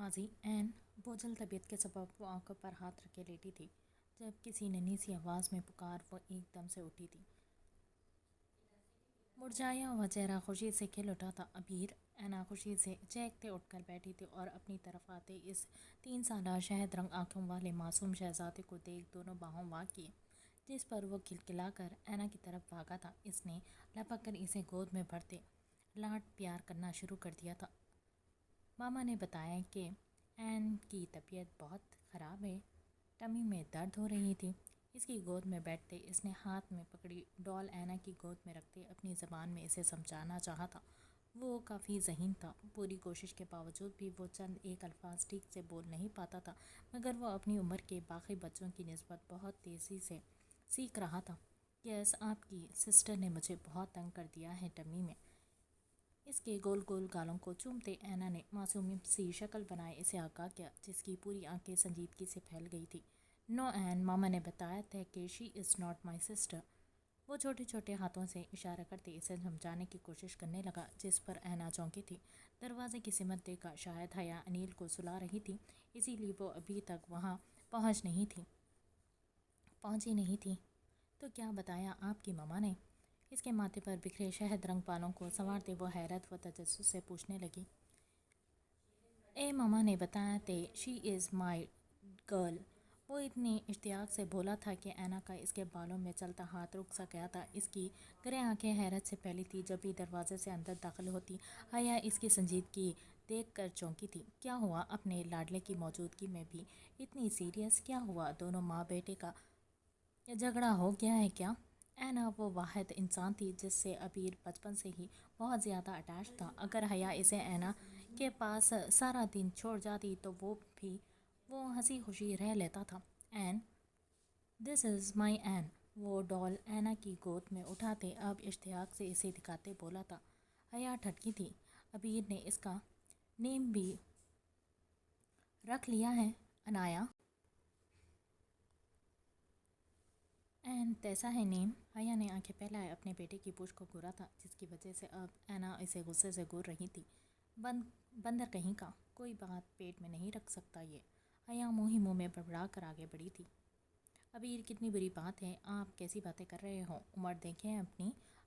ماضی این بوجھل طبیعت کے سبب وہ آنکھوں پر ہاتھ رکھے لیٹی تھی جب کسی ننھی سی آواز میں پکار وہ ایک دم سے اٹھی تھی۔ مرجھایا ہوا چہرہ خوشی سے کھل اٹھا تھا۔ عبیر اینا خوشی سے چہکتے اٹھ کر بیٹھی تھی اور اپنی طرف آتے اس 3 سالہ شہد رنگ آنکھوں والے معصوم شہزادے کو دیکھ دونوں باہوں وا کیے، جس پر وہ کھلکھلا کر اینا کی طرف بھاگا تھا۔ اس نے لپک کر اسے گود میں بھرتے لاڈ پیار کرنا شروع کر دیا تھا۔ ماما نے بتایا کہ این کی طبیعت بہت خراب ہے، ٹمی میں درد ہو رہی تھی۔ اس کی گود میں بیٹھتے اس نے ہاتھ میں پکڑی ڈال اینا کی گود میں رکھتے اپنی زبان میں اسے سمجھانا چاہا تھا۔ وہ کافی ذہین تھا، پوری کوشش کے باوجود بھی وہ چند ایک الفاظ ٹھیک سے بول نہیں پاتا تھا، مگر وہ اپنی عمر کے باقی بچوں کی نسبت بہت تیزی سے سیکھ رہا تھا۔ یس، آپ کی سسٹر نے مجھے بہت تنگ کر دیا ہے ٹمی میں۔ اس کے گول گول گالوں کو چومتے اینا نے معصوم سی شکل بنائے اسے آگاہ کیا، جس کی پوری آنکھیں سنجیدگی سے پھیل گئی تھی۔ نو این، ماما نے بتایا تھا کہ شی از ناٹ مائی سسٹر۔ وہ چھوٹے چھوٹے ہاتھوں سے اشارہ کرتے اسے سمجھانے کی کوشش کرنے لگا، جس پر اینا چونکی تھی۔ دروازے کی سمت دیکھا، شاید حیا انیل کو سلا رہی تھی، اسی لیے وہ ابھی تک وہاں پہنچی نہیں تھی۔ تو کیا بتایا آپ کی ماما نے؟ اس کے ماتھے پر بکھرے شہد رنگ بالوں کو سنوارتے وہ حیرت و تجسس سے پوچھنے لگی۔ ماما نے بتایا تھے شی از مائی گرل۔ وہ اتنی اشتیاق سے بولا تھا کہ اینا کا اس کے بالوں میں چلتا ہاتھ رک سا گیا تھا۔ اس کی گرے آنکھیں حیرت سے پھیلی تھی جب بھی دروازے سے اندر داخل ہوتی۔ حیا اس کی سنجیدگی دیکھ کر چونکی تھی۔ کیا ہوا؟ اپنے لاڈلے کی موجودگی میں بھی اتنی سیریس؟ کیا ہوا؟ دونوں ماں بیٹے کا جھگڑا ہو گیا ہے کیا؟ اینا وہ واحد انسان تھی جس سے عبیر بچپن سے ہی بہت زیادہ اٹیچ تھا۔ اگر حیا اسے اینا کے پاس سارا دن چھوڑ جاتی تو وہ ہنسی خوشی رہ لیتا تھا۔ این، دس از مائی این۔ وہ ڈال اینا کی گود میں اٹھاتے اب اشتیاق سے اسے دکھاتے بولا تھا۔ حیا ٹھٹکی تھی۔ عبیر نے اس کا نیم بھی رکھ لیا ہے، انایا؟ این، تیسا ہے نیم؟ حیا نے آنکھیں پھیلائے اپنے بیٹے کی پوچھ کو گھورا تھا، جس کی وجہ سے اب اینا اسے غصے سے گھور رہی تھی۔ بندر کہیں کا، کوئی بات پیٹ میں نہیں رکھ سکتا یہ۔ حیا منہ ہی منہ میں بڑبڑا کر آگے بڑھی تھی۔ عبیر، کتنی بری بات ہے، آپ کیسی باتیں کر رہے ہو؟ عمر دیکھیں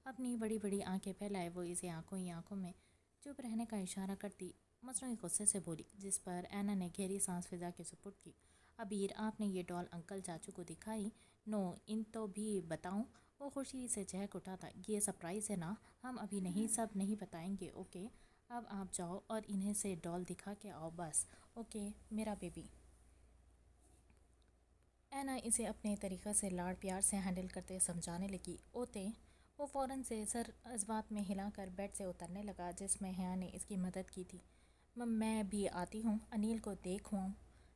اپنی بڑی بڑی آنکھیں پھیلائے وہ اسے آنکھوں ہی آنکھوں میں چپ رہنے کا اشارہ کرتی مصنوعی غصے سے بولی، جس پر اینا نے گہری سانس فضا کے سپرد کی۔ عبیر، آپ نے یہ ڈال انکل چاچو کو دکھائی؟ نو، ان تو بھی بتاؤں؟ وہ خوشی سے چہک اٹھا تھا۔ یہ سرپرائز ہے نا، ہم ابھی سب نہیں بتائیں گے، اوکے؟ اب آپ جاؤ اور انہیں سے ڈال دکھا کے آؤ بس، اوکے میرا بیبی؟ اینا اسے اپنے طریقے سے لاڈ پیار سے ہینڈل کرتے سمجھانے لگی۔ اوتے؟ وہ فوراً سے سر اثبات میں ہلا کر بیڈ سے اترنے لگا، جس میں حیا نے اس کی مدد کی تھی۔ میں بھی آتی ہوں، انیل کو دیکھ آؤں۔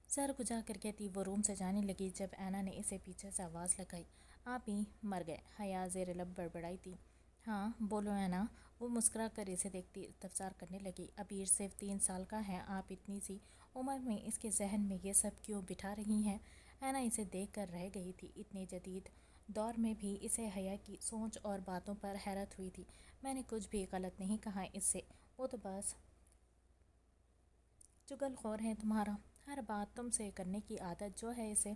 سر کھجا کر کہتی وہ روم سے جانے لگی جب اینا نے اسے پیچھے سے آواز لگائی، آپ ہی مر گئے؟ حیا زیر لب بڑبڑائی تھی۔ ہاں بولو اینا؟ وہ مسکرا کر اسے دیکھتی استفسار کرنے لگی۔ عبیر صرف 3 سال کا ہے، آپ اتنی سی عمر میں اس کے ذہن میں یہ سب کیوں بٹھا رہی ہیں؟ اینا اسے دیکھ کر رہ گئی تھی۔ اتنے جدید دور میں بھی اسے حیا کی سوچ اور باتوں پر حیرت ہوئی تھی۔ میں نے کچھ بھی غلط نہیں کہا اس سے، وہ تو بس چغل خور ہے تمہارا، ہر بات تم سے کرنے کی عادت جو ہے اسے۔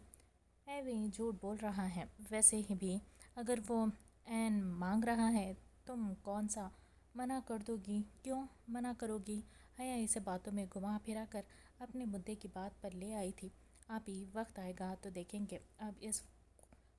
ایویں جھوٹ بول رہا ہے، ویسے بھی اگر وہ این مانگ رہا ہے تم کون سا منع کر دو گی؟ کیوں منع کرو گی؟ حیا اسے باتوں میں گھما پھرا کر اپنے مدعے کی بات پر لے آئی تھی۔ آپ ہی وقت آئے گا تو دیکھیں گے، اب اس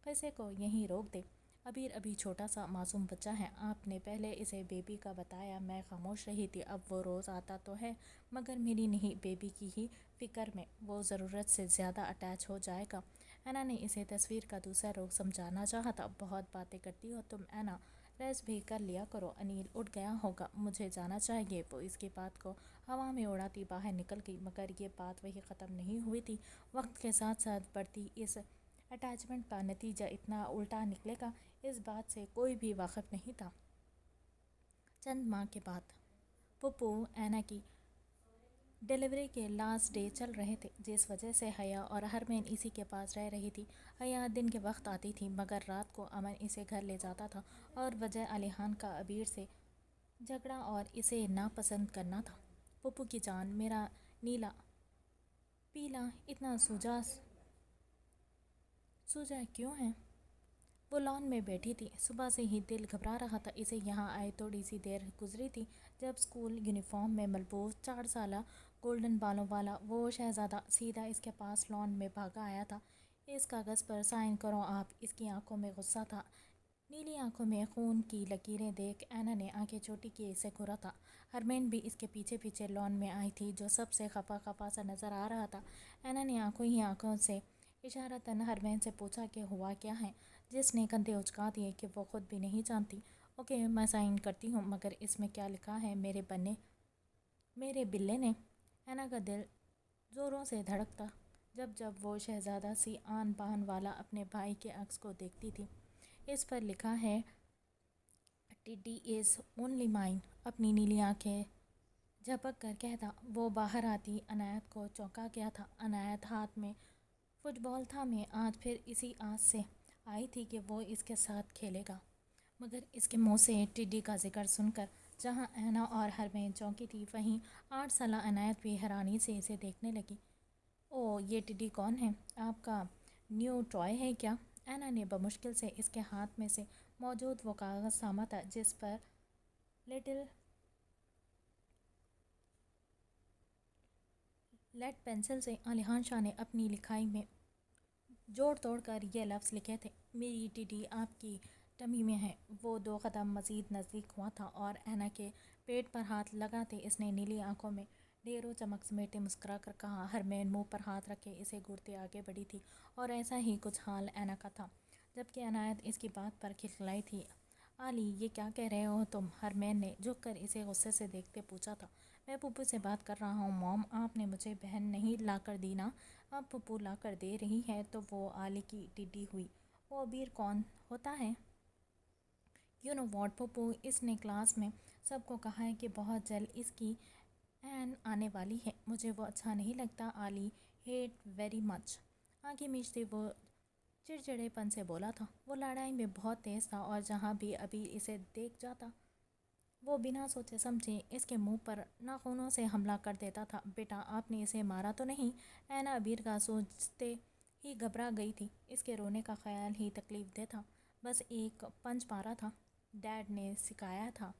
قصے کو یہیں روک دے۔ عبیر ابھی چھوٹا سا معصوم بچہ ہے، آپ نے پہلے اسے بیبی کا بتایا، میں خاموش رہی تھی۔ اب وہ روز آتا تو ہے مگر میری نہیں، بیبی کی ہی فکر میں وہ ضرورت سے زیادہ اٹیچ ہو جائے گا۔ اینا نے اسے تصویر کا دوسرا رخ سمجھانا چاہا تھا۔ بہت باتیں کرتی ہو تم اینا، ریسٹ بھی کر لیا کرو، انیل اٹھ گیا ہوگا، مجھے جانا چاہیے۔ وہ اس کی بات کو ہوا میں اڑاتی باہر نکل گئی، مگر یہ بات وہیں ختم نہیں ہوئی تھی۔ وقت کے ساتھ ساتھ بڑھتی اس اٹیچمنٹ کا نتیجہ اتنا الٹا نکلے گا، اس بات سے کوئی بھی واقف نہیں تھا۔ چند ماہ کے بعد پھپھو اینا کی ڈیلیوری کے لاسٹ ڈے چل رہے تھے، جس وجہ سے حیا اور ہرمین اسی کے پاس رہ رہی تھی۔ حیا دن کے وقت آتی تھی مگر رات کو امن اسے گھر لے جاتا تھا، اور وجہ علیحان کا عبیر سے جھگڑا اور اسے ناپسند کرنا تھا۔ پھپھو کی جان، میرا نیلا پیلا اتنا سوجا کیوں ہے؟ وہ لان میں بیٹھی تھی، صبح سے ہی دل گھبرا رہا تھا اسے یہاں آئے تھوڑی سی دیر گزری تھی جب اسکول یونیفارم میں ملبوس 4 سالہ گولڈن بالوں والا وہ شہزادہ سیدھا اس کے پاس لان میں بھاگا آیا تھا۔ اس کاغذ پر سائن کرو آپ۔ اس کی آنکھوں میں غصہ تھا، نیلی آنکھوں میں خون کی لکیریں دیکھ اینا نے آنکھیں چھوٹی کی اسے گھورا تھا۔ ہرمین بھی اس کے پیچھے پیچھے لان میں آئی تھی جو سب سے خفا خفا سا نظر آ رہا تھا۔ اینا نے آنکھوں سے اشارتاً ہرمین سے پوچھا کہ ہوا کیا ہے، جس نے کندھے اچکا دیے کہ وہ خود بھی نہیں جانتی۔ اوکے میں سائن کرتی ہوں، مگر اس میں کیا لکھا ہے میرے بلے نے؟ اینا کا دل زوروں سے دھڑکتا جب وہ شہزادہ سی آن بان والا اپنے بھائی کے عکس کو دیکھتی تھی۔ اس پر لکھا ہے ٹیڈی از اونلی مائن۔ اپنی نیلی آنکھیں جھپک کر کہتا وہ باہر آتی عنایت کو چونکا گیا تھا۔ عنایت ہاتھ میں فٹ بال تھا میں آج پھر اسی آس سے آئی تھی کہ وہ اس کے ساتھ کھیلے گا، مگر اس کے منہ سے ٹیڈی کا ذکر سن کر جہاں اینا اور ہرمین چونکی تھی وہیں 8 سالہ عنایت بھی حیرانی سے اسے دیکھنے لگی۔ او یہ ٹیڈی کون ہے؟ آپ کا نیو ٹوائے ہے کیا؟ اینا نے بمشکل سے اس کے ہاتھ میں سے موجود وہ کاغذ تھاما تھا جس پر لٹل لیڈ پینسل سے عالیحان شاہ نے اپنی لکھائی میں جوڑ توڑ کر یہ لفظ لکھے تھے، میری ٹیڈی آپ کی ٹمی میں ہے۔ وہ 2 قدم مزید نزدیک ہوا تھا اور اینا کے پیٹ پر ہاتھ لگاتے اس نے نیلی آنکھوں میں ڈھیروں چمک سمیٹے مسکرا کر کہا۔ ہرمین منہ پر ہاتھ رکھے اسے گھورتے آگے بڑھی تھی اور ایسا ہی کچھ حال اینا کا تھا، جبکہ عنایت اس کی بات پر کھلکھلائی تھی۔ آلی یہ کیا کہہ رہے ہو تم؟ ہرمین نے جھک کر اسے غصے سے دیکھتے پوچھا تھا۔ میں پھپھو سے بات کر رہا ہوں موم، آپ نے مجھے بہن نہیں لا کر دی نا؟ اب پھپھو لا کر دے رہی ہے تو وہ آلی کی ٹیڈی ہوئی۔ وہ ابیر کون ہوتا ہے؟ یو نو واٹ پھپھو، اس نے کلاس میں سب کو کہا ہے کہ بہت جلد اس کی این آنے والی ہے۔ مجھے وہ اچھا نہیں لگتا، آلی ہیٹ ویری مچ۔ آنکھیں میچتے وہ چڑچڑے پن سے بولا تھا۔ وہ لڑائی میں بہت تیز تھا اور جہاں بھی ابیر اسے دیکھ جاتا وہ بنا سوچے سمجھے اس کے منہ پر ناخنوں سے حملہ کر دیتا تھا۔ بیٹا آپ نے اسے مارا تو نہیں؟ اینا ابیر کا سوچتے ہی گھبرا گئی تھی، اس کے رونے کا خیال ہی تکلیف دہ تھا۔ بس ایک پنچ مارا تھا، ڈیڈ نے سکھایا تھا۔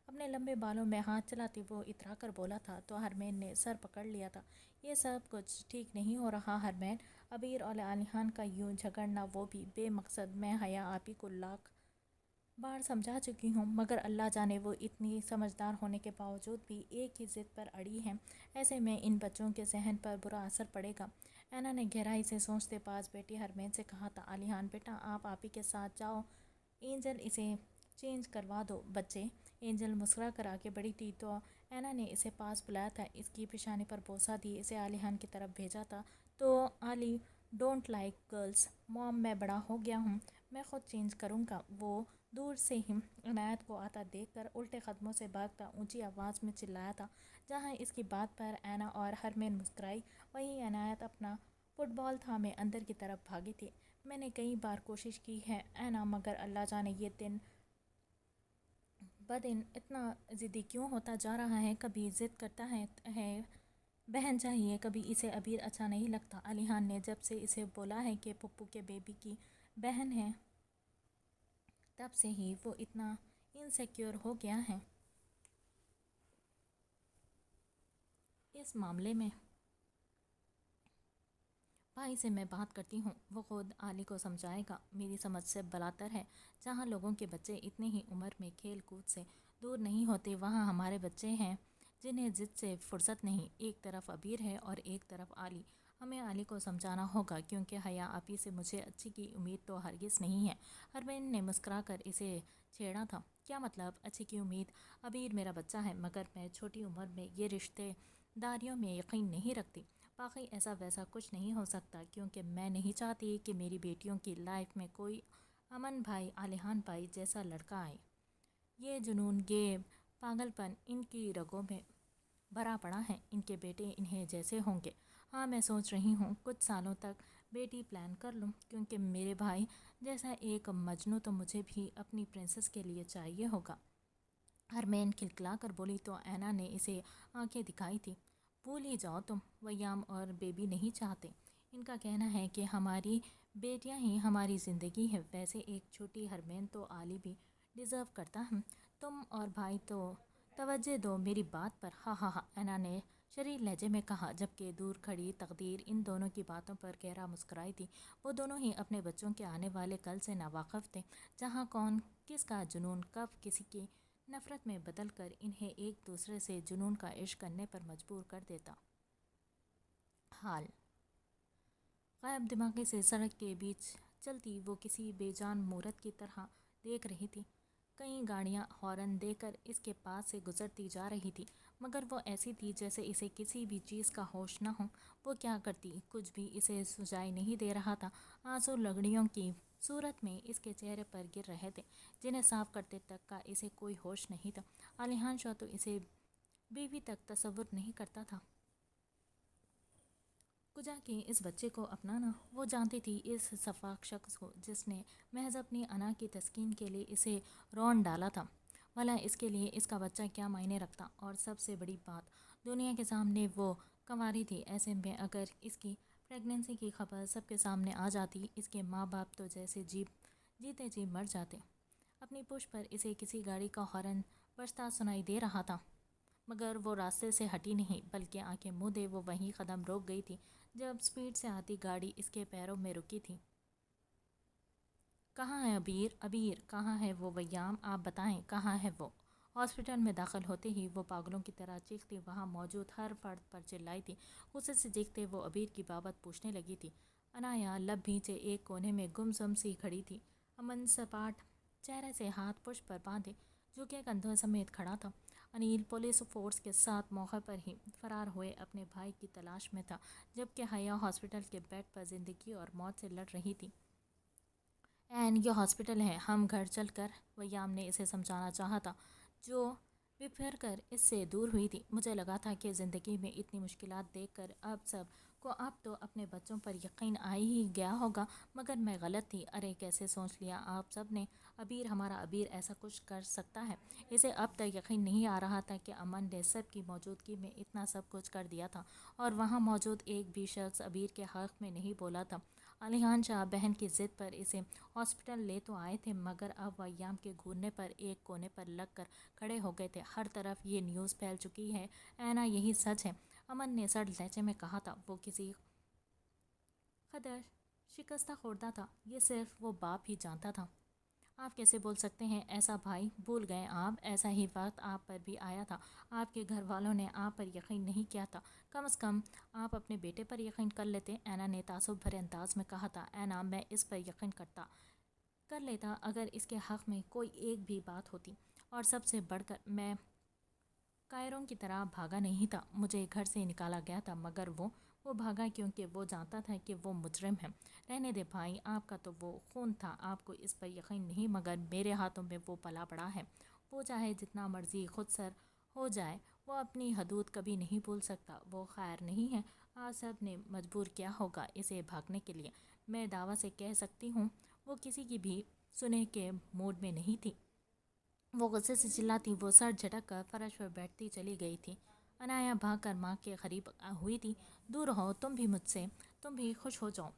اپنے لمبے بالوں میں ہاتھ چلاتے وہ اترا کر بولا تھا تو ہرمین نے سر پکڑ لیا تھا۔ یہ سب کچھ ٹھیک نہیں ہو رہا ہرمین، ابیر اور عالیحان کا یوں جھگڑنا وہ بھی بے مقصد۔ میں حیا آپی کو لاکھ بار سمجھا چکی ہوں، مگر اللہ جانے وہ اتنی سمجھدار ہونے کے باوجود بھی ایک ہی ضد پر اڑی ہیں، ایسے میں ان بچوں کے ذہن پر برا اثر پڑے گا۔ اینا نے گہرائی سے سوچتے پاس بیٹھی ہرمین سے کہا تھا عالیحان بیٹا آپ آپی کے ساتھ جاؤ، اینجل اسے چینج کروا دو بچے۔ اینجل مسکرا کر آگے بڑھی تھی تو اینا نے اسے پاس بلایا تھا، اس کی پیشانی پر بوسہ دیے اسے عالیحان کی طرف بھیجا تھا تو آلی ڈونٹ لائک گرلز موم، میں بڑا ہو گیا ہوں، میں خود چینج کروں گا۔ وہ دور سے ہی عنایت کو آتا دیکھ کر الٹے قدموں سے بھاگتا اونچی آواز میں چلایا تھا۔ جہاں اس کی بات پر اینا اور ہرمین مسکرائی وہیں عنایت اپنا فٹ بال تھامے اندر کی طرف بھاگی تھی۔ میں نے کئی بار کوشش کی ہے اینا، مگر اللہ جانے یہ دن بدن اتنا ضدی کیوں ہوتا جا رہا ہے، کبھی ضد کرتا ہے بہن چاہیے، کبھی اسے ابیر اچھا نہیں لگتا۔ عالیحان نے جب سے اسے بولا ہے کہ پھپھو کے بیبی کی بہن ہے تب سے ہی وہ اتنا انسیکیور ہو گیا ہے اس معاملے میں۔ بھائی سے میں بات کرتی ہوں، وہ خود آلی کو سمجھائے گا۔ میری سمجھ سے بالاتر ہے، جہاں لوگوں کے بچے اتنی ہی عمر میں کھیل کود سے دور نہیں ہوتے وہاں ہمارے بچے ہیں جنہیں ضد سے فرصت نہیں۔ ایک طرف ابیر ہے اور ایک طرف آلی، ہمیں آلی کو سمجھانا ہوگا کیونکہ حیا آپی سے مجھے اچھی کی امید تو ہرگز نہیں ہے۔ ہرمین نے مسکرا کر اسے چھیڑا تھا۔ کیا مطلب اچھی کی امید؟ ابیر میرا بچہ ہے، مگر میں چھوٹی عمر میں یہ رشتے داریوں میں یقین نہیں رکھتی۔ باقی ایسا ویسا کچھ نہیں ہو سکتا کیونکہ میں نہیں چاہتی کہ میری بیٹیوں کی لائف میں کوئی امن بھائی عالیحان بھائی جیسا لڑکا آئے۔ یہ جنون یہ پاگل پن ان کی رگوں میں بھرا پڑا ہے، ان کے بیٹے انہیں جیسے ہوں گے۔ ہاں میں سوچ رہی ہوں کچھ سالوں تک بیٹی پلان کر لوں، کیونکہ میرے بھائی جیسا ایک مجنوں تو مجھے بھی اپنی پرنسس کے لیے چاہیے ہوگا۔ ہرمین کھلکھلا کر بولی تو اینا نے اسے آنکھیں دکھائی تھی۔ بھول ہی جاؤ تم، ویام اور بیبی نہیں چاہتے۔ ان کا کہنا ہے کہ ہماری بیٹیاں ہی ہماری زندگی ہے، ویسے ایک چھوٹی ہرمین تو عالی بھی ڈیزرو کرتا ہے۔ تم اور بھائی تو توجہ دو میری بات پر۔ ہاں ہاں ہاں، اینا نے شریر لہجے میں کہا، جبکہ دور کھڑی تقدیر ان دونوں کی باتوں پر گہرا مسکرائی تھی۔ وہ دونوں ہی اپنے بچوں کے آنے والے کل سے ناواقف تھے، جہاں کون کس کا جنون کب کسی کی نفرت میں بدل کر انہیں ایک دوسرے سے جنون کا عشق کرنے پر مجبور کر دیتا۔ حال غائب دماغی سے سڑک کے بیچ چلتی وہ کسی بے جان مورت کی طرح دیکھ رہی تھی۔ کئی گاڑیاں ہارن دے کر اس کے پاس سے گزرتی جا رہی تھی، مگر وہ ایسی تھی جیسے اسے کسی بھی چیز کا ہوش نہ ہو۔ وہ کیا کرتی کچھ بھی اسے سجائی نہیں دے رہا تھا۔ آنسو لغڑیوں کی صورت میں اس کے چہرے پر گر رہے تھے، جنہیں صاف کرتے تک کا اسے کوئی ہوش نہیں تھا۔ علیحان شاہ تو اسے بیوی تک تصور نہیں کرتا تھا۔ کجا کے اس بچے کو اپنانا، وہ جانتی تھی اس شفاق شخص کو جس نے محض اپنی انا کی تسکین کے لیے اسے رون ڈالا تھا۔ بھلا اس کے لیے اس کا بچہ کیا معنی رکھتا؟ اور سب سے بڑی بات، دنیا کے سامنے وہ کنواری تھی۔ ایسے میں اگر اس کی پریگننسی کی خبر سب کے سامنے آ جاتی، اس کے ماں باپ تو جیسے جیتے جی مر جاتے۔ اپنی پشت پر اسے کسی گاڑی کا ہارن بجتا سنائی دے رہا تھا، مگر وہ راستے سے ہٹی نہیں، بلکہ آنکھیں موندے وہ وہیں قدم روک گئی تھی جب اسپیڈ سے آتی گاڑی اس کے پیروں میں رکی تھی۔ کہاں ہے ابیر؟ ابیر کہاں ہے وہ؟ ویام آپ بتائیں کہاں ہے وہ؟ ہاسپٹل میں داخل ہوتے ہی وہ پاگلوں کی طرح چیختی وہاں موجود ہر فرد پر چلائی تھی۔ غصے سے چیختے وہ ابیر کی بابت پوچھنے لگی تھی۔ انایا لب بھینچے ایک کونے میں گم سم سی کھڑی تھی۔ امن سپاٹ چہرے سے ہاتھ پشت پر باندھے جھکے کندھوں سمیت کھڑا تھا۔ انیل پولیس فورس کے ساتھ موقع پر ہی فرار ہوئے اپنے بھائی کی تلاش میں تھا، جبکہ حیا ہاسپٹل کے بیڈ پر زندگی اور موت سے لڑ رہی تھی۔ این یہ ہاسپٹل ہے، ہم گھر چل کر، ویام نے اسے سمجھانا چاہا تھا، جو بپھر کر اس سے دور ہوئی تھی۔ مجھے لگا تھا کہ زندگی میں اتنی مشکلات دیکھ کر اب سب کو اب تو اپنے بچوں پر یقین آ ہی گیا ہوگا، مگر میں غلط تھی۔ ارے کیسے سوچ لیا آپ سب نے؟ ابیر، ہمارا ابیر ایسا کچھ کر سکتا ہے؟ اسے اب تک یقین نہیں آ رہا تھا کہ امن نے سب کی موجودگی میں اتنا سب کچھ کر دیا تھا، اور وہاں موجود ایک بھی شخص ابیر کے حق میں نہیں بولا تھا۔ علیحان شاہ بہن کی ضد پر اسے ہاسپٹل لے تو آئے تھے، مگر اب ویام کے گھورنے پر ایک کونے پر لگ کر کھڑے ہو گئے تھے۔ ہر طرف یہ نیوز پھیل چکی ہے اینا، یہی سچ ہے؟ امن نے سڑ لہجے میں کہا تھا۔ وہ کسی قدر شکستہ خوردہ تھا، یہ صرف وہ باپ ہی جانتا تھا۔ آپ کیسے بول سکتے ہیں ایسا بھائی؟ بھول گئے آپ؟ ایسا ہی وقت آپ پر بھی آیا تھا، آپ کے گھر والوں نے آپ پر یقین نہیں کیا تھا۔ کم از کم آپ اپنے بیٹے پر یقین کر لیتے، اینا نے تعصب بھرے انداز میں کہا تھا۔ اینا میں اس پر یقین کر لیتا اگر اس کے حق میں کوئی ایک بھی بات ہوتی، اور سب سے بڑھ کر میں کائروں کی طرح بھاگا نہیں تھا۔ مجھے گھر سے نکالا گیا تھا، مگر وہ بھاگا کیونکہ وہ جانتا تھا کہ وہ مجرم ہے۔ رہنے دے بھائی، آپ کا تو وہ خون تھا، آپ کو اس پر یقین نہیں، مگر میرے ہاتھوں میں وہ پلا بڑا ہے۔ وہ چاہے جتنا مرضی خود سر ہو جائے، وہ اپنی حدود کبھی نہیں بھول سکتا۔ وہ خیر نہیں ہے، آپ سب نے مجبور کیا ہوگا اسے بھاگنے کے لیے۔ میں دعویٰ سے کہہ سکتی ہوں وہ کسی کی بھی سننے کے موڈ میں نہیں تھی۔ وہ غصے سے چلاتی وہ سر جھٹک کر فرش پر بیٹھتی چلی گئی تھی۔ انایا بھاگ کر ماں کے قریب ہوئی تھی۔ دور رہو تم بھی مجھ سے، تم بھی خوش ہو جاؤ۔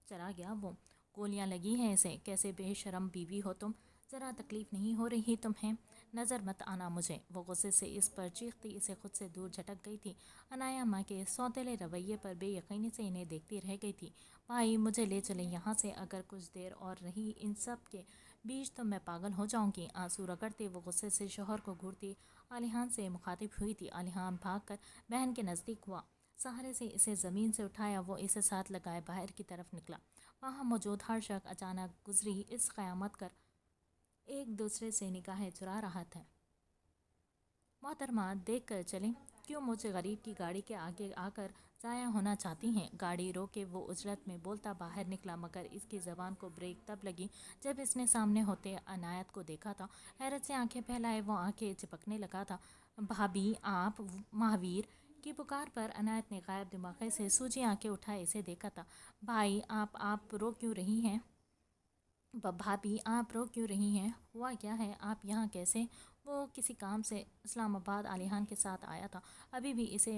چلا گیا وہ؟ گولیاں لگی ہیں اسے؟ کیسے بے شرم بیوی ہو تم، ذرا تکلیف نہیں ہو رہی تمہیں؟ نظر مت آنا مجھے۔ وہ غصے سے اس پر چیختی اسے خود سے دور جھٹک گئی تھی۔ انایا ماں کے سوتیلے رویے پر بے یقینی سے انہیں دیکھتی رہ گئی تھی۔ بھائی مجھے لے چلیں یہاں سے، اگر کچھ دیر اور رہی ان سب کے بیچ تو میں پاگل ہو جاؤں گی۔ آنسو رگڑتے وہ غصے سے شوہر کو گھورتی علیحان سے مخاطب ہوئی تھی۔ علیحان بھاگ کر بہن کے نزدیک ہوا، سہارے سے اسے زمین سے اٹھایا، وہ اسے ساتھ لگائے باہر کی طرف نکلا۔ وہاں موجود ہر شخص اچانک گزری اس قیامت کر ایک دوسرے سے نگاہیں چرا رہا تھا۔ محترمہ دیکھ کر چلیں، کیوں مجھے غریب کی گاڑی کے آگے آ کر ضائع ہونا چاہتی ہیں؟ گاڑی روکے وہ اجلت میں بولتا باہر نکلا، مگر اس کی زبان کو بریک تب لگی جب اس نے سامنے ہوتے عنایت کو دیکھا تھا۔ حیرت سے آنکھیں پھیلائے وہ آنکھیں چپکنے لگا تھا۔ بھابھی آپ؟ مہاویر کی پکار پر عنایت نے غائب دماغی سے سوجی آنکھیں اٹھائے اسے دیکھا تھا۔ بھائی آپ رو کیوں رہی ہیں؟ بھابھی آپ رو کیوں رہی ہیں؟ ہوا کیا ہے؟ آپ یہاں کیسے؟ وہ کسی کام سے اسلام آباد علیحان کے ساتھ آیا تھا، ابھی بھی اسے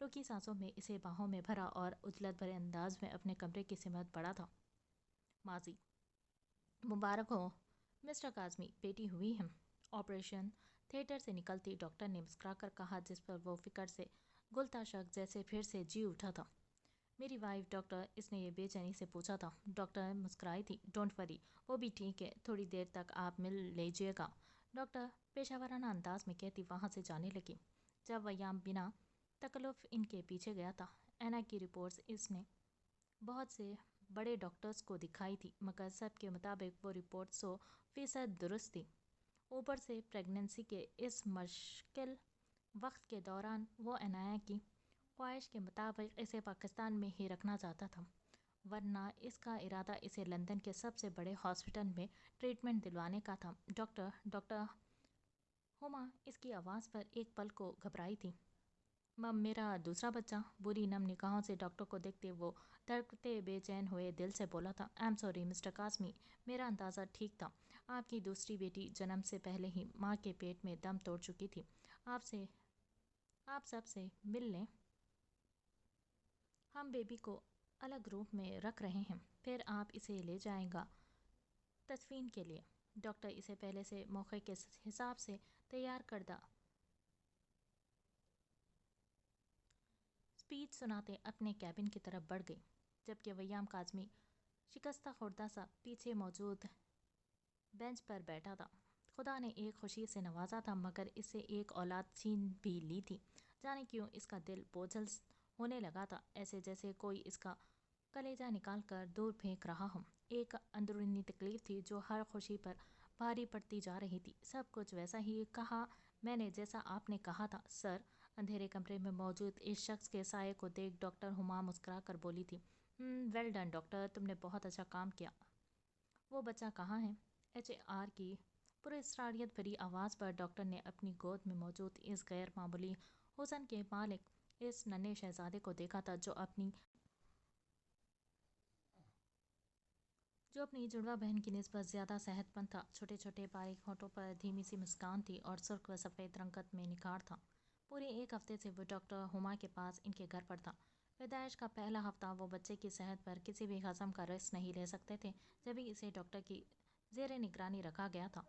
رکی سانسوں میں اسے باہوں میں بھرا اور عجلت بھرے انداز میں اپنے کمرے کی سمت بڑھا تھا۔ ماضی مبارک ہو مسٹر کاظمی، بیٹی ہوئی ہے۔ آپریشن تھیٹر سے نکلتی ڈاکٹر نے مسکرا کر کہا، جس پر وہ فکر سے گلتا شخص جیسے پھر سے جی اٹھا تھا۔ میری وائف ڈاکٹر، اس نے یہ بے چینی سے پوچھا تھا۔ ڈاکٹر مسکرائی تھی۔ ڈونٹ وری، وہ بھی ٹھیک ہے، تھوڑی دیر تک آپ مل لیجیے گا، ڈاکٹر پیشہ ورانہ انداز میں کہتی وہاں سے جانے لگی۔ جب ویام بنا تکلف ان کے پیچھے گیا تھا، اینا کی رپورٹس اس نے بہت سے بڑے ڈاکٹرز کو دکھائی تھی، مگر سب کے مطابق وہ رپورٹ 100% درست تھی۔ اوپر سے پریگننسی کے اس مشکل وقت کے دوران وہ عنایا کی خواہش کے مطابق اسے پاکستان میں ہی رکھنا چاہتا تھا، ورنہ اس کا ارادہ اسے لندن کے سب سے بڑے ہاسپٹل میں ٹریٹمنٹ دلوانے کا تھا۔ ڈاکٹر ڈاکٹر ہما اس کی آواز پر ایک پل کو گھبرائی تھی۔ مم، میرا دوسرا بچہ؟ بری نم نگاہوں سے ڈاکٹر کو دیکھتے وہ دھڑکتے بے چین ہوئے دل سے بولا تھا، I am sorry mister Kazmi, میرا اندازہ ٹھیک تھا، آپ کی دوسری بیٹی جنم سے پہلے ہی ماں کے پیٹ میں دم توڑ چکی تھی۔ آپ سب سے مل لیں، ہم بیبی کو الگ روم میں رکھ رہے ہیں، پھر آپ اسے لے جائیں گا تدفین کے لیے۔ ڈاکٹر اسے پہلے سے موقع کے حساب سے تیار کردہ اسپیچ سناتے اپنے کیبن کی طرف بڑھ گئی، جبکہ ویام کاظمی شکستہ خوردہ سا پیچھے موجود بینچ پر بیٹھا تھا۔ خدا نے ایک خوشی سے نوازا تھا، مگر اس سے ایک اولاد چھین بھی لی تھی۔ جانے کیوں اس کا دل بوجھل ہونے لگا تھا، ایسے جیسے کوئی اس کا کلیجہ نکال کر دور پھینک رہا ہو۔ ایک اندرونی تکلیف تھی جو ہر خوشی پر بھاری پڑتی جا رہی تھی۔ سب کچھ ویسا ہی کہا میں نے جیسا آپ نے کہا تھا، سر۔ اندھیرے کمرے میں موجود اس شخص کے سائے کو دیکھ ڈاکٹر ہما مسکرا کر بولی تھی، ویل ڈن ڈاکٹر، تم نے بہت اچھا کام کیا۔ وہ بچہ کہاں ہے؟ ایچ اے آر کی پراسراریت بھری آواز پر ڈاکٹر نے اپنی گود میں موجود اس غیر معمولی حسن کے مالک اس ننھے شہزادے کو دیکھا تھا، جو اپنی جڑواں بہن کی نسبت زیادہ صحت مند تھا۔ چھوٹے چھوٹے باریک ہونٹوں پر دھیمی سی مسکان تھی اور سرخ و سفید رنگت میں نکھار تھا۔ پورے ایک ہفتے سے وہ ڈاکٹر ہما کے پاس ان کے گھر پر تھا۔ پیدائش کا پہلا ہفتہ وہ بچے کی صحت پر کسی بھی قسم کا رسک نہیں لے سکتے تھے، جبھی اسے ڈاکٹر کی زیر نگرانی رکھا گیا تھا۔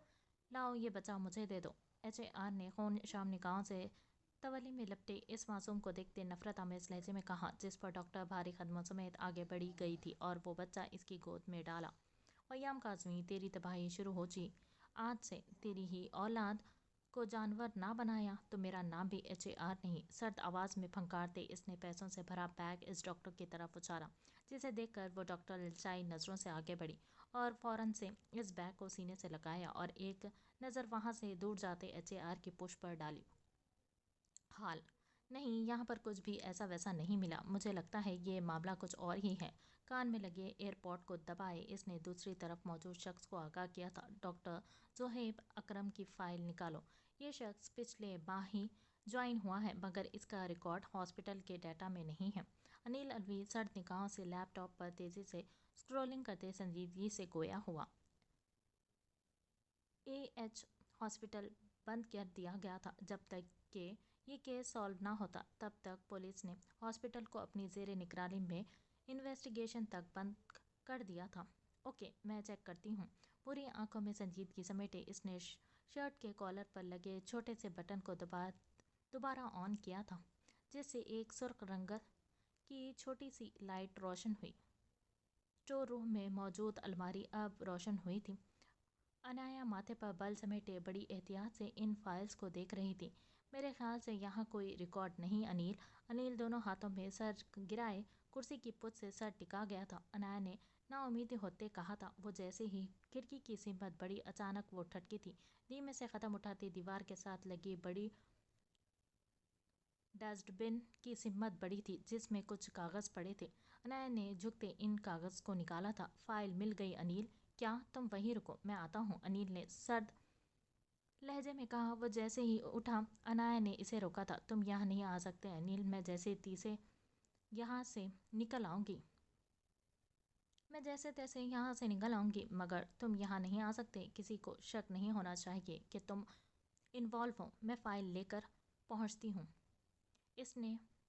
لاؤ یہ بچہ مجھے دے دو، ایچ اے آر نے خون شام نگاہوں سے تولی میں لپٹے اس معصوم کو دیکھتے نفرت آمیز لہجے میں کہا، جس پر ڈاکٹر بھاری قدموں سمیت آگے بڑھی گئی تھی اور وہ بچہ اس کی گود میں ڈالا۔ ویام کاظمی، تیری تباہی شروع ہو جی، آج سے تیری ہی اولاد کو جانور نہ بنایا تو میرا نام بھی ایچ اے آر نہیں۔ سرد آواز میں پھنکارتے اس نے پیسوں سے بھرا بیگ اس ڈاکٹر کی طرف اچارا، جسے دیکھ کر وہ ڈاکٹر للچائی نظروں سے آگے بڑھی اور فوراً سے اس بیگ کو سینے سے لگایا اور ایک نظر وہاں سے دور جاتے ایچ اے آر کی پشت پر ڈالی۔ حال نہیں، یہاں پر کچھ بھی ایسا ویسا نہیں ملا، مجھے لگتا ہے یہ معاملہ کچھ اور ہی ہے۔ کان میں لگے ایئرپوڈ کو دبائے اس نے دوسری طرف موجود شخص کو آگاہ کیا تھا، ڈاکٹر زہیب اکرم کی فائل نکالو، یہ شخص پچھلے ماہ ہی جوائن ہوا ہے، مگر اس کا ریکارڈ ہاسپٹل کے ڈیٹا میں نہیں ہے۔ انیل الوی سرد نگاہوں سے لیپ ٹاپ پر تیزی سے اسکرولنگ کرتے سنجیدگی سے گویا ہوا، اے ایچ ہاسپٹل بند کر دیا گیا تھا۔ جب تک کہ یہ کیس سالو نہ ہوتا تب تک پولیس نے ہاسپٹل کو اپنی زیر نگرانی میں انویسٹیگیشن تک بند کر دیا تھا۔ اوکے، میں چیک کرتی ہوں۔ پوری آنکھوں میں سنجیدگی سمیٹے اس نے شرٹ کے کالر پر لگے چھوٹے سے بٹن کو دوبارہ آن کیا تھا، جس سے ایک سرخ رنگت کی چھوٹی سی لائٹ روشن ہوئی۔ اسٹور روم میں موجود الماری اب روشن ہوئی تھی۔ عنایا ماتھے پر بل سمیٹے بڑی احتیاط سے ان فائلز کو دیکھ رہی تھی۔ میرے خیال سے یہاں کوئی ریکارڈ نہیں انیل۔ انیل دونوں ہاتھوں میں سر گرائے کرسی کی پشت سے سر ٹکا گیا تھا۔ عنایا نے نا امید ہوتے کہا تھا۔ وہ جیسے ہی کھڑکی کی سمت بڑھی، اچانک وہ ٹھٹکی تھی۔ دھیمے سے قدم اٹھاتی دیوار کے ساتھ لگی بڑی ڈسٹ بن کی سمت بڑھی تھی، جس میں کچھ کاغذ پڑے تھے۔ عنایا نے جھکتے ان کاغذ کو نکالا تھا۔ فائل مل گئی انیل؟ کیا؟ تم وہیں رکو، میں آتا ہوں، انیل نے سرد لہجے میں کہا۔ وہ جیسے ہی اٹھا، عنایا نے اسے روکا تھا۔ تم یہاں نہیں آ سکتے انیل، میں جیسے تیسے یہاں سے نکل آؤں گی۔ میں جیسے تیسے یہاں سے نکل آؤں گی، مگر تم یہاں نہیں آ سکتے۔ کسی کو شک نہیں ہونا چاہیے کہ تم انوالو ہو۔ میں فائل لے کر پہنچتی ہوں۔ اس نے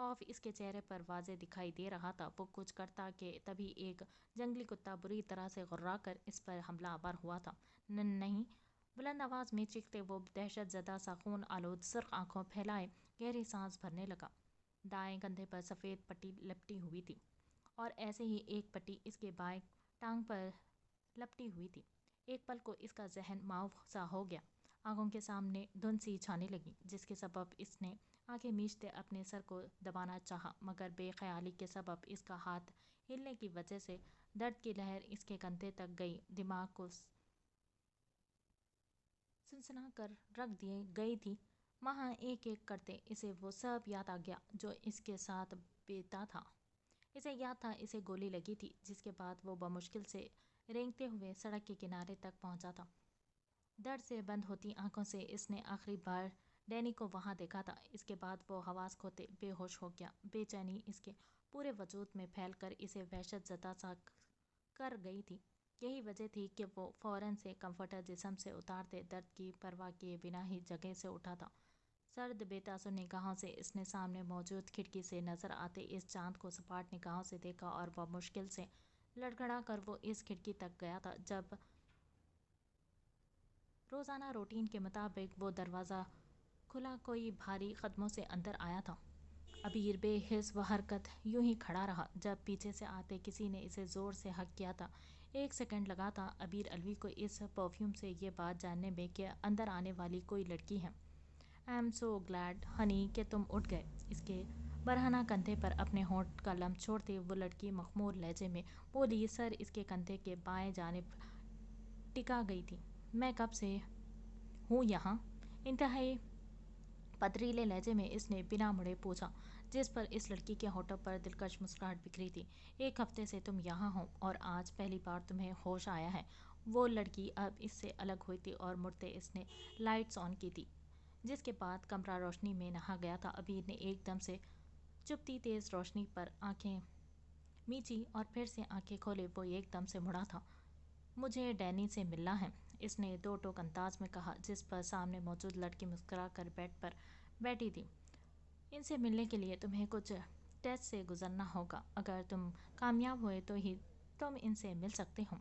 خوف اس کے چہرے پر واضح دکھائی دے رہا تھا۔ وہ کچھ کرتا کہ تبھی ایک جنگلی کتا بری طرح سے غرا کر اس پر حملہ آور ہوا تھا۔ نہیں، بلند آواز میں چیختے وہ دہشت زدہ سا خون آلود سرخ آنکھوں پھیلائے گہری سانس بھرنے لگا۔ دائیں کندھے پر سفید پٹی لپٹی ہوئی تھی اور ایسے ہی ایک پٹی اس کے بائیں ٹانگ پر لپٹی ہوئی تھی۔ ایک پل کو اس کا ذہن معاف سا ہو گیا۔ آنکھوں کے سامنے دھند سی چھانے لگی جس کے سبب اس نے آنکھیں میچتے اپنے سر کو دبانا چاہا، مگر بے خیالی کے سبب اس کا ہاتھ ہلنے کی وجہ سے درد کی لہر اس کے کندھے تک گئی، دماغ کو سنسنا کر رکھ دی گئی تھی۔ وہاں ایک ایک کرتے اسے وہ سب یاد آ گیا جو اس کے ساتھ بیتا تھا۔ اسے یاد تھا اسے گولی لگی تھی، جس کے بعد وہ بمشکل سے رینگتے ہوئے سڑک کے کنارے تک پہنچا تھا۔ درد سے بند ہوتی آنکھوں سے اس نے آخری بار ڈینی کو وہاں دیکھا تھا۔ اس کے بعد وہ حواس کھوتے بے ہوش ہو گیا۔ بے چینی اس کے پورے وجود میں پھیل کر اسے وحشت زدہ سا کر گئی تھی۔ یہی وجہ تھی کہ وہ فوراً سے کمفرٹر جسم سے اتارتے درد کی پرواہ کیے بنا ہی جگہ سے اٹھا تھا۔ سرد بے تاثر نگاہوں سے اس نے سامنے موجود کھڑکی سے نظر آتے اس چاند کو سپاٹ نگاہوں سے دیکھا اور بمشکل سے لڑکھڑا کر وہ اس کھڑکی تک گیا تھا جب روزانہ روٹین کے مطابق وہ دروازہ کھلا کوئی بھاری قدموں سے اندر آیا تھا۔ ابیر بے حس و حرکت یوں ہی کھڑا رہا جب پیچھے سے آتے کسی نے اسے زور سے ہک کیا تھا۔ ایک سیکنڈ لگا تھا ابیر الوی کو اس پرفیوم سے یہ بات جاننے میں کہ اندر آنے والی کوئی لڑکی ہے۔ I am so glad honey کہ تم اٹھ گئے۔ اس کے برہنہ کندھے پر اپنے ہونٹ کا لمس چھوڑتے وہ لڑکی مخمور لہجے میں بولی، سر اس کے کندھے کے بائیں جانب ٹکا گئی تھی۔ میں کب سے ہوں یہاں؟ انتہائی پتریلے لہجے میں اس نے بنا مڑے پوچھا، جس پر اس لڑکی کے ہونٹوں پر دلکش مسکراہٹ بکھری تھی۔ ایک ہفتے سے تم یہاں ہو اور آج پہلی بار تمہیں ہوش آیا ہے۔ وہ لڑکی اب اس سے الگ ہوئی تھی اور مڑتے اس نے لائٹس آن کی تھی، جس کے بعد کمرہ روشنی میں نہا گیا تھا۔ ابیر نے ایک دم سے چبھتی تیز روشنی پر آنکھیں میچی اور پھر سے آنکھیں کھولے وہ ایک دم سے مڑا تھا۔ مجھے ڈینی سے ملنا ہے، اس نے دو ٹوک انداز میں کہا، جس پر سامنے موجود لڑکی مسکرا کر بیڈ پر بیٹھی تھی۔ ان سے ملنے کے لیے تمہیں کچھ ٹیسٹ سے گزرنا ہوگا۔ اگر تم کامیاب ہوئے تو ہی تم ان سے مل سکتے ہو۔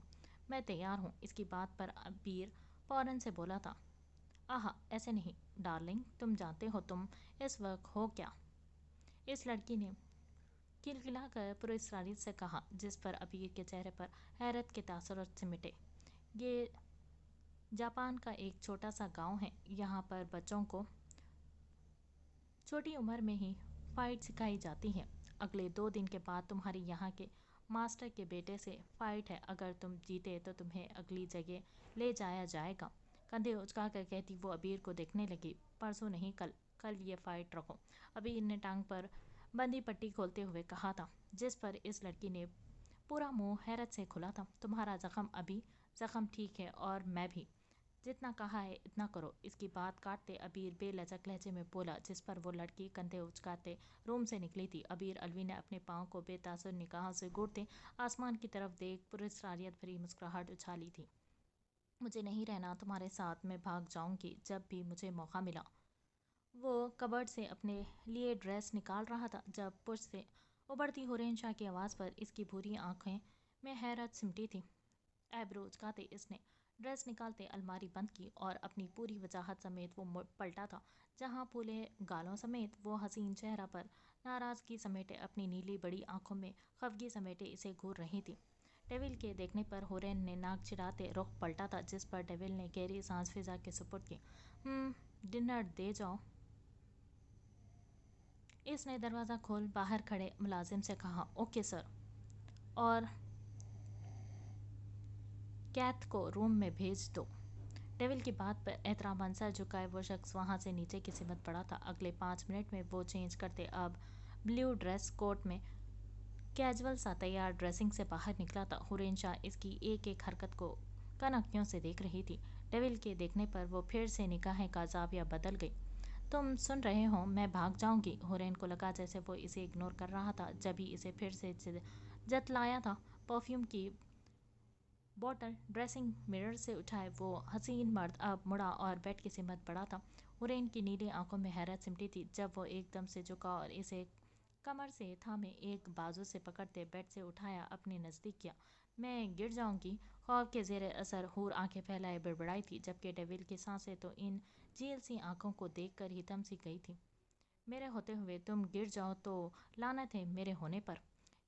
میں تیار ہوں۔ اس کی بات پر ابیر فوراً سے بولا تھا، آہا ایسے نہیں ڈارلنگ، تم جانتے ہو تم اس وقت ہو کیا؟ اس لڑکی نے کھلکھلا کر پراسراریت سے کہا، جس پر ابیر کے چہرے پر حیرت کے تاثرات سمٹے۔ یہ جاپان کا ایک چھوٹا سا گاؤں ہے۔ یہاں پر بچوں کو چھوٹی عمر میں ہی فائٹ سکھائی جاتی ہے۔ اگلے 2 دن کے بعد تمہاری یہاں کے ماسٹر کے بیٹے سے فائٹ ہے۔ اگر تم جیتے تو تمہیں اگلی جگہ لے جایا جائے گا۔ کندھے اچکا کر کہتی وہ ابیر کو دیکھنے لگی، پرسوں نہیں کل یہ فائٹ رکھو۔ ابیر نے ٹانگ پر بندھی پٹی کھولتے ہوئے کہا تھا، جس پر اس لڑکی نے پورا منہ حیرت سے کھولا تھا۔ تمہارا زخم ٹھیک ہے اور میں بھی جتنا کہا ہے اتنا کرو۔ اس کی بات کاٹتے ابیر بے لچک لہجے میں بولا، جس پر وہ لڑکی کندھے اچکاتے روم سے نکلی تھی۔ ابیر الوی نے اپنے پاؤں کو بے تاثر نگاہوں سے گھورتے آسمان کی طرف دیکھ پراسراریت بھری مسکراہٹ اچھالی تھی۔ مجھے نہیں رہنا تمہارے ساتھ، میں بھاگ جاؤں گی جب بھی مجھے موقع ملا۔ وہ کبرڈ سے اپنے لیے ڈریس نکال رہا تھا جب پشت سے ابھرتی حورین شاہ کی آواز پر اس کی بھوری آنکھیں میں حیرت سمٹی تھی۔ ایبرو اچکاتے اس نے ڈریس نکالتے الماری بند کی اور اپنی پوری وجاہت سمیت وہ پلٹا تھا، جہاں پھولے گالوں سمیت وہ حسین چہرہ پر ناراضگی سمیٹے اپنی نیلی بڑی آنکھوں میں خفگی سمیٹے اسے گھور رہی تھی۔ ڈیول کے دیکھنے پر حورین نے ناک چڑھاتے رخ پلٹا تھا، جس پر ڈیول نے گہری سانس فضا کے سپرد کی۔ ڈنر دے جاؤ۔ اس نے دروازہ کھول باہر کھڑے ملازم سے کہا، اوکے سر، اور کیتھ کو روم میں بھیج دو۔ ڈیول کی بات پر احترام سر جھکائے وہ شخص وہاں سے نیچے کی سمت بڑھا تھا۔ اگلے 5 منٹ میں وہ چینج کرتے اب بلیو ڈریس کوٹ میں کیجول سا تیار ڈریسنگ سے باہر نکلا تھا۔ حورین شاہ اس کی ایک ایک حرکت کو کنکیوں سے دیکھ رہی تھی۔ ڈیول کے دیکھنے پر وہ پھر سے نگاہیں کا زاویہ بدل گئی۔ تم سن رہے ہو، میں بھاگ جاؤں گی۔ حورین کو لگا جیسے وہ اسے اگنور کر رہا تھا، جبھی اسے پھر سے جتلایا تھا۔ پرفیوم کی بوتل ڈریسنگ مرر سے اٹھائے وہ حسین مرد اب مڑا اور بیڈ کی سمت بڑھا تھا۔ حورین کی نیلی آنکھوں میں حیرت سمٹی تھی جب وہ ایک دم سے جھکا اور اسے کمر سے تھامے ایک بازو سے پکڑتے بیڈ سے اٹھایا اپنے نزدیک کیا۔ میں گر جاؤں گی؟ خوف کے زیر اثر حور آنکھیں پھیلائے بڑبڑائی تھی، جبکہ ڈیول کی سانسیں تو ان جھیل سی آنکھوں کو دیکھ کر ہی تھم سی گئی تھی۔ میرے ہوتے ہوئے تم گر جاؤ تو لعنت ہے میرے ہونے پر۔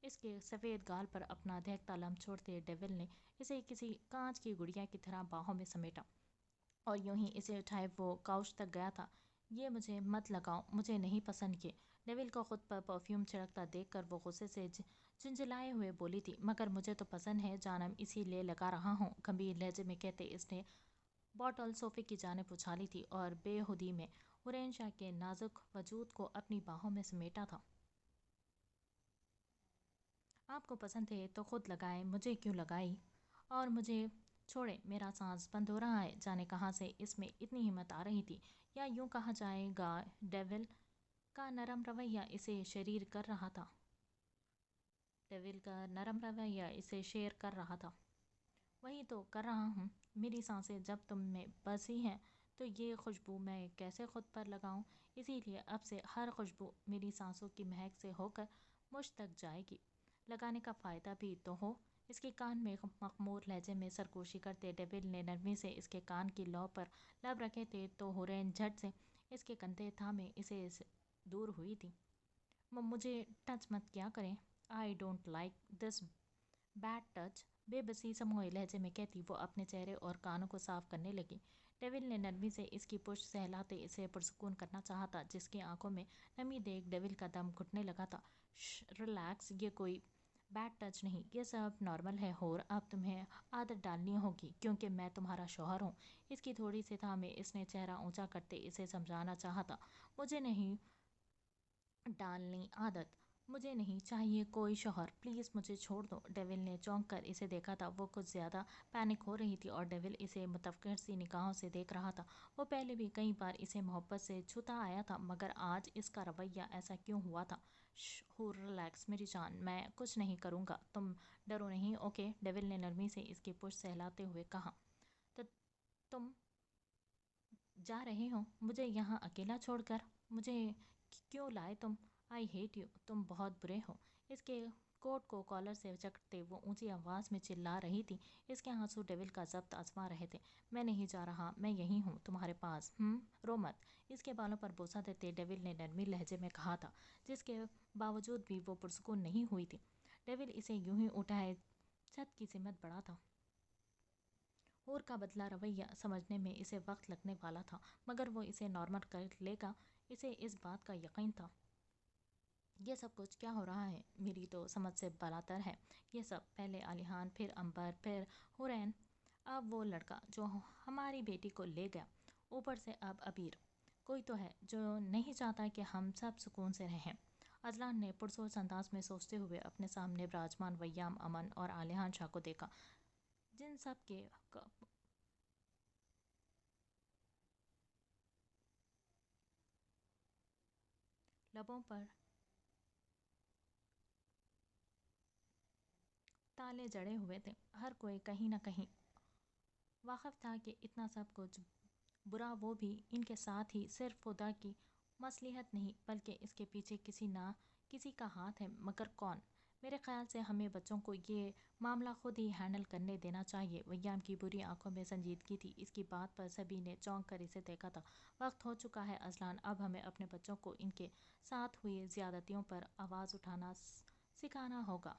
اس کے سفید گال پر اپنا دہکتا لمس چھوڑتے ڈیول نے اسے کسی کانچ کی گڑیا کی طرح باہوں میں سمیٹا اور یوں ہی اسے اٹھائے وہ کاؤچ تک گیا تھا۔ یہ مجھے مت لگاؤ، مجھے نہیں پسند یہ۔ ڈیول کو خود پر پرفیوم چھڑکتا دیکھ کر وہ غصے سے جھنجھلائے ہوئے بولی تھی، مگر مجھے تو پسند ہے جانم، اسی لیے لگا رہا ہوں، گمبھیر لہجے میں کہتے اس نے بوتل صوفے کی جانب اچھالی تھی اور بے خودی میں حورین شاہ کے نازک وجود کو اپنی باہوں میں سمیٹا تھا۔ آپ کو پسند ہے تو خود لگائیں، مجھے کیوں لگائی؟ اور مجھے چھوڑے، میرا سانس بند ہو رہا ہے۔ جانے کہاں سے اس میں اتنی ہمت آ رہی تھی، یا یوں کہا جائے گا ڈیول کا نرم رویہ اسے شریر کر رہا تھا۔ ڈیول کا نرم رویہ اسے شیر کر رہا تھا۔ وہی تو کر رہا ہوں۔ میری سانسیں جب تم میں بسی ہیں تو یہ خوشبو میں کیسے خود پر لگاؤں؟ اسی لیے اب سے ہر خوشبو میری سانسوں کی مہک سے ہو کر مجھ تک جائے گی۔ لگانے کا فائدہ بھی تو ہو۔ اس کے کان میں مخمور لہجے میں سرگوشی کرتے ڈیول نے نرمی سے اس کے کان کی لو پر لب رکھے تھے تو حورین جھٹ سے اس کے کندھے تھامے اسے دور ہوئی تھی۔ مجھے ٹچ مت کیا کریں، I don't like this bed touch, بے بسی سموئے لہجے میں کہتی وہ اپنے چہرے اور کانوں کو صاف کرنے لگی۔ ڈیول نے نرمی سے اس کی پشت سہلاتے اسے پرسکون کرنا چاہا تھا، جس کی آنکھوں میں نمی دیکھ ڈیول کا دم گھٹنے لگا تھا۔ ریلیکس، یہ کوئی بیڈ ٹچ نہیں، یہ سب نارمل ہے حور، اب تمہیں عادت ڈالنی ہوگی کیونکہ میں تمہارا شوہر ہوں۔ اس کی تھوڑی سی تھامے اس نے چہرہ اونچا کرتے اسے سمجھانا چاہا تھا، مجھے نہیں ڈالنی عادت، مجھے نہیں چاہیے کوئی شوہر، پلیز مجھے چھوڑ دو۔ ڈیول نے چونک کر اسے دیکھا تھا، وہ کچھ زیادہ پینک ہو رہی تھی اور ڈیول اسے متفکر سی نگاہوں سے دیکھ رہا تھا۔ وہ پہلے بھی کئی بار اسے محبت سے چھوتا آیا تھا، مگر آج اس کا رویہ ایسا کیوں ہوا تھا؟ حور ریلیکس میری جان، میں کچھ نہیں کروں گا، تم ڈرو نہیں، اوکے؟ ڈیول نے نرمی سے اس کی پشت سہلاتے ہوئے کہا۔ تو تم جا رہے ہو مجھے یہاں اکیلا چھوڑ کر؟ مجھے کیوں لائے تم؟ آئی ہیٹ یو، تم بہت برے ہو۔ اس کے کوٹ کو کالر سے جکڑتے وہ اونچی آواز میں چلا رہی تھی۔ اس کے آنسو ڈیول کا ضبط آزما رہے تھے۔ میں نہیں جا رہا، میں یہیں ہوں تمہارے پاس، رو مت۔ اس کے بالوں پر بوسہ دیتے ڈیول نے نرمی لہجے میں کہا تھا، جس کے باوجود بھی وہ پرسکون نہیں ہوئی تھی۔ ڈیول اسے یوں ہی اٹھائے چھت کی سمت بڑھا تھا۔ حور کا بدلہ رویہ سمجھنے میں اسے وقت لگنے والا تھا، مگر وہ اسے نارمل کر لے گا، اسے اس بات کا یقین تھا۔ یہ سب کچھ کیا ہو رہا ہے؟ میری تو سمجھ سے بالاتر ہے یہ سب، پہلے علیحان، پھر عنبر، پھر حورین، اب وہ لڑکا جو ہماری بیٹی کو لے گیا، اوپر سے اب عبیر۔ کوئی تو ہے جو نہیں چاہتا کہ ہم سب سکون سے رہیں۔ اذلان نے پرسوچ انداز میں سوچتے ہوئے اپنے سامنے براجمان ویام، امن اور علیحان شاہ کو دیکھا، جن سب کے لبوں پر تالے جڑے ہوئے تھے۔ ہر کوئی کہیں نہ کہیں واقف تھا کہ اتنا سب کچھ برا وہ بھی ان کے ساتھ ہی صرف خدا کی مصلحت نہیں بلکہ اس کے پیچھے کسی نہ کسی کا ہاتھ ہے، مگر کون؟ میرے خیال سے ہمیں بچوں کو یہ معاملہ خود ہی ہینڈل کرنے دینا چاہیے۔ ویام کی بری آنکھوں میں سنجیدگی تھی۔ اس کی بات پر سبھی نے چونک کر اسے دیکھا تھا۔ وقت ہو چکا ہے اذلان، اب ہمیں اپنے بچوں کو ان کے ساتھ ہوئی زیادتیوں پر آواز اٹھانا سکھانا ہوگا۔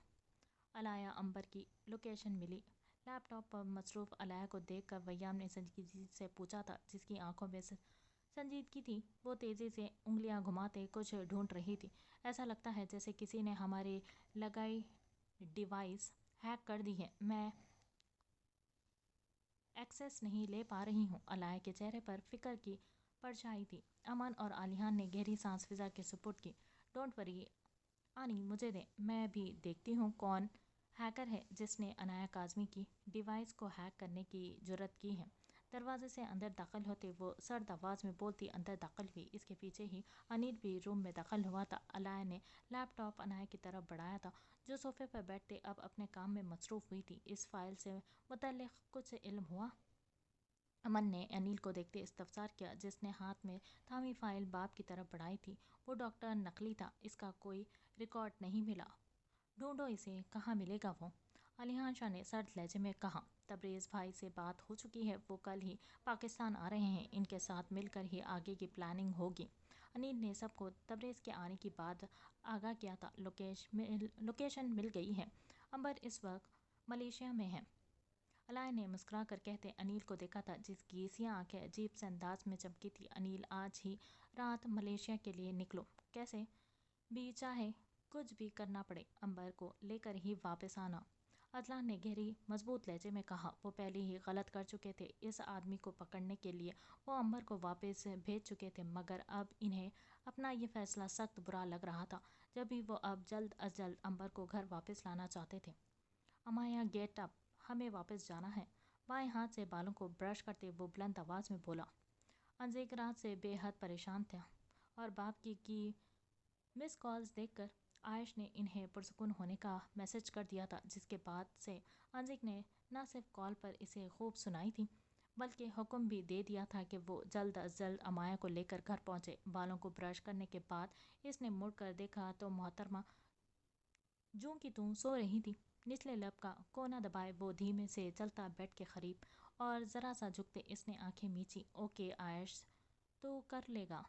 علیہ عنبر کی لوکیشن ملی۔ لیپ ٹاپ پر مصروف علیہ کو دیکھ کر ویام نے سنجیدگی سے پوچھا تھا، جس کی آنکھوں میں سنجیدگی تھی۔ وہ تیزی سے انگلیاں گھماتے کچھ ڈھونڈ رہی تھی۔ ایسا لگتا ہے جیسے کسی نے ہماری لگائی ڈیوائس ہیک کر دی ہے، میں ایکسیس نہیں لے پا رہی ہوں۔ علیہ کے چہرے پر فکر کی پرچھائی تھی۔ امن اور علیحان نے گہری سانس فضا کے سپرد کی۔ ڈونٹ وری آنی، مجھے دیں، میں بھی دیکھتی ہوں کون ہیکر ہے جس نے عنایہ کاظمی کی ڈیوائس کو ہیک کرنے کی جرأت کی ہے۔ دروازے سے اندر داخل ہوتے وہ سرد آواز میں بولتی اندر داخل ہوئی۔ اس کے پیچھے ہی انیل بھی روم میں داخل ہوا تھا۔ علیہ نے لیپ ٹاپ عنایہ کی طرف بڑھایا تھا، جو صوفے پر بیٹھتے اب اپنے کام میں مصروف ہوئی تھی۔ اس فائل سے متعلق کچھ علم ہوا؟ امن نے انیل کو دیکھتے استفسار کیا، جس نے ہاتھ میں تھامی فائل باپ کی طرف بڑھائی تھی۔ وہ ڈاکٹر نقلی تھا، اس کا کوئی ریکارڈ نہیں ملا۔ ڈھونڈو اسے، کہاں ملے گا وہ؟ علیحان شاہ نے سرد لہجے میں کہا۔ تبریز بھائی سے بات ہو چکی ہے، وہ کل ہی پاکستان آ رہے ہیں، ان کے ساتھ مل کر ہی آگے کی پلاننگ ہوگی۔ انیل نے سب کو تبریز کے آنے کی بات آگاہ کیا تھا۔ لوکیشن مل گئی ہے، امبر اس وقت ملیشیا میں ہے۔ علائے نے مسکرا کر کہتے انیل کو دیکھا تھا، جس کی سیاہ آنکھیں عجیب سے انداز میں چمکی تھی۔ انیل، آج ہی رات ملیشیا کے لیے نکلو، کیسے بھی چاہے کچھ بھی کرنا پڑے، امبر کو لے کر ہی واپس آنا۔ عدنان نے گہری مضبوط لہجے میں کہا۔ وہ پہلے ہی غلط کر چکے تھے، اس آدمی کو پکڑنے کے لیے وہ امبر کو واپس بھیج چکے تھے، مگر اب انہیں اپنا یہ فیصلہ سخت برا لگ رہا تھا، جب بھی وہ اب جلد از جلد امبر کو گھر واپس لانا چاہتے تھے۔ امایا، گیٹ اپ، ہمیں واپس جانا ہے۔ بائیں ہاتھ سے بالوں کو برش کرتے وہ بلند آواز میں بولا۔ انزیک رات سے بے حد پریشان تھا، اور باپ کی مس کالز دیکھ کر عائش نے انہیں پرسکون ہونے کا میسج کر دیا تھا، جس کے بعد سے انزک نے نہ صرف کال پر اسے خوب سنائی تھی، بلکہ حکم بھی دے دیا تھا کہ وہ جلد از جلد امایا کو لے کر گھر پہنچے۔ بالوں کو برش کرنے کے بعد اس نے مڑ کر دیکھا تو محترمہ جوں کی توں سو رہی تھی۔ نچلے لب کا کونا دبائے وہ دھیمے سے چلتا بیڈ کے قریب، اور ذرا سا جھکتے اس نے آنکھیں میچی۔ اوکے عائش، تو کر لے گا۔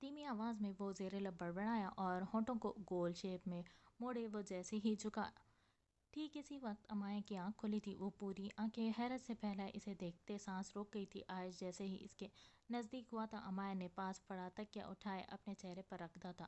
دھیمی آواز میں وہ زیر لب بڑبڑایا اور ہونٹوں کو گول شیپ میں موڑے۔ وہ جیسے ہی جھکا، ٹھیک اسی وقت امایا کی آنکھ کھلی تھی۔ وہ پوری آنکھیں حیرت سے پھیلائے اسے دیکھتے سانس روک گئی تھی۔ عائش جیسے ہی اس کے نزدیک ہوا تھا، امایا نے پاس پڑا تکیہ اٹھائے اپنے چہرے پر رکھا تھا۔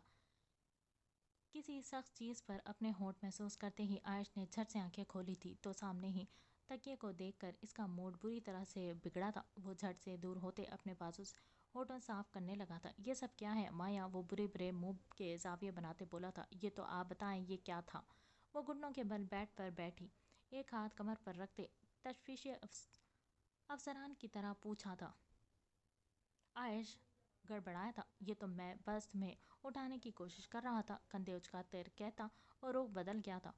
کسی سخت چیز پر اپنے ہونٹ محسوس کرتے ہی عائش نے جھٹ سے آنکھیں کھولی تھی تو سامنے ہی تکیے کو دیکھ کر اس کا موڈ بری طرح سے بگڑا تھا۔ وہ جھٹ سے دور ہوتے اپنے بازو سے ہونٹ صاف کرنے لگا تھا۔ یہ سب کیا ہے مایا؟ وہ برے برے منہ کے زاویے بناتے بولا تھا۔ یہ تو آپ بتائیں، یہ کیا تھا؟ وہ گھٹنوں کے بل بیڈ پر بیٹھی، ایک ہاتھ کمر پر رکھتے تشویشی افسران کی طرح پوچھا تھا۔ عائش گڑبڑایا تھا۔ یہ تو میں بس تمہیں اٹھانے کی کوشش کر رہا تھا، کندھے اچکاتے کہتا، اور رخ بدل گیا تھا۔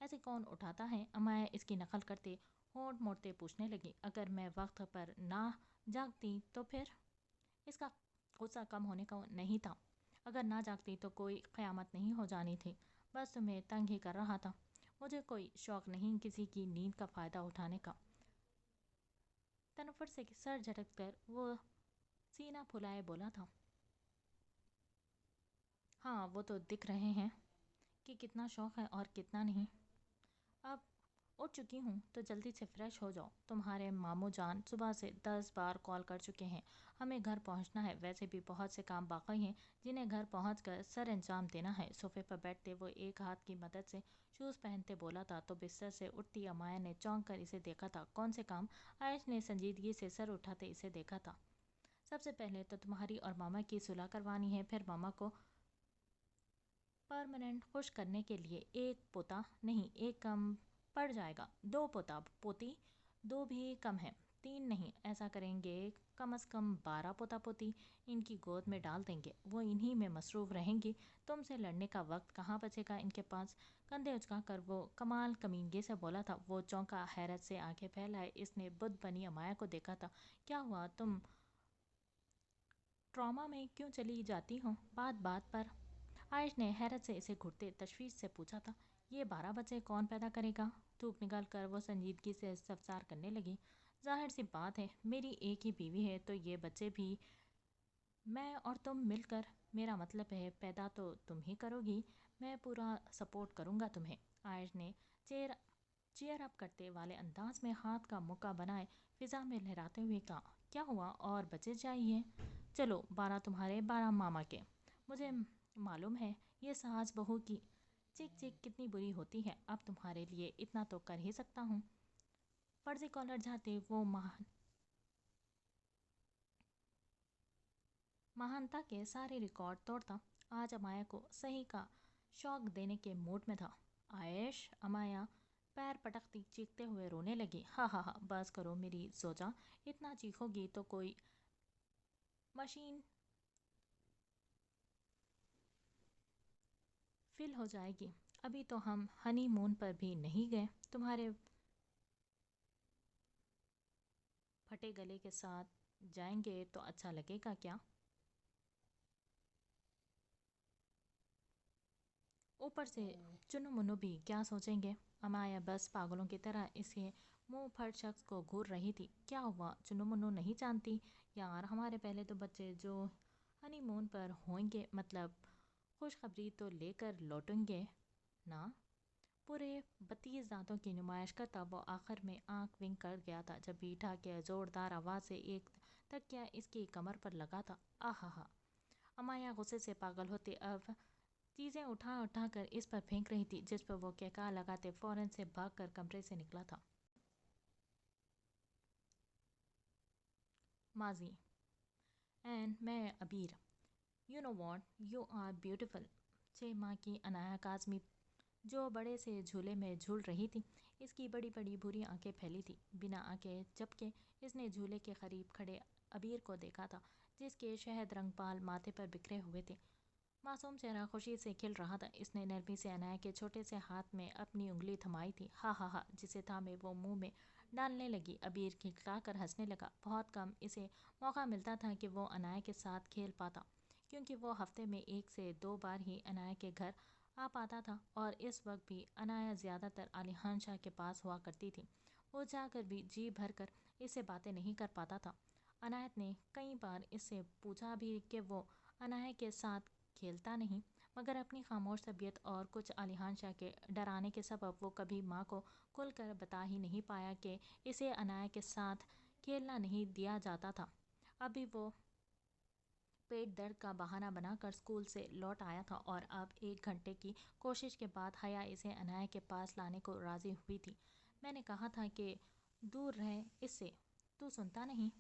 ایسے کون اٹھاتا ہے؟ امایا اس کی نقل کرتے ہونٹ موڑتے پوچھنے لگی۔ اگر میں وقت پر نہ جاگتی تو پھر؟ اس کا غصہ کم ہونے کو نہیں تھا۔ اگر نہ جاگتی تو کوئی قیامت نہیں ہو جانی تھی، بس تمہیں تنگ ہی کر رہا تھا۔ مجھے کوئی شوق نہیں کسی کی نیند کا فائدہ اٹھانے کا۔ تنفر سے سر جھٹک کر وہ سینہ پھلائے بولا تھا۔ ہاں، وہ تو دکھ رہے ہیں کہ کتنا شوق ہے اور کتنا نہیں۔ اب اٹھ چکی ہوں تو جلدی سے فریش ہو جاؤ۔ تمہارے ماموں جان صبح سے 10 بار کال کر چکے ہیں، ہمیں گھر پہنچنا ہے۔ ویسے بھی بہت سے کام باقی ہیں جنہیں گھر پہنچ کر سر انجام دینا ہے۔ صوفے پر بیٹھتے وہ ایک ہاتھ کی مدد سے شوز پہنتے بولا تھا تو بستر سے اٹھتی امایا نے چونک کر اسے دیکھا تھا۔ کون سے کام؟ عائش نے سنجیدگی سے سر اٹھاتے اسے دیکھا تھا۔ سب سے پہلے تو تمہاری اور ماما کی صلح کروانی ہے، پھر ماما کو پرماننٹ خوش کرنے کے لیے ایک پوتا نہیں، ایک کم پڑ جائے گا، 2 پوتا پوتی، 2 بھی کم ہے، 3 نہیں، ایسا کریں گے کم از کم 12 پوتا پوتی ان کی گود میں ڈال دیں گے، وہ انہی میں مصروف رہیں گی، تم سے لڑنے کا وقت کہاں بچے گا ان کے پاس۔ کندھے اچکا کر وہ کمال کمینگی سے بولا تھا۔ وہ چونکا، حیرت سے آنکھیں پھیلائے اس نے بدھ بنی امایا کو دیکھا تھا۔ کیا ہوا؟ تم ٹراما میں کیوں چلی جاتی ہو بات بات پر؟ عائش نے حیرت سے اسے گھٹتے تشویش سے پوچھا تھا۔ یہ 12 بچے کون پیدا کرے گا؟ تھوک نکال کر وہ سنجیدگی سے استفسار کرنے لگی۔ ظاہر سی بات ہے، میری ایک ہی بیوی ہے تو یہ بچے بھی میں اور تم مل کر، میرا مطلب ہے پیدا تو تم ہی کرو گی، میں پورا سپورٹ کروں گا تمہیں۔ عائش نے چیئر اپ کرتے والے انداز میں ہاتھ کا مکہ بنائے فضا میں لہراتے ہوئے کہا۔ کیا ہوا؟ اور بچے چاہیے؟ چلو 12 تمہارے، 12 ماما کے۔ مجھے معلوم ہے یہ ساس بہو کی چک چک کتنی بری ہوتی ہے، اب تمہارے لیے اتنا تو کر ہی سکتا ہوں۔ فرضی کالر جاتے وہ مہانتا کے سارے ریکارڈ توڑتا۔ آج امایا کو صحیح کا شوق دینے کے موڈ میں تھا۔ عائش، امایا پیر پٹکتی چیختے ہوئے رونے لگی۔ ہا ہا ہا، بس کرو میری زوجہ، اتنا چیخو گی تو کوئی مشین فل ہو جائے گی۔ ابھی تو ہم ہنی مون پر بھی نہیں گئے، تمہارے پھٹے گلے کے ساتھ جائیں گے تو اچھا لگے گا کیا؟ اوپر سے چنو منو بھی کیا سوچیں گے؟ امایا بس پاگلوں کی طرح اسے منہ پھٹ شخص کو گھور رہی تھی۔ کیا ہوا؟ چنو منو نہیں جانتی؟ یار ہمارے پہلے تو بچے جو ہنی مون پر ہوئیں گے، مطلب خوشخبری تو لے کر لوٹیں گے نا۔ پورے 32 دانتوں کی نمائش کرتا وہ آخر میں آنکھ ونک کر گیا تھا جب بیٹھا کے زوردار آواز سے ایک تکیہ اس کی کمر پر لگا تھا۔ آہا ہا! امایا غصے سے پاگل ہوتے اب چیزیں اٹھا اٹھا کر اس پر پھینک رہی تھی، جس پر وہ کہکا لگاتے فوراً سے بھاگ کر کمرے سے نکلا تھا۔ ماضی اینڈ میں Abeer, you know what, you are beautiful. 6 ماہ کی عنایا کاظمی جو بڑے سے جھولے میں جھول رہی تھی، اس کی بڑی بڑی بھوری آنکھیں پھیلی تھی بنا آنکھیں جبکہ اس نے جھولے کے قریب کھڑے ابیر کو دیکھا تھا، جس کے شہد رنگ بال ماتھے پر بکھرے ہوئے تھے۔ معصوم چہرہ خوشی سے کھل رہا تھا۔ اس نے نرمی سے عنایا کے چھوٹے سے ہاتھ میں اپنی انگلی تھمائی تھی۔ ہا ہا ہا! جسے تھامے وہ منہ میں ڈالنے لگی۔ ابیر کھلکھلا کر ہنسنے لگا۔ بہت کم اسے موقع ملتا تھا کہ وہ عنایا کے ساتھ کھیل پاتا، کیونکہ وہ ہفتے میں 1 سے 2 بار ہی عنایا کے گھر آ پاتا تھا، اور اس وقت بھی عنایا زیادہ تر علیحان شاہ کے پاس ہوا کرتی تھی۔ وہ چاہ کر بھی جی بھر کر اس سے باتیں نہیں کر پاتا تھا۔ عنایت نے کئی بار اس سے پوچھا بھی کہ وہ عنایا کے ساتھ کھیلتا نہیں، مگر اپنی خاموش طبیعت اور کچھ علیحان شاہ کے ڈرانے کے سبب وہ کبھی ماں کو کھل کر بتا ہی نہیں پایا کہ اسے عنایا کے ساتھ کھیلنا نہیں دیا جاتا تھا۔ ابھی وہ پیٹ درد کا بہانہ بنا کر اسکول سے لوٹ آیا تھا، اور اب 1 گھنٹے کی کوشش کے بعد حیا اسے عنایا کے پاس لانے کو راضی ہوئی تھی۔ میں نے کہا تھا کہ دور رہ اس سے، تو سنتا نہیں؟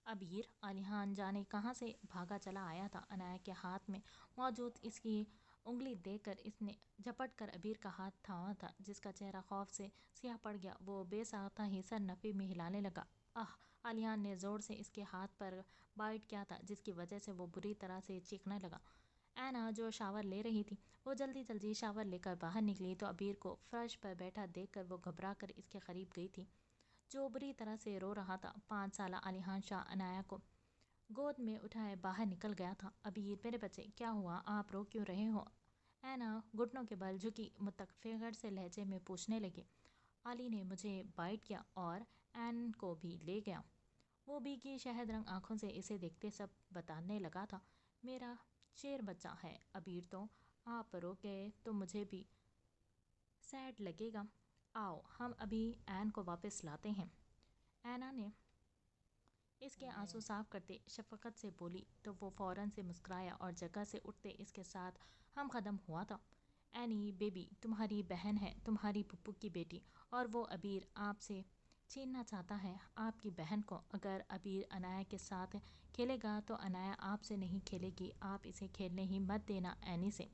ابیر علیحان جانے کہاں سے بھاگا چلا آیا تھا۔ عنایا کے ہاتھ میں موجود اس کی انگلی دیکھ کر اس نے جھپٹ کر ابیر کا ہاتھ تھاما تھا، جس کا چہرہ خوف سے سیاہ پڑ گیا۔ وہ بے ساختہ ہی سر نفی میں ہلانے لگا۔ آہ! علیحان نے زور سے اس کے ہاتھ پر بائٹ کیا تھا، جس کی وجہ سے وہ بری طرح سے چیخنے لگا۔ اینا جو شاور لے رہی تھی، وہ جلدی جلدی شاور لے کر باہر نکلی تو ابیر کو فرش پر بیٹھا دیکھ کر وہ گھبرا کر اس کے قریب گئی تھی، جو بری طرح سے رو رہا تھا۔ 5 سالہ علیحان شاہ عنایا کو گود میں اٹھائے باہر نکل گیا تھا۔ ابیر میرے بچے، کیا ہوا؟ آپ رو کیوں رہے ہو؟ اینا گھٹنوں کے بل جھکی متفکر سے لہجے میں پوچھنے لگی۔ علی نے مجھے بائٹ کیا اور این کو بھی لے گیا۔ وہ بھیگی شہد رنگ آنکھوں سے اسے دیکھتے سب بتانے لگا تھا۔ میرا شیر بچہ ہے ابیر، تو آپ رو گئے تو مجھے بھی سیڈ لگے گا۔ آؤ ہم ابھی این کو واپس لاتے ہیں۔ اینا نے اس کے آنسو صاف کرتے شفقت سے بولی تو وہ فوراً سے مسکرایا اور جگہ سے اٹھتے اس کے ساتھ ہم قدم ہوا تھا۔ اینی بیبی تمہاری بہن ہے، تمہاری پھپھو کی بیٹی، اور وہ ابیر آپ سے چھیننا چاہتا ہے آپ کی بہن کو۔ اگر ابیر عنایا کے ساتھ کھیلے گا تو عنایا آپ سے نہیں کھیلے گی، آپ اسے کھیلنے ہی مت دینا اینی سے۔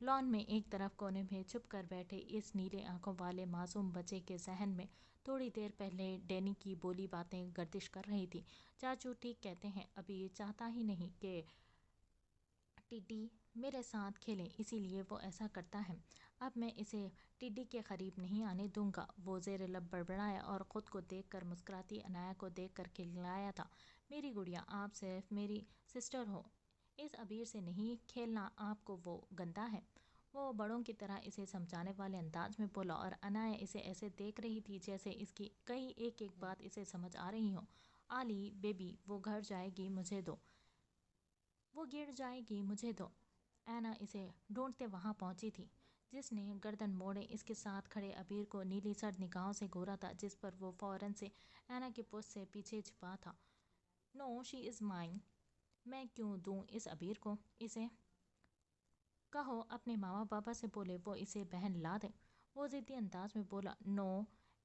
لان میں ایک طرف کونے میں چھپ کر بیٹھے اس نیلے آنکھوں والے معصوم بچے کے ذہن میں تھوڑی دیر پہلے ڈینی کی بولی باتیں گردش کر رہی تھی۔ چاچو ٹھیک کہتے ہیں، ابیر چاہتا ہی نہیں کہ ٹڈی میرے ساتھ کھیلے، اسی لیے وہ ایسا کرتا ہے۔ اب میں اسے ٹڈی کے قریب نہیں آنے دوں گا۔ وہ زیر لب بڑبڑایا اور خود کو دیکھ کر مسکراتی عنایا کو دیکھ کر کھلکھلایا تھا۔ میری گڑیا، آپ صرف میری سسٹر ہو، اس ابیر سے نہیں کھیلنا، آپ کو وہ گندا ہے۔ وہ بڑوں کی طرح اسے سمجھانے والے انداز میں بولا، اور عنایا اسے ایسے دیکھ رہی تھی جیسے اس کی کئی ایک ایک بات اسے سمجھ آ رہی ہو۔ علی بیبی وہ گھر جائے گی، مجھے دو، وہ گر جائے گی، مجھے دو۔ اینا اسے ڈھونڈتے وہاں پہنچی تھی، جس نے گردن موڑے اس کے ساتھ کھڑے ابیر کو نیلی سرد نگاہوں سے گھورا تھا، جس پر وہ فوراً سے اینا کی پشت سے پیچھے چھپا تھا۔ نو شی از مائن، میں کیوں دوں اس ابیر کو؟ اسے کہو اپنے ماما پاپا سے بولے وہ اسے بہن لا دیں۔ وہ ضدی انداز میں بولا۔ نو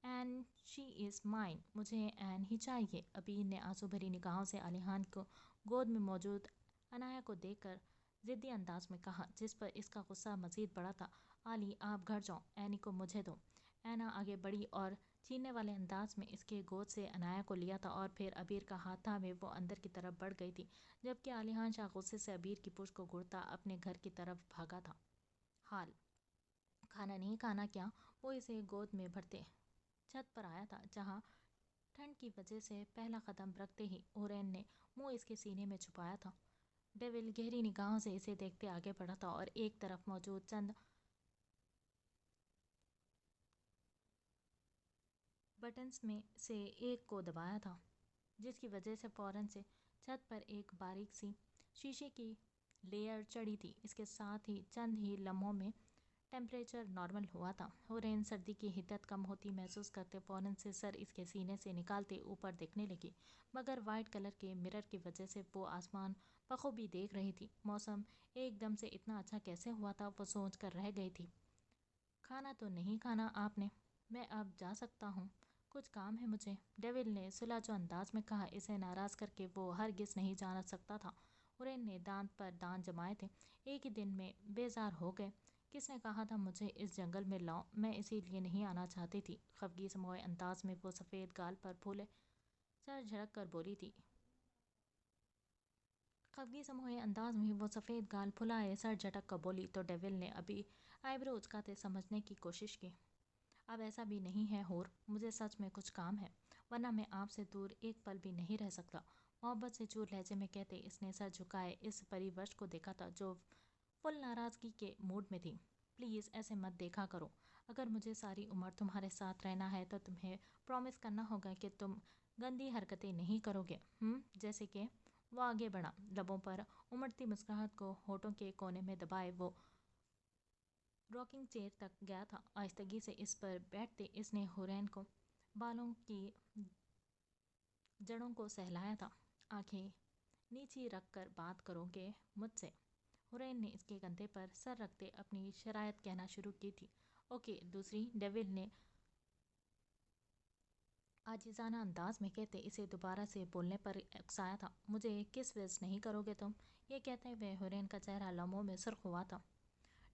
این شی از مائن، مجھے این ہی چاہیے۔ ابیر نے آنسو بھری نگاہوں سے علیحان کو گود میں موجود عنایا کو دیکھ کر ضدی انداز میں کہا، جس پر اس کا غصہ مزید بڑھا تھا۔ علی آپ گھر جاؤ، اینی کو مجھے دو۔ اینا آگے بڑھی اور چھیننے والے انداز میں اس کے گود سے عنایا کو لیا تھا، اور پھر ابیر کا ہاتھ تھامے وہ اندر کی طرف بڑھ گئی تھی، جبکہ علیحان شاہ غصے سے ابیر کی پشت کو گھورتا اپنے گھر کی طرف بھاگا تھا۔ حال کھانا نہیں کھانا کیا؟ وہ اسے گود میں بھرتے چھت پر آیا تھا، جہاں ٹھنڈ کی وجہ سے پہلا قدم رکھتے ہی اورین نے منہ اس کے سینے میں چھپایا تھا۔ ڈیول گہری نگاہوں سے اسے دیکھتے آگے بڑھا تھا، اور ایک طرف موجود چند بٹنز میں سے ایک کو دبایا تھا، جس کی وجہ سے فوراً سے چھت پر ایک باریک سی شیشے کی لیئر چڑھی تھی۔ اس کے ساتھ ہی چند ہی لمحوں میں ٹیمپریچر نارمل ہوا تھا۔ ہورین سردی کی حدت کم ہوتی محسوس کرتے فوراً سے سر اس کے سینے سے نکالتے اوپر دیکھنے لگی، مگر وائٹ کلر کے مرر کی وجہ سے وہ آسمان بخوبی دیکھ رہی تھی۔ موسم ایک دم سے اتنا اچھا کیسے ہوا تھا، وہ سوچ کر رہ گئی تھی۔ کھانا تو نہیں کھانا آپ نے؟ میں اب جا سکتا ہوں؟ کچھ کام ہے مجھے، ڈیول نے سلاجو انداز میں کہا۔ اسے ناراض کر کے وہ ہرگز نہیں جانا سکتا تھا۔ ہورین نے دانت پر دانت جمائے تھے، ایک ہی دن میں بیزار ہو گئے۔ کس نے کہا تھا مجھے اس جنگل میں لاؤ؟ میں اسی لیے نہیں آنا چاہتی تھی۔ خفگی سموئے انداز میں وہ سفید گال پر پھولے سر جھڑک کر بولی تھی۔ خفگی سموئے انداز میں وہ سفید گال پھلائے سر جھٹک کر بولی تو ڈیول نے ابھی آئیبرو اچکاتے سمجھنے کی کوشش کی۔ اب ایسا بھی نہیں ہے ہور، مجھے سچ میں کچھ کام ہے، ورنہ میں آپ سے دور ایک پل بھی نہیں رہ سکتا، محبت سے چور لہجے میں کہتے اس نے سر جھکائے اس پری وش کو دیکھا تھا جو فل ناراضگی کے موڈ میں تھی۔ پلیز ایسے مت دیکھا کرو، اگر مجھے ساری عمر تمہارے ساتھ رہنا ہے تو تمہیں پرومس کرنا ہوگا کہ تم گندی حرکتیں نہیں کرو گے، جیسے کہ۔ وہ آگے بڑھا، لبوں پر امڑتی مسکراہٹ کو ہونٹوں کے کونے میں دبائے وہ راکنگ چیئر تک گیا تھا۔ آہستگی سے اس پر بیٹھتے اس نے ہورین کو بالوں کی جڑوں کو سہلایا تھا۔ آنکھیں نیچی رکھ کر بات کرو گے مجھ سے؟ ہورین نے اس کے کندھے پر سر رکھتے اپنی شرائط کہنا شروع کی تھی۔ اوکے دوسری، ڈیول نے عاجزانہ انداز میں کہتے اسے دوبارہ سے بولنے پر اکسایا تھا۔ مجھے کس وز نہیں کرو گے تم؟ یہ کہتے ہوئے ہورین کا چہرہ لمحوں میں سرخ ہوا تھا۔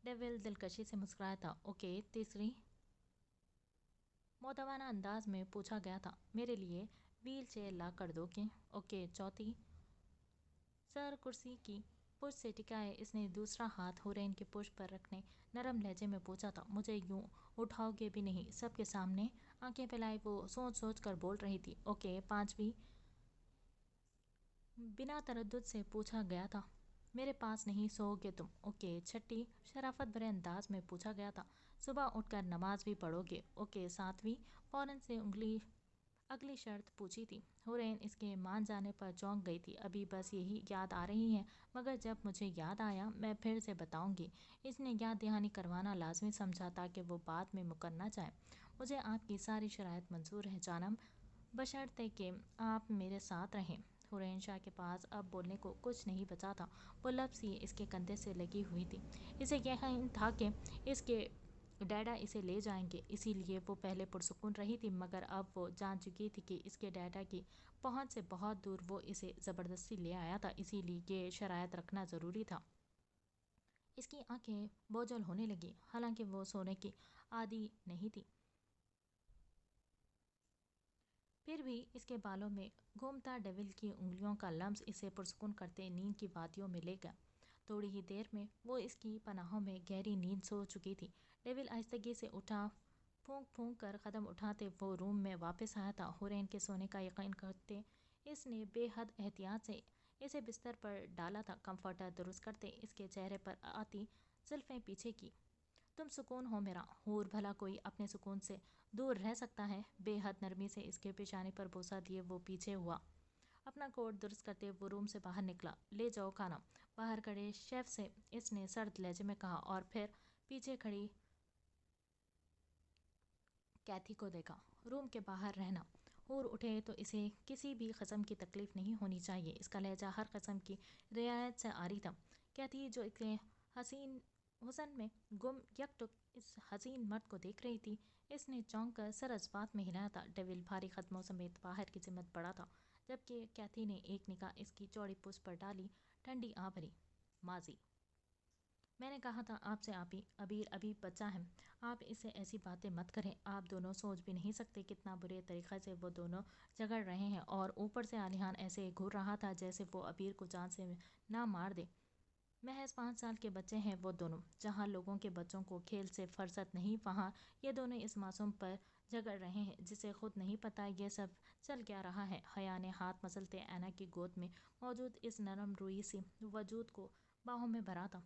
ڈیول دلکشی سے مسکرایا تھا۔ اوکے تیسری، مودبانہ انداز میں پوچھا گیا تھا۔ میرے لیے ویل چیئر لا کر دو گے؟ اوکے چوتھی، سر کرسی کی پشت سے ٹکائے اس نے دوسرا ہاتھ ہورین کے پشت پر رکھنے نرم لہجے میں پوچھا تھا۔ مجھے یوں اٹھاؤ گے بھی نہیں؟ سب کے سامنے آنکھیں پھیلائے وہ سوچ سوچ کر بول رہی تھی۔ اوکے پانچویں، بنا تردد سے پوچھا گیا تھا۔ میرے پاس نہیں سو گے تم؟ اوکے چھٹی، شرافت بھرے انداز میں پوچھا گیا تھا۔ صبح اٹھ کر نماز بھی پڑھو گے؟ اوکے ساتویں، فوراً سے اگلی شرط پوچھی تھی۔ ہورین اس کے مان جانے پر چونک گئی تھی۔ ابھی بس یہی یاد آ رہی ہیں، مگر جب مجھے یاد آیا میں پھر سے بتاؤں گی۔ اس نے یاد دہانی کروانا لازمی سمجھا تاکہ وہ بعد میں مکر نہ جائے۔ مجھے آپ کی ساری شرائط منظور ہے جانم، بشرطے کہ آپ میرے ساتھ رہیں۔ ہورین شاہ کے پاس اب بولنے کو کچھ نہیں بچا تھا، وہ لبز ہی اس کے کندھے سے لگی ہوئی تھی۔ اسے یقین تھا کہ اس کے ڈیڈا اسے لے جائیں گے، اسی لیے وہ پہلے پرسکون رہی تھی، مگر اب وہ جان چکی تھی کہ اس کے ڈیڈا کی پہنچ سے بہت دور وہ اسے زبردستی لے آیا تھا، اسی لیے یہ شرائط رکھنا ضروری تھا۔ اس کی آنکھیں بوجھل ہونے لگیں، حالانکہ وہ سونے کی عادی نہیں تھی، پھر بھی اس کے بالوں میں گھومتا ڈیول کی انگلیوں کا لمس اسے پرسکون کرتے نیند کی وادیوں میں لے گیا۔ تھوڑی ہی دیر میں وہ اس کی پناہوں میں گہری نیند سو چکی تھی۔ ڈیول آہستگی سے اٹھا، پھونک پھونک کر قدم اٹھاتے وہ روم میں واپس آیا تھا۔ ہورین کے سونے کا یقین کرتے اس نے بے حد احتیاط سے اسے بستر پر ڈالا تھا، کمفرٹر درست کرتے اس کے چہرے پر آتی زلفیں پیچھے کی۔ تم سکون ہو میرا حور، بھلا کوئی اپنے سکون سے دور رہ سکتا ہے؟ بے حد نرمی سے اس کے پیشانی پر بوسہ دیے وہ پیچھے ہوا۔ اپنا کوٹ درست کرتے وہ روم سے باہر نکلا۔ لے جاؤ کھانا، باہر کھڑے شیف سے اس نے سرد لہجے میں کہا، اور پھر پیچھے کھڑی کیتھی کو دیکھا۔ روم کے باہر رہنا۔ حور اٹھے تو اسے کسی بھی قسم کی تکلیف نہیں ہونی چاہیے، اس کا لہجہ ہر قسم کی رعایت سے عاری تھا۔ کیتھی جو اتنے حسن میں گم یک ٹک اس حسین مرد کو دیکھ رہی تھی، اس نے چونک کر سر جذبات میں ہلایا تھا۔ ڈیول بھاری قدموں سمیت باہر کی سمت بڑھا تھا، جبکہ کیتھی نے ایک نگاہ اس کی چوڑی پشت پر ڈالی، ٹھنڈی آہ بھری۔ ماضی، میں نے کہا تھا آپ سے آپی، ابیر ابھی بچہ ہے، آپ اس سے ایسی باتیں مت کریں، آپ دونوں سوچ بھی نہیں سکتے کتنا برے طریقے سے وہ دونوں جھگڑ رہے ہیں، اور اوپر سے عالیحان ایسے گھور رہا تھا جیسے وہ ابیر کو جان سے نہ مار دے۔ محض 5 سال کے بچے ہیں وہ دونوں، جہاں لوگوں کے بچوں کو کھیل سے فرصت نہیں وہاں یہ دونوں اس معصوم پر جھگڑ رہے ہیں جسے خود نہیں پتہ یہ سب چل کیا رہا ہے۔ حیا نے ہاتھ مسلتے اینا کی گود میں موجود اس نرم روئی سی وجود کو باہوں میں بھرا تھا۔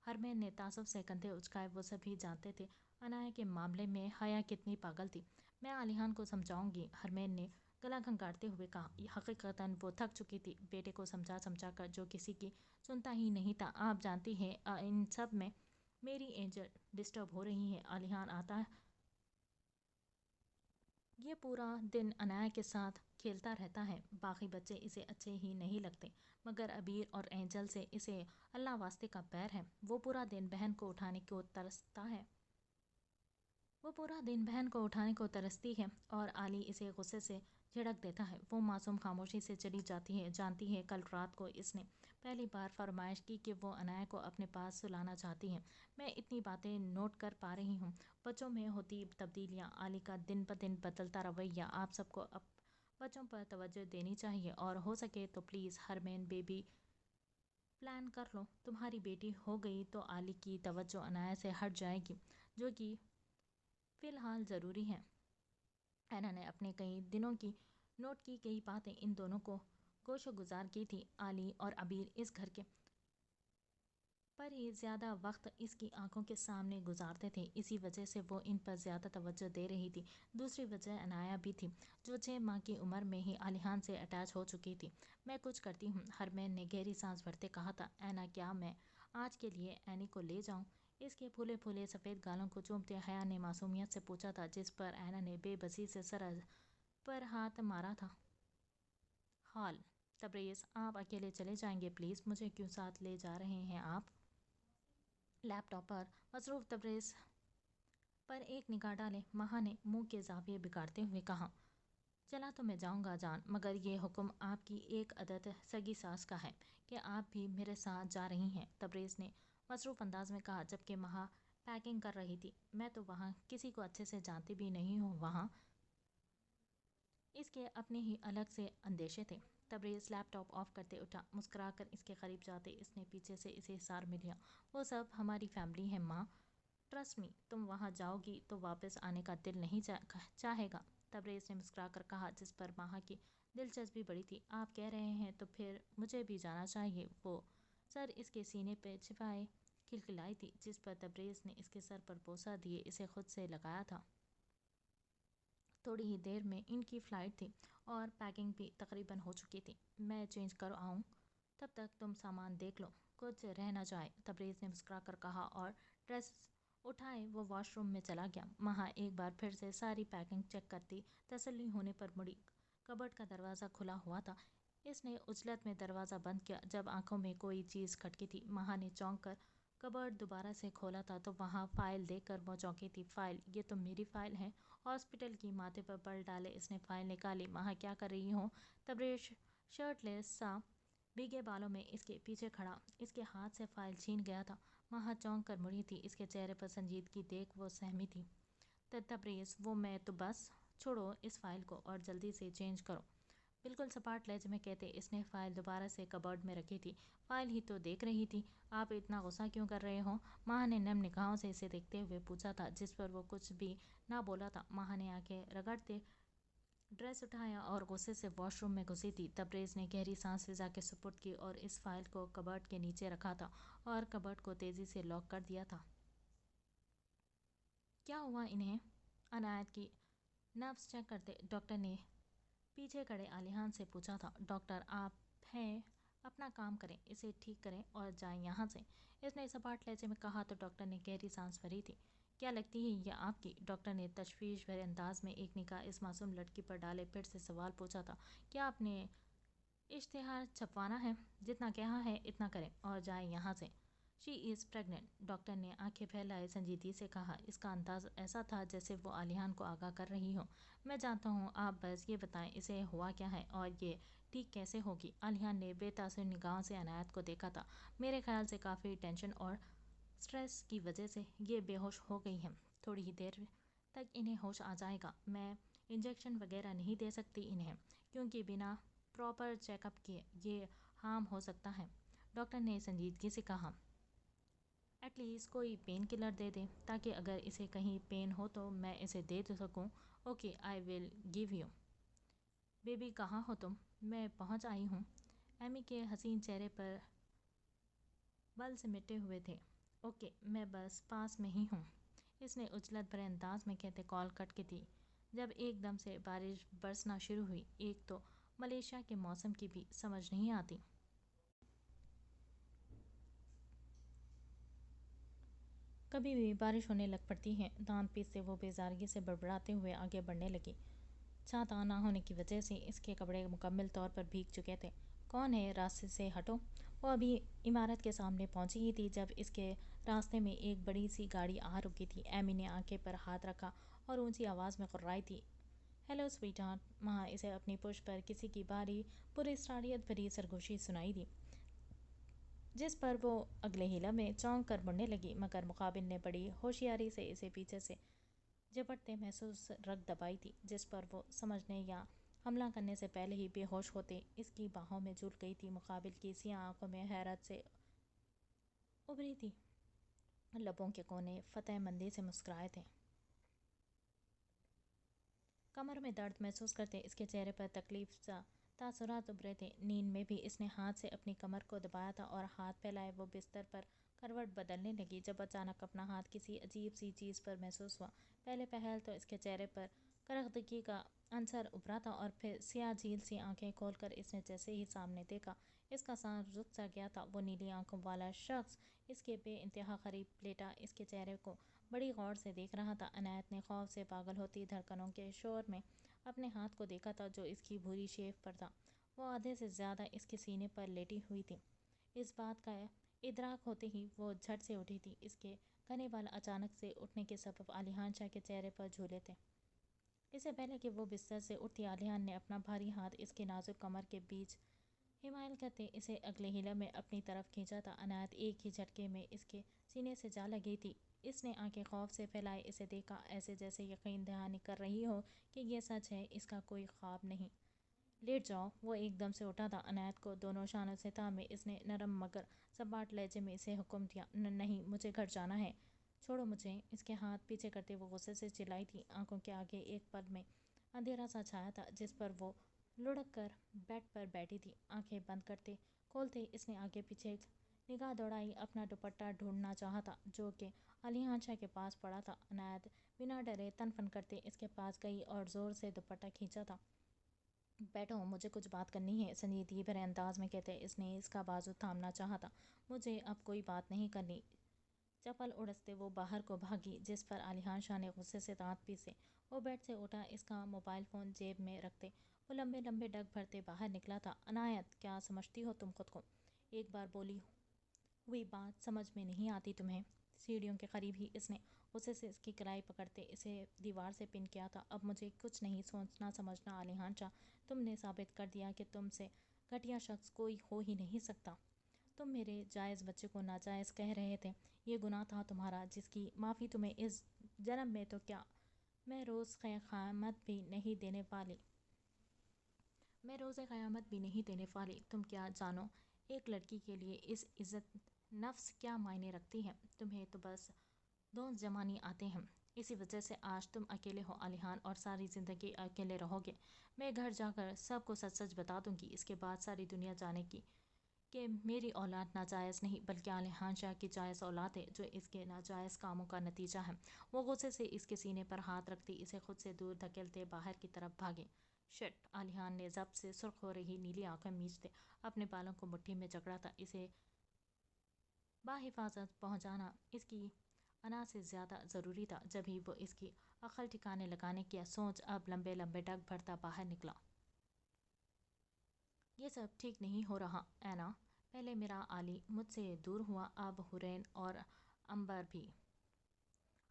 ہرمین نے تعصب سے کندھے اچکائے، وہ سبھی جانتے تھے انایا کے معاملے میں حیا کتنی پاگل تھی۔ میں علیحان کو سمجھاؤں گی، ہرمین نے گلا کھنگارتے ہوئے کہا۔ حقیقتاً وہ تھک چکی تھی، بیٹے کو سمجھا سمجھا کر جو کسی کی سنتا ہی نہیں تھا۔ آپ جانتی ہیں ان سب میں میری اینجل ڈسٹرب ہو رہی ہے۔ علیحان آتا ہے، یہ پورا دن انایا کے ساتھ کھیلتا رہتا ہے، باقی بچے اسے اچھے ہی نہیں لگتے، مگر ابیر اور اینجل سے اسے اللہ واسطے کا پیر ہے۔ وہ پورا دن بہن کو اٹھانے کو ترستا ہے، وہ پورا دن بہن کو اٹھانے کو ترستی ہے اور علی اسے غصے سے جھڑک دیتا ہے۔ وہ معصوم خاموشی سے چلی جاتی ہے۔ جانتی ہے کل رات کو اس نے پہلی بار فرمائش کی کہ وہ انایا کو اپنے پاس سلانا چاہتی ہے۔ میں اتنی باتیں نوٹ کر پا رہی ہوں، بچوں میں ہوتی تبدیلیاں، علی کا دن بدن بدلتا رویہ، آپ سب کو اب بچوں پر توجہ دینی چاہیے اور ہو سکے تو پلیز ہرمین بیبی پلان کر لو۔ تمہاری بیٹی ہو گئی تو علی کی توجہ انایا سے ہٹ جائے گی، جو کہ فی الحال ضروری ہے۔ اینا نے اپنے کئی دنوں کی نوٹ کی کئی باتیں ان دونوں کو گوش و گزار کی تھی۔ علی اور عبیر اس گھر کے پر ہی زیادہ وقت اس کی آنکھوں کے سامنے گزارتے تھے، اسی وجہ سے وہ ان پر زیادہ توجہ دے رہی تھی۔ دوسری وجہ انایا بھی تھی، جو 6 ماہ کی عمر میں ہی علیحان سے اٹیچ ہو چکی تھی۔ میں کچھ کرتی ہوں، ہرمین نے گہری سانس بھرتے کہا تھا۔ اینا، کیا میں آج کے لیے اینی کو لے جاؤں؟ اس کے پھولے پھولے سفید گالوں کو چومتے حیا نے معصومیت سے پوچھا تھا، جس پر اینا نے بے بسی سے سر پر ہاتھ مارا تھا۔ ہال، تبریز، آپ اکیلے چلے جائیں گے پلیز، مجھے کیوں ساتھ لے جا رہے ہیں آپ؟ لیپ ٹاپ پر مصروف تبریز پر ایک نگاہ ڈالے مہا نے منہ کے زاویے بگاڑتے ہوئے کہا۔ چلا تو میں جاؤں گا جان، مگر یہ حکم آپ کی ایک عدد سگی ساس کا ہے کہ آپ بھی میرے ساتھ جا رہی ہیں، تبریز نے مصروف انداز میں کہا، جبکہ مہا پیکنگ کر رہی تھی۔ میں تو وہاں کسی کو اچھے سے جانتی بھی نہیں ہوں، وہاں اس کے اپنے ہی الگ سے اندیشے تھے۔ تبریز لیپ ٹاپ آف کرتے اٹھا، مسکرا کر اس کے قریب جاتے اس نے پیچھے سے اسے حصار میں لیا۔ وہ سب ہماری فیملی ہے ماں، ٹرسٹ می، تم وہاں جاؤ گی تو واپس آنے کا دل نہیں چاہے گا، تبریز نے مسکرا کر کہا، جس پر مہا کی دلچسپی بڑی تھی۔ آپ کہہ رہے ہیں تو پھر مجھے بھی جانا چاہیے۔ وہ سر اس کے سینے پہ چھپائے کھلکھلائی تھی، جس پر تبریز نے اس کے سر پر بوسہ دیے اسے خود سے لگایا تھا۔ تھوڑی ہی دیر میں ان کی فلائٹ تھی اور پیکنگ بھی تقریباً ہو چکی تھی۔ میں چینج کر آؤں، تب تک تم سامان دیکھ لو، کچھ رہ نہ جائے، تبریز نے مسکرا کر کہا اور ڈریس اٹھائے وہ واش روم میں چلا گیا۔ مہا ایک بار پھر سے ساری پیکنگ چیک کرتی تسلی ہونے پر مڑی۔ کبرڈ کا دروازہ کھلا ہوا تھا، اس نے عجلت میں دروازہ بند کیا جب آنکھوں میں کوئی چیز کھٹکی تھی۔ مہا نے چونک کر کبرڈ دوبارہ سے کھولا تھا تو وہاں فائل دیکھ کر وہ چونکی تھی۔ فائل؟ یہ تو میری فائل ہے، ہاسپٹل کی، ماتھے پر بل ڈالے اس نے فائل نکالی۔ مہا، کیا کر رہی ہو؟ تبریز شرٹ لیس سا بھیگے بالوں میں اس کے پیچھے کھڑا اس کے ہاتھ سے فائل چھین گیا تھا۔ مہا چونک کر مڑی تھی، اس کے چہرے پر سنجیدگی دیکھ وہ سہمی تھی۔ تبریز، وہ میں تو بس، چھوڑو اس فائل کو اور جلدی سے چینج کرو، بالکل سپاٹ لہجے میں کہتے اس نے فائل دوبارہ سے کبرڈ میں رکھی تھی۔ فائل ہی تو دیکھ رہی تھی، آپ اتنا غصہ کیوں کر رہے ہو؟ مہا نے نم نگاہوں سے اسے دیکھتے ہوئے پوچھا تھا، جس پر وہ کچھ بھی نہ بولا تھا۔ مہا نے آنکھیں رگڑتے ڈریس اٹھایا اور غصے سے واش روم میں گھسی تھی۔ تبریز نے گہری سانس فضا کے سپرد کی اور اس فائل کو کبرڈ کے نیچے رکھا تھا اور کبرڈ کو تیزی سے لاک کر دیا تھا۔ کیا ہوا انہیں؟ عنایت کی نبض چیک کرتے ڈاکٹر نے پیچھے کھڑے علیحان سے پوچھا تھا۔ ڈاکٹر آپ ہیں، اپنا کام کریں، اسے ٹھیک کریں اور جائیں یہاں سے، اس نے سپاٹ لہجے میں کہا تو ڈاکٹر نے گہری سانس بھری تھی۔ کیا لگتی ہے یہ آپ کی؟ ڈاکٹر نے تشویش بھرے انداز میں ایک نگاہ اس معصوم لڑکی پر ڈالے پھر سے سوال پوچھا تھا۔ کیا آپ نے اشتہار چھپوانا ہے؟ جتنا کہا ہے اتنا کریں اور جائیں یہاں سے۔ شی از پریگننٹ، ڈاکٹر نے آنکھیں پھیلائے سنجیدگی سے کہا، اس کا انداز ایسا تھا جیسے وہ علیحان کو آگاہ کر رہی ہو۔ میں جانتا ہوں، آپ بس یہ بتائیں اسے ہوا کیا ہے اور یہ ٹھیک کیسے ہوگی؟ علیحان نے بے تاثر نگاہوں سے عنایت کو دیکھا تھا۔ میرے خیال سے کافی ٹینشن اور سٹریس کی وجہ سے یہ بے ہوش ہو گئی ہیں، تھوڑی ہی دیر تک انہیں ہوش آ جائے گا۔ میں انجیکشن وغیرہ نہیں دے سکتی انہیں، کیونکہ بنا پراپر چیک اپ کیے یہ ہارم ہو سکتا ہے، ڈاکٹر نے سنجیدگی سے کہا۔ ایٹ لیسٹ کوئی پین کلر دے دیں تاکہ اگر اسے کہیں پین ہو تو میں اسے دے سکوں۔ Okay, I will give you. Baby کہاں ہو تم؟ میں پہنچ آئی ہوں، ایمی کے حسین چہرے پر بل سمیٹے ہوئے تھے۔ اوکے، میں بس پاس میں ہی ہوں، اس نے عجلت بھرے انداز میں کہتے کال کٹ کی تھی۔ جب ایک دم سے بارش برسنا شروع ہوئی۔ ایک تو ملیشیا کے موسم کی بھی سمجھ نہیں آتی۔ کبھی بھی بارش ہونے لگ پڑتی ہے۔ دانت پیستے وہ بیزارگی سے بڑبڑاتے ہوئے آگے بڑھنے لگی۔ چھاتا نہ ہونے کی وجہ سے اس کے کپڑے مکمل طور پر بھیگ چکے تھے۔ کون ہے؟ راستے سے ہٹو۔ وہ ابھی عمارت کے سامنے پہنچی ہی تھی جب اس کے راستے میں ایک بڑی سی گاڑی آ رکی تھی۔ ایمی نے آنکھیں پر ہاتھ رکھا اور اونچی آواز میں کررائی تھی، ہیلو سویٹ ہارٹ۔ وہاں اسے اپنی پشت پر کسی کی بھاری پراسراریت بھری سرگوشی سنائی دی، جس پر وہ اگلے ہی لمحے چونک کر مڑنے لگی، مگر مقابل نے بڑی ہوشیاری سے اسے پیچھے سے جھپٹتے محسوس رگ دبائی تھی، جس پر وہ سمجھنے یا حملہ کرنے سے پہلے ہی بے ہوش ہوتے اس کی باہوں میں جھول گئی تھی۔ مقابل کی سیاہ آنکھوں میں حیرت سے ابھری تھی، لبوں کے کونے فتح مندی سے مسکرائے تھے۔ کمر میں درد محسوس کرتے اس کے چہرے پر تکلیف زا تاثرات ابھرے تھے۔ نیند میں بھی اس نے ہاتھ سے اپنی کمر کو دبایا تھا اور ہاتھ پھیلائے وہ بستر پر کروٹ بدلنے لگی، جب اچانک اپنا ہاتھ کسی عجیب سی چیز پر محسوس ہوا۔ پہلے پہل تو اس کے چہرے پر کرختگی کا عنصر ابھرا تھا اور پھر سیاہ جھیل سی آنکھیں کھول کر اس نے جیسے ہی سامنے دیکھا، اس کا سانس رک سا گیا تھا۔ وہ نیلی آنکھوں والا شخص اس کے بے انتہا قریب لیٹا اس کے چہرے کو بڑی غور سے دیکھ رہا تھا۔ عنایت نے خوف سے پاگل ہوتی دھڑکنوں کے شور میں اپنے ہاتھ کو دیکھا تھا جو اس کی بھوری شیف پر تھا۔ وہ آدھے سے زیادہ اس کے سینے پر لیٹی ہوئی تھی۔ اس بات کا ادراک ہوتے ہی وہ جھٹ سے اٹھی تھی۔ اس کے گھنے بال اچانک سے اٹھنے کے سبب عالیحان شاہ کے چہرے پر جھولے تھے۔ اس سے پہلے کہ وہ بستر سے اٹھتی، عالیحان نے اپنا بھاری ہاتھ اس کے نازک کمر کے بیچ حمائل کرتے اسے اگلے ہی لمحے اپنی طرف کھینچا تھا۔ عنایت ایک ہی جھٹکے میں اس کے سینے سے جا لگی تھی۔ اس نے آنکھیں خوف سے پھیلائے اسے دیکھا، ایسے جیسے یقین دہانی کر رہی ہو کہ یہ سچ ہے، اس کا کوئی خواب نہیں۔ لیٹ جاؤ۔ وہ ایک دم سے اٹھا تھا۔ عنایت کو دونوں شانوں سے تھامے اس نے نرم مگر سپاٹ لہجے میں اسے حکم دیا، نہیں، مجھے گھر جانا ہے، چھوڑو مجھے۔ اس کے ہاتھ پیچھے کرتے وہ غصے سے چلائی تھی۔ آنکھوں کے آگے ایک پل میں اندھیرا سا چھایا تھا جس پر وہ لڑک کر بیڈ پر بیٹھی تھی۔ آنکھیں بند کرتے کھولتے اس نے آگے پیچھے نگاہ دوڑائی، اپنا دوپٹہ ڈھونڈنا چاہا تھا جو کہ عالیحان شاہ کے پاس پڑا تھا۔ عنایت بنا ڈرے تن فن کرتے اس کے پاس گئی اور زور سے دوپٹہ کھینچا تھا۔ بیٹھو، مجھے کچھ بات کرنی ہے، سنجیدگی بھرے انداز میں کہتے اس نے اس کا بازو تھامنا چاہا تھا۔ مجھے اب کوئی بات نہیں کرنی۔ چپل اڑستے وہ باہر کو بھاگی، جس پر عالیحان شاہ نے غصے سے دانت پیسے۔ وہ بیڈ سے اٹھا، اس کا موبائل فون جیب میں رکھتے وہ لمبے لمبے ڈگ بھرتے باہر نکلا تھا۔ عنایت، کیا سمجھتی ہو تم خود کو؟ ایک بار بولی ہوئی بات سمجھ میں نہیں آتی تمہیں؟ سیڑھیوں کے قریب ہی اس نے غصے سے اس کی کلائی پکڑتے اسے دیوار سے پن کیا تھا۔ اب مجھے کچھ نہیں سوچنا سمجھنا عالیحان شاہ، تم نے ثابت کر دیا کہ تم سے گھٹیا شخص کوئی ہو ہی نہیں سکتا۔ تم میرے جائز بچے کو ناجائز کہہ رہے تھے، یہ گناہ تھا تمہارا جس کی معافی تمہیں اس جنم میں تو کیا میں روز قیامت بھی نہیں دینے والی۔ میں روز قیامت بھی نہیں دینے والی۔ تم کیا جانو ایک لڑکی کے لیے اس عزت نفس کیا معنی رکھتی ہے؟ تمہیں تو بس دھونس جمانی آتے ہیں، اسی وجہ سے آج تم اکیلے ہو عالیحان، اور ساری زندگی اکیلے رہو گے۔ میں گھر جا کر سب کو سچ سچ بتا دوں گی، اس کے بعد ساری دنیا جانے گی کہ میری اولاد ناجائز نہیں بلکہ عالیحان شاہ کی جائز اولاد ہے، جو اس کے ناجائز کاموں کا نتیجہ ہے۔ وہ غصے سے اس کے سینے پر ہاتھ رکھتی اسے خود سے دور دھکیلتے باہر کی طرف بھاگے۔ شٹ! عالیحان نے ضبط سے سرخ ہو رہی نیلی آنکھیں میچتے اپنے بالوں کو مٹھی میں جکڑا تھا۔ اسے بحفاظت پہنچانا اس کی انا سے زیادہ ضروری تھا۔ جبھی وہ اس کی عقل ٹھکانے لگانے کی سوچ اب لمبے لمبے ڈگ بھرتا باہر نکلا۔ یہ سب ٹھیک نہیں ہو رہا اینا۔ پہلے میرا علی مجھ سے دور ہوا، اب حورین اور عنبر بھی۔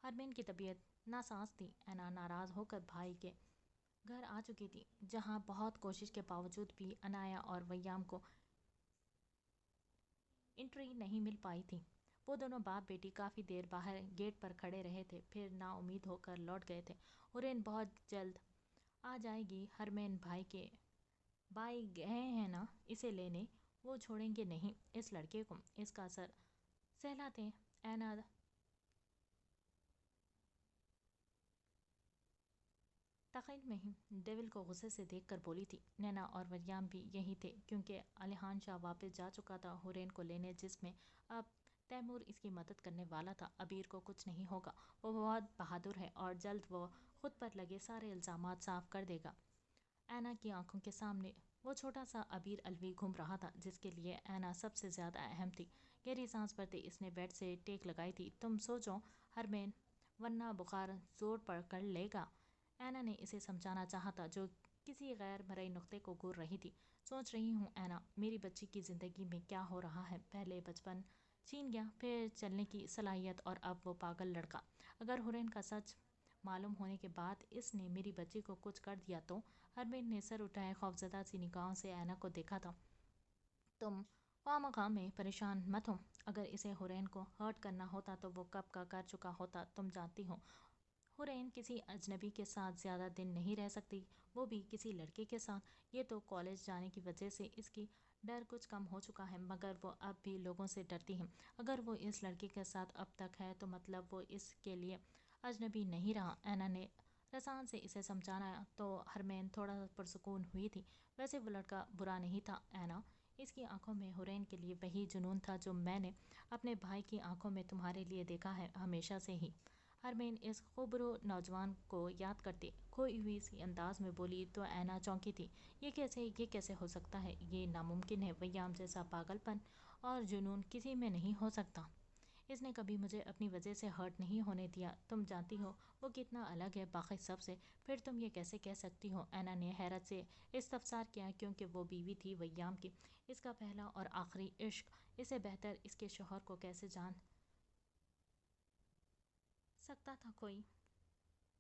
حرمین کی طبیعت ناساز تھی۔ اینا ناراض ہو کر بھائی کے گھر آ چکی تھی، جہاں بہت کوشش کے باوجود بھی عنایا اور ویام کو انٹری نہیں مل پائی تھی۔ وہ دونوں باپ بیٹی کافی دیر باہر گیٹ پر کھڑے رہے تھے، پھر نا امید ہو کر لوٹ گئے تھے۔ حورین بہت جلد آ جائے گی، حرمین بھائی کے بھائی گئے ہیں نا اسے لینے، وہ چھوڑیں گے نہیں اس لڑکے کو، اس کا سر سہلاتے اینا تخیل میں ہی ڈیول کو غصے سے دیکھ کر بولی تھی۔ نینا اور ویام بھی یہیں تھے کیونکہ عالیحان شاہ واپس جا چکا تھا حورین کو لینے، جس میں اب تیمور اس کی مدد کرنے والا تھا. عبیر کو کچھ نہیں ہوگا. وہ بہت بہادر ہے اور جلد وہ خود پر لگے سارے الزامات صاف کر دے گا. اینا کی آنکھوں کے سامنے وہ چھوٹا سا عبیر الوی گھوم رہا تھا جس کے لیے اینا سب سے زیادہ اہم تھی. گہری سانس بھرتے اس نے بیڈ سے ٹیک لگائی تھی. تم سو جاؤ ہرمین ورنہ بخار زور پکڑ لے گا. اینا نے اسے سمجھانا چاہا تھا جو کسی غیر مرئی نقطے کو گور رہی تھی. سوچ رہی ہوں اینا میری بچی کی زندگی میں کیا ہو رہا ہے. پہلے بچپن چھین گیا پھر چلنے کی صلاحیت اور اب وہ پاگل لڑکا. اگر ہرین کا سچ معلوم ہونے کے بعد اس نے میری بچی کو کچھ کر دیا تو. ہرمین نے سر اٹھائے خوفزدہ سی نگاہوں سے اینا کو دیکھا تھا. تم خواہ مخواہ میں پریشان مت ہو. اگر اسے ہرین کو ہرٹ کرنا ہوتا تو وہ کب کا کر چکا ہوتا. تم جانتی ہو ہرین کسی اجنبی کے ساتھ زیادہ دن نہیں رہ سکتی. وہ بھی کسی لڑکے کے ساتھ. یہ تو کالج جانے کی وجہ سے اس کی ڈر کچھ کم ہو چکا ہے مگر وہ اب بھی لوگوں سے ڈرتی ہے. اگر وہ اس لڑکے کے ساتھ اب تک ہے تو مطلب وہ اس کے لیے اجنبی نہیں رہا. اینا نے رسان سے اسے سمجھانا تو ہرمین تھوڑا پرسکون ہوئی تھی. ویسے وہ لڑکا برا نہیں تھا اینا. اس کی آنکھوں میں ہرین کے لیے وہی جنون تھا جو میں نے اپنے بھائی کی آنکھوں میں تمہارے لیے دیکھا ہے ہمیشہ سے ہی. ہرمین اس خوبرو نوجوان کو یاد کرتے کھوئی ہوئی سی انداز میں بولی تو اینا چونکی تھی. یہ کیسے ہو سکتا ہے. یہ ناممکن ہے. ویام جیسا پاگل پن اور جنون کسی میں نہیں ہو سکتا. اس نے کبھی مجھے اپنی وجہ سے ہرٹ نہیں ہونے دیا. تم جانتی ہو وہ کتنا الگ ہے باقی سب سے. پھر تم یہ کیسے کہہ سکتی ہو. اینا نے حیرت سے استفسار کیا کیونکہ وہ بیوی تھی ویام کی. اس کا پہلا اور آخری عشق. اسے بہتر اس کے شوہر کو کیسے جان سکتا تھا کوئی.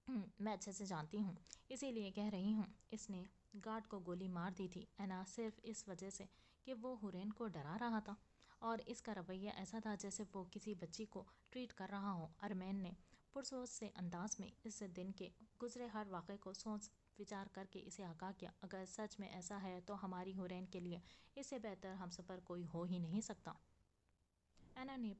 میں اچھے سے جانتی ہوں اسی لیے کہہ رہی ہوں. اس نے گارڈ کو گولی مار دی تھی اینا صرف اس وجہ سے کہ وہ ہرین کو ڈرا رہا تھا اور اس کا رویہ ایسا تھا جیسے وہ کسی بچی کو ٹریٹ کر رہا ہو. ارمین نے پرسوچ سے انداز میں اس دن کے گزرے ہر واقعے کو سوچ وچار کر کے اسے آگاہ کیا. اگر سچ میں ایسا ہے تو ہماری ہرین کے لیے اس سے بہتر ہمسفر کوئی ہو ہی نہیں سکتا. اینا نے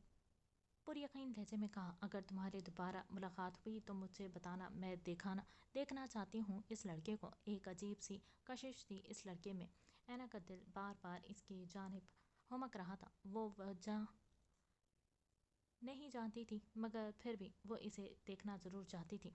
پر یقین لہجے میں کہا. اگر تمہاری دوبارہ ملاقات ہوئی تو مجھ سے بتانا. میں دیکھنا چاہتی ہوں اس لڑکے کو. ایک عجیب سی کشش تھی اس لڑکے میں. اینا کا دل بار بار اس کی جانب ہمک رہا تھا. وہ وجہ نہیں جانتی تھی مگر پھر بھی وہ اسے دیکھنا ضرور چاہتی تھی.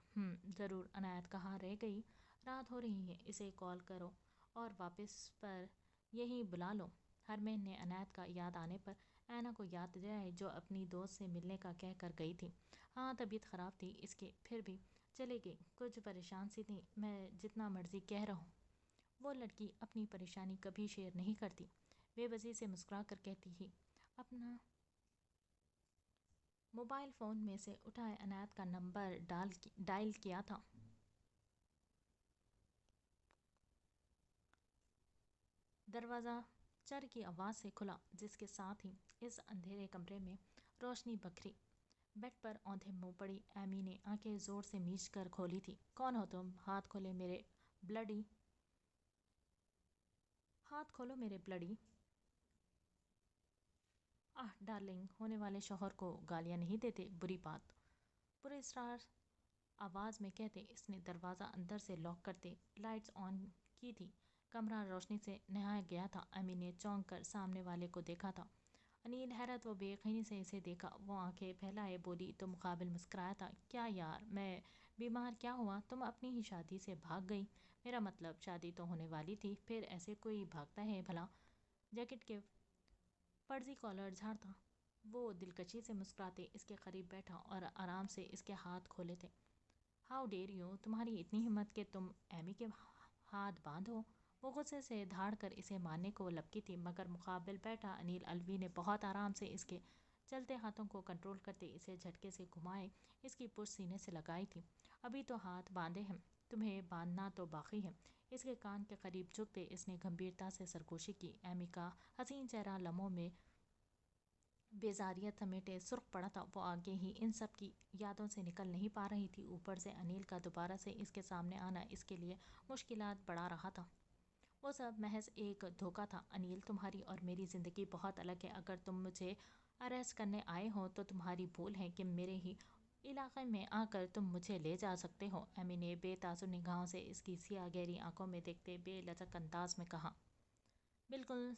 ضرور. عنایت کہاں رہ گئی. رات ہو رہی ہے. اسے کال کرو اور واپس پر یہیں بلا لو. ہرمین نے عنایت کا یاد آنے پر اینا کو یاد دلائی جو اپنی دوست سے ملنے کا کہہ کر گئی تھی. ہاں طبیعت خراب تھی اس کی پھر بھی چلے گئی. کچھ پریشان سی تھی. میں جتنا مرضی کہہ رہوں. وہ لڑکی اپنی پریشانی کبھی شیئر نہیں کرتی. بے بسی سے مسکرا کر کہتی ہی اپنا موبائل فون میں سے اٹھائے عنایت کا نمبر ڈائل کیا تھا. دروازہ چر کی آواز سے کھلا جس کے ساتھ ہی اس اندھیرے کمرے میں روشنی بکھری. بیڈ پر اوندھے منہ پڑی ایمی نے آنکھیں زور سے میچ کر کھولی تھی. کون ہو تم. ہاتھ کھولو میرے بلڈی. ڈارلنگ ہونے والے شوہر کو گالیاں نہیں دیتے. بری بات. پراسرار آواز میں کہتے اس نے دروازہ اندر سے لاک کرتے لائٹس آن کی تھی. کمرہ روشنی سے نہایا گیا تھا. ایمی نے چونک کر سامنے والے کو دیکھا تھا. انیل حیرت و بے یقینی سے اسے دیکھا. وہ آنکھیں پھیلائے بولی تو مقابل مسکرایا تھا. کیا یار میں بیمار. کیا ہوا. تم اپنی ہی شادی سے بھاگ گئی. میرا مطلب شادی تو ہونے والی تھی. پھر ایسے کوئی بھاگتا ہے بھلا. جیکٹ کے فرضی کالر جھاڑتا وہ دلکشی سے مسکراتے اس کے قریب بیٹھا اور آرام سے اس کے ہاتھ کھولے تھے. ہاؤ ڈیر یو. تمہاری اتنی ہمت کہ تم ایمی کے ہاتھ باندھو. وہ غصے سے دھاڑ کر اسے مارنے کو لپکی تھی مگر مقابل بیٹھا انیل الوی نے بہت آرام سے اس کے چلتے ہاتھوں کو کنٹرول کرتے اسے جھٹکے سے گھمائے اس کی پشت سینے سے لگائی تھی. ابھی تو ہاتھ باندھے ہیں. تمہیں باندھنا تو باقی ہے. اس کے کان کے قریب جھکتے اس نے گمبھیرتا سے سرگوشی کی. ایمی کا حسین چہرہ لمحوں میں بیزاریت سمیٹے سرخ پڑا تھا. وہ آگے ہی ان سب کی یادوں سے نکل نہیں پا رہی تھی. اوپر سے انیل کا دوبارہ سے اس کے سامنے آنا اس کے لیے مشکلات بڑھا رہا تھا. وہ سب محض ایک دھوکہ تھا. انیل تمہاری اور میری زندگی بہت الگ ہے. اگر تم مجھے اریسٹ کرنے آئے ہو تو تمہاری بھول ہے کہ میرے ہی علاقے میں آ کر تم مجھے لے جا سکتے ہو. ایمی نے بے تاثر نگاہوں سے اس کی سیاہ گہری آنکھوں میں دیکھتے بے لچک انداز میں کہا. بالکل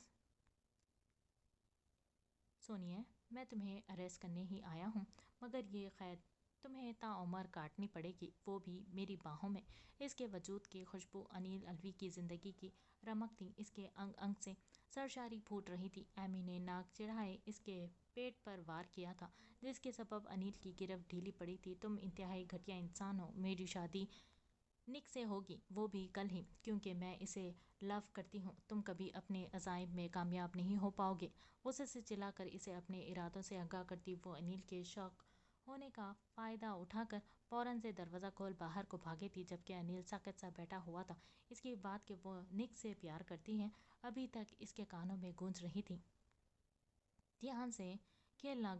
سونیے. میں تمہیں اریسٹ کرنے ہی آیا ہوں، مگر یہ قید تمہیں تعمر کاٹنی پڑے گی، وہ بھی میری باہوں میں۔ اس کے وجود کی خوشبو انیل الوی کی زندگی کی رمق تھی، اس کے انگ انگ سے سرشاری پھوٹ رہی تھی۔ ایمی نے ناک چڑھائے اس کے پیٹ پر وار کیا تھا، جس کے سبب انیل کی گرفت ڈھیلی پڑی تھی۔ تم انتہائی گھٹیا انسان ہو، میری شادی نک سے ہوگی، وہ بھی کل ہی، کیونکہ میں اسے لو کرتی ہوں۔ تم کبھی اپنے عزائم میں کامیاب نہیں ہو پاؤ گے۔ غصے سے چلا کر اسے اپنے ارادوں سے آگاہ کرتی وہ انیل کے شوق ہونے کا فائدہ اٹھا کر فوراً سے دروازہ کھول باہر کو بھاگی تھی، جبکہ انیل ساکت سا بیٹھا ہوا تھا۔ اس کی بات کہ وہ نک سے پیار کرتی ہے ابھی تک اس کے کانوں میں گونج رہی تھی۔ دھیان سے کھیلنا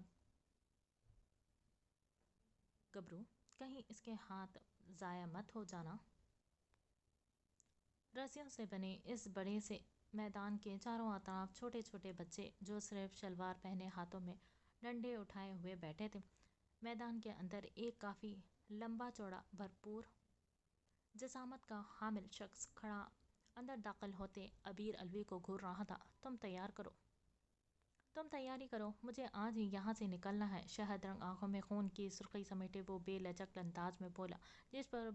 گبرو، کہیں اس کے ہاتھ ضائع مت ہو جانا۔ رسیوں سے بنے اس بڑے سے میدان کے چاروں اطراف چھوٹے چھوٹے بچے جو صرف شلوار پہنے ہاتھوں میں ڈنڈے اٹھائے ہوئے بیٹھے تھے۔ میدان کے اندر ایک کافی لمبا چوڑا بھرپور جسامت کا حامل شخص کھڑا اندر داخل ہوتے عبیر الوی کو گھور رہا تھا۔ تم تیاری کرو، مجھے آج ہی یہاں سے نکلنا ہے۔ شہد رنگ آنکھوں میں خون کی سرخی سمیٹے وہ بے لچک انداز میں بولا، جس پر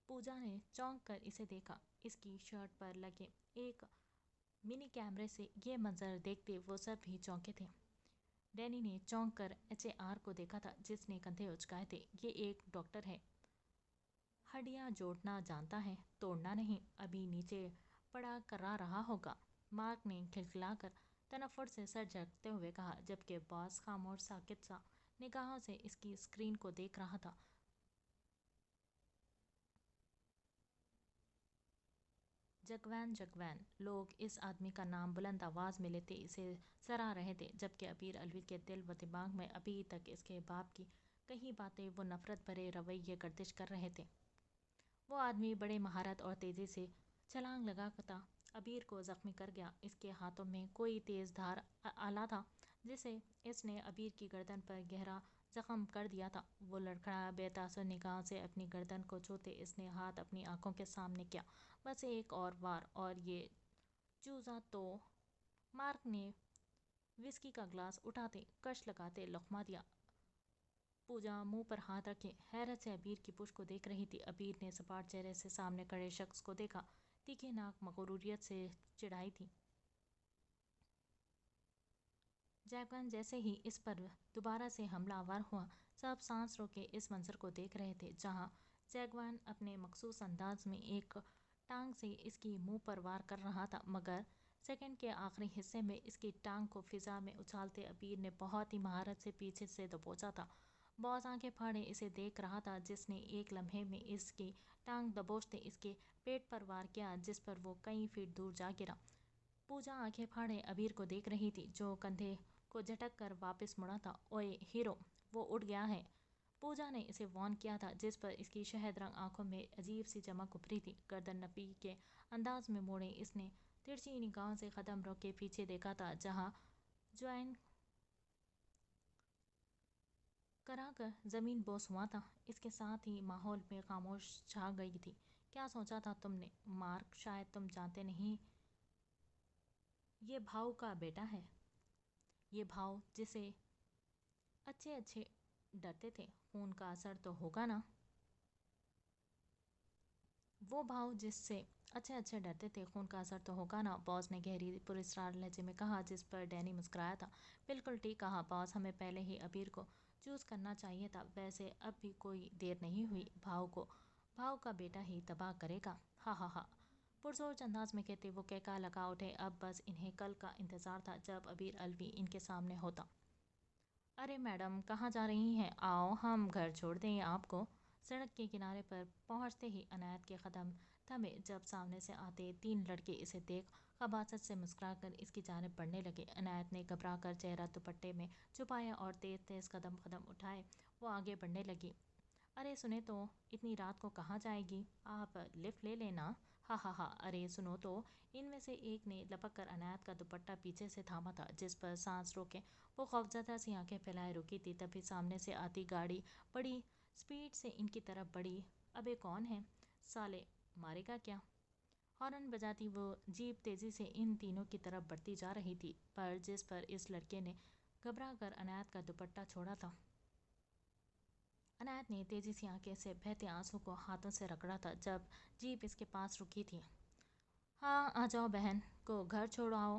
پوجا نے چونک کر اسے دیکھا۔ اس کی شرٹ پر لگے ایک منی کیمرے سے یہ منظر دیکھتے وہ سب ہی چونکے تھے۔ ڈینی نے چونک کر HAR کو دیکھا تھا، جس نے کندھے اچکائے تھے۔ یہ ایک ڈاکٹر ہے، ہڈیاں جوڑنا جانتا ہے، توڑنا نہیں۔ ابھی نیچے پڑا کرا رہا ہوگا۔ مارک نے کھلکھلا کر تنفر سے سر جھٹکتے ہوئے کہا، جبکہ باس خاموش ساکت سا نگاہوں سے اس کی اسکرین کو دیکھ رہا تھا۔ جگوین لوگ اس آدمی کا نام بلند آواز میں لیتے اسے سراہ رہے تھے، جبکہ عبیر الوی کے دل و دماغ میں ابھی تک اس کے باپ کی کہی باتیں وہ نفرت بھرے رویے گردش کر رہے تھے۔ وہ آدمی بڑے مہارت اور تیزی سے چھلانگ لگاتا عبیر کو زخمی کر گیا۔ اس کے ہاتھوں میں کوئی تیز دھار آلہ تھا، جسے اس نے عبیر کی گردن پر گہرا زخم کر دیا تھا۔ وہ لڑکھڑا بے تاثر نگاہوں سے اپنی گردن کو چھوتے اس نے ہاتھ اپنی آنکھوں کے سامنے کیا، بس ایک اور وار اور یہ چوزا تو۔ مارک نے وسکی کا گلاس اٹھاتے کش لگاتے لقمہ دیا۔ پوجا منہ پر ہاتھ رکھے حیرت سے عبیر کی پشت کو دیکھ رہی تھی۔ عبیر نے سپاٹ چہرے سے سامنے کھڑے شخص کو دیکھا، تیکھے ناک مغروریت سے چڑھائی تھی۔ جیگون جیسے ہی اس پر دوبارہ سے حملہ آور ہوا، سب سانس روکے اس منظر کو دیکھ رہے تھے، جہاں جیگون اپنے مخصوص انداز میں ایک ٹانگ سے اس کی منہ پر وار کر رہا تھا، مگر سیکنڈ کے آخری حصے میں اس کی ٹانگ کو فضا میں اچھالتے عبیر نے بہت ہی مہارت سے پیچھے سے دبوچا تھا۔ باس آنکھیں پھاڑے اسے دیکھ رہا تھا، جس نے ایک لمحے میں اس کی ٹانگ دبوچتے اس کے پیٹ پر وار کیا، جس پر وہ کئی فٹ دور جا گرا۔ پوجا آنکھیں پھاڑے عبیر کو دیکھ رہی تھی، جو کندھے کو جھٹک کر واپس مڑا تھا۔ اوئے ہیرو، وہ اڑ گیا ہے، پوجا نے اسے وارن کیا تھا، جس پر اس کی شہد رنگ آنکھوں میں عجیب سی چمک ابھری تھی۔ گردن نپی کے انداز میں موڑے اس نے ترچھی نگاہوں سے قدم روک کے پیچھے دیکھا تھا، جہاں جوائن کرا کر زمین بوس ہوا تھا۔ اس کے ساتھ ہی ماحول میں خاموش چھا گئی تھی۔ کیا سوچا تھا تم نے، مارک؟ شاید تم جانتے نہیں، یہ بھاؤ کا بیٹا ہے۔ یہ بھاؤ جسے اچھے ڈرتے تھے، خون کا اثر تو ہوگا نا؟ وہ بھاؤ جس سے اچھے ڈرتے تھے، خون کا اثر تو ہوگا نا، باس نے گہری پراسرار لہجے میں کہا، جس پر ڈینی مسکرایا تھا۔ بالکل ٹھیک کہا باس، ہمیں پہلے ہی عبیر کو چوز کرنا چاہیے تھا۔ ویسے اب بھی کوئی دیر نہیں ہوئی، بھاؤ کا بیٹا ہی تباہ کرے گا۔ ہا ہا ہا، پرزور انداز میں کہتے وہ کہکہا لگا اٹھے۔ اب بس انہیں کل کا انتظار تھا، جب عبیر الوی ان کے سامنے ہوتا۔ ارے میڈم، کہاں جا رہی ہیں؟ آؤ ہم گھر چھوڑ دیں آپ کو۔ سڑک کے کنارے پر پہنچتے ہی عنایت کے قدم تھمے، جب سامنے سے آتے تین لڑکے اسے دیکھ خباثت سے مسکرا کر اس کی جانب بڑھنے لگے۔ عنایت نے گھبرا کر چہرہ دوپٹے میں چھپایا اور تیز قدم اٹھائے وہ آگے بڑھنے لگی۔ ارے سنیں تو، اتنی رات کو کہاں جائے گی؟ آپ لفٹ لے لیں نا۔ ہا ہا ہا، ارے سنو تو۔ ان میں سے ایک نے لپک کر عنایت کا دوپٹہ پیچھے سے تھاما تھا، جس پر سانس روکے وہ خوفزدہ سی آنکھیں پھیلائے رکی تھی۔ تبھی سامنے سے آتی گاڑی بڑی سپیڈ سے ان کی طرف بڑھی۔ ابے کون ہے؟ سالے، مارے گا کیا؟ ہارن بجاتی وہ جیپ تیزی سے ان تینوں کی طرف بڑھتی جا رہی تھی، پر جس پر اس لڑکے نے گھبرا کر عنایت کا دوپٹہ چھوڑا تھا۔ عنایت نے تیزی سے آنکھیں سے بہتے آنسو کو ہاتھوں سے رگڑا تھا جب جیپ اس کے پاس رکی تھی۔ ہاں آ جاؤ بہن کو گھر چھوڑ آؤ۔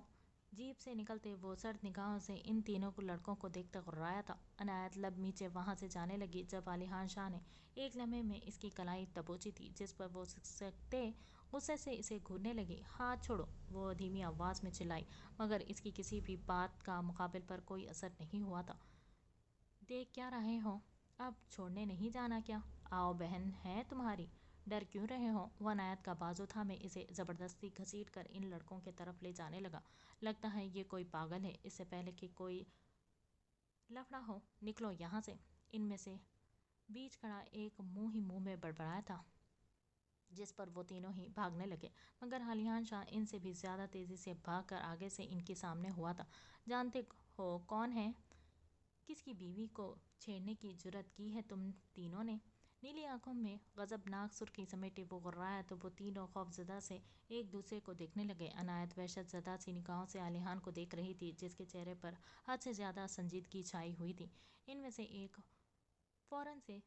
جیپ سے نکلتے وہ سرد نگاہوں سے ان تینوں کو لڑکوں کو دیکھتا غرایا تھا۔ عنایت لب میچے وہاں سے جانے لگی جب علیحان شاہ نے ایک لمحے میں اس کی کلائی دبوچی تھی، جس پر وہ سکتے غصے سے اسے گھورنے لگی۔ ہاتھ چھوڑو، وہ دھیمی آواز میں چلائی، مگر اس کی کسی بھی بات کا مقابل پر کوئی اثر نہیں ہوا تھا۔ دیکھ کیا رہے ہو؟ اب چھوڑنے نہیں جانا کیا؟ آؤ بہن ہے تمہاری، ڈر کیوں رہے ہو؟ وہ عنایت کا بازو تھامے اسے زبردستی گھسیٹ کر ان لڑکوں کے طرف لے جانے لگا۔ لگتا ہے یہ کوئی پاگل ہے، اس سے پہلے کہ کوئی لفڑا ہو، نکلو یہاں سے۔ ان میں سے بیچ کھڑا ایک منہ ہی منہ میں بڑبڑایا تھا، جس پر وہ تینوں ہی بھاگنے لگے، مگر علیحان شاہ ان سے بھی زیادہ تیزی سے بھاگ کر آگے سے ان کے سامنے ہوا تھا۔ جانتے ہو کون ہے؟ کس کی بیوی کو چھیڑنے کی جرات کی ہے تم تینوں نے؟ نیلی آنکھوں میں غضبناک سرخی سمیٹے وہ غرایا تو وہ تینوں خوفزدہ سے ایک دوسرے کو دیکھنے لگے۔ عنایت وحشت زدہ سی نگاہوں سے علیحان کو دیکھ رہی تھی، جس کے چہرے پر حد سے زیادہ سنجیدگی چھائی ہوئی تھی۔ ان میں سے ایک فوراً سے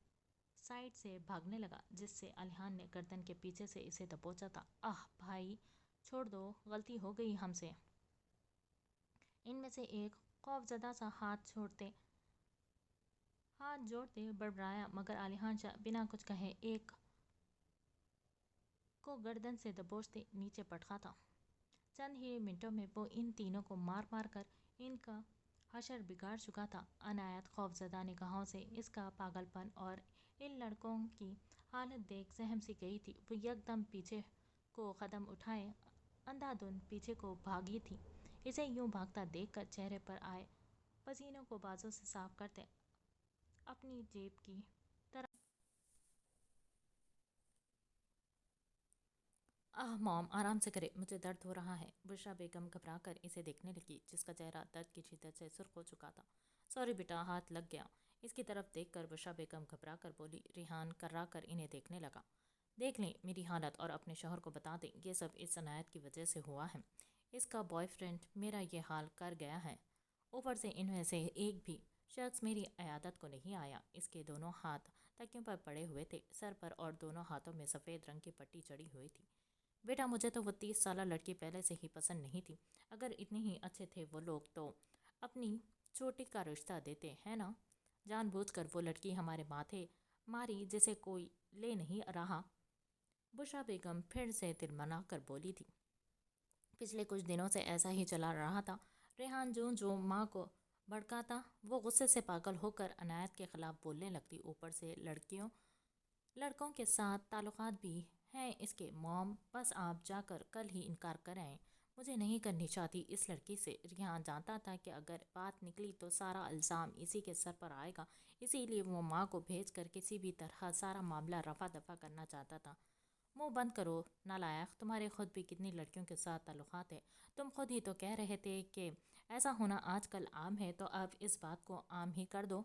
سائڈ سے بھاگنے لگا، جس سے علیحان نے گردن کے پیچھے سے اسے دبوچا تھا۔ آہ بھائی چھوڑ دو، غلطی ہو گئی ہم سے۔ ان میں سے ایک خوفزدہ سا ہاتھ جوڑتے بڑبڑایا، مگر علیحان شاہ بنا کچھ کہے ایک کو گردن سے دبوچتے نیچے پٹکا تھا۔ چند ہی منٹوں میں وہ ان تینوں کو مار مار کر ان کا حشر بگاڑ چکا تھا۔ عنایت خوفزدہ نگاہوں سے اس کا پاگل پن اور ان لڑکوں کی حالت دیکھ سہم سی گئی تھی۔ وہ یکدم پیچھے کو قدم اٹھائے اندھا دھند پیچھے کو بھاگی تھی۔ اسے یوں بھاگتا دیکھ کر چہرے پر آئے پسینوں کو بازو سے صاف کرتے اپنی جیب کی طرف آہ موم آرام سے کرے، مجھے درد ہو رہا ہے۔ بشریٰ بیگم گھبرا کر اسے دیکھنے لگی، جس کا چہرہ درد کی شدت سے سرخ ہو چکا تھا۔ سوری بیٹا، ہاتھ لگ گیا۔ اس کی طرف دیکھ کر بشریٰ بیگم گھبرا کر بولی۔ ریحان کرا کر انہیں دیکھنے لگا۔ دیکھ لیں میری حالت اور اپنے شوہر کو بتا دیں، یہ سب اس عنایت کی وجہ سے ہوا ہے۔ اس کا بوائے فرینڈ میرا یہ حال کر گیا ہے، اوپر سے ان میں سے ایک بھی شخص میری عیادت کو نہیں آیا۔ اس کے دونوں ہاتھ تکیوں پر پڑے ہوئے تھے، سر پر اور دونوں ہاتھوں میں سفید رنگ کی پٹی چڑھی ہوئی تھی۔ بیٹا مجھے تو وہ 30 سالہ لڑکی پہلے سے ہی پسند نہیں تھی۔ اگر اتنے ہی اچھے تھے وہ لوگ تو اپنی چھوٹی کا رشتہ دیتے ہیں نا؟ جان بوجھ کر وہ لڑکی ہمارے ماتھے ماری جسے کوئی لے نہیں رہا۔ بشریٰ بیگم پھر سے تلملا کر بولی تھی۔ پچھلے کچھ دنوں سے ایسا ہی چلا رہا تھا۔ ریحان جو ماں کو بھڑکاتا وہ غصے سے پاگل ہو کر عنایت کے خلاف بولنے لگتی۔ اوپر سے لڑکوں کے ساتھ تعلقات بھی ہیں اس کے۔ موم بس آپ جا کر کل ہی انکار کر آئیں، مجھے نہیں کرنی چاہتی اس لڑکی سے۔ ریحان جانتا تھا کہ اگر بات نکلی تو سارا الزام اسی کے سر پر آئے گا، اسی لیے وہ ماں کو بھیج کر کسی بھی طرح سارا معاملہ رفع دفع کرنا چاہتا تھا۔ منہ بند کرو نالائق، تمہارے خود بھی کتنی لڑکیوں کے ساتھ تعلقات ہیں۔ تم خود ہی تو کہہ رہے تھے کہ ایسا ہونا آج کل عام ہے، تو اب اس بات کو عام ہی کر دو۔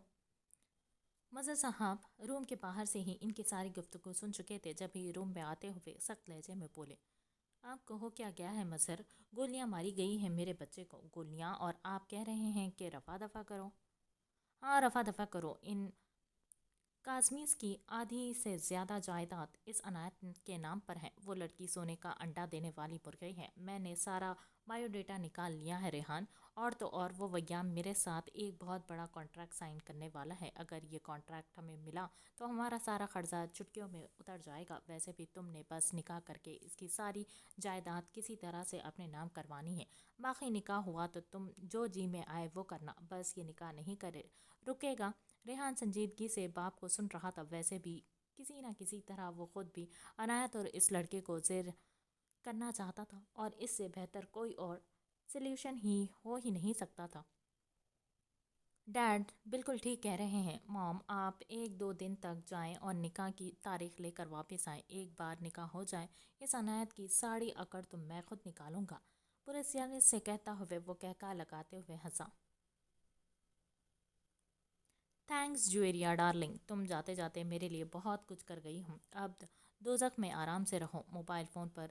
مظہر صاحب روم کے باہر سے ہی ان کی ساری گفتگو سن چکے تھے، جب ہی روم میں آتے ہوئے سخت لہجے میں بولے۔ آپ کو ہو کیا گیا ہے مظہر؟ گولیاں ماری گئی ہیں میرے بچے کو۔ گولیاں؟ اور آپ کہہ رہے ہیں کہ رفع دفع کرو؟ ہاں رفع دفع کرو۔ ان کاظمیز کی آدھی سے زیادہ جائیداد اس عنایت کے نام پر ہے۔ وہ لڑکی سونے کا انڈا دینے والی مرغی ہے۔ میں نے سارا بائیو ڈیٹا نکال لیا ہے ریحان، اور تو اور وہ ویام میرے ساتھ ایک بہت بڑا کانٹریکٹ سائن کرنے والا ہے۔ اگر یہ کانٹریکٹ ہمیں ملا تو ہمارا سارا قرضہ چٹکیوں میں اتر جائے گا۔ ویسے بھی تم نے بس نکاح کر کے اس کی ساری جائیداد کسی طرح سے اپنے نام کروانی ہے، باقی نکاح ہوا تو تم جو جی میں آئے وہ کرنا، بس یہ نکاح نہیں رکے گا۔ ریحان سنجیدگی سے باپ کو سن رہا تھا۔ ویسے بھی کسی نہ کسی طرح وہ خود بھی عنایت اور اس لڑکے کو زیر کرنا چاہتا تھا، اور اس سے بہتر کوئی اور سلیوشن ہو ہی نہیں سکتا تھا۔ ڈیڈ بالکل ٹھیک کہہ رہے ہیں۔ موم آپ 1-2 دن تک جائیں اور نکاح کی تاریخ لے کر واپس آئیں۔ ایک بار نکاح ہو جائے اس عنایت کی ساری اکڑ تو میں خود نکالوں گا، پورے سیاست سے کہتا ہوئے وہ کہکہا لگاتے ہوئے ہنسا۔ تھینکس جویریہ ڈارلنگ، تم جاتے جاتے میرے لیے بہت کچھ کر گئی ہو۔ اب دوزخ میں آرام سے رہو۔ موبائل فون پر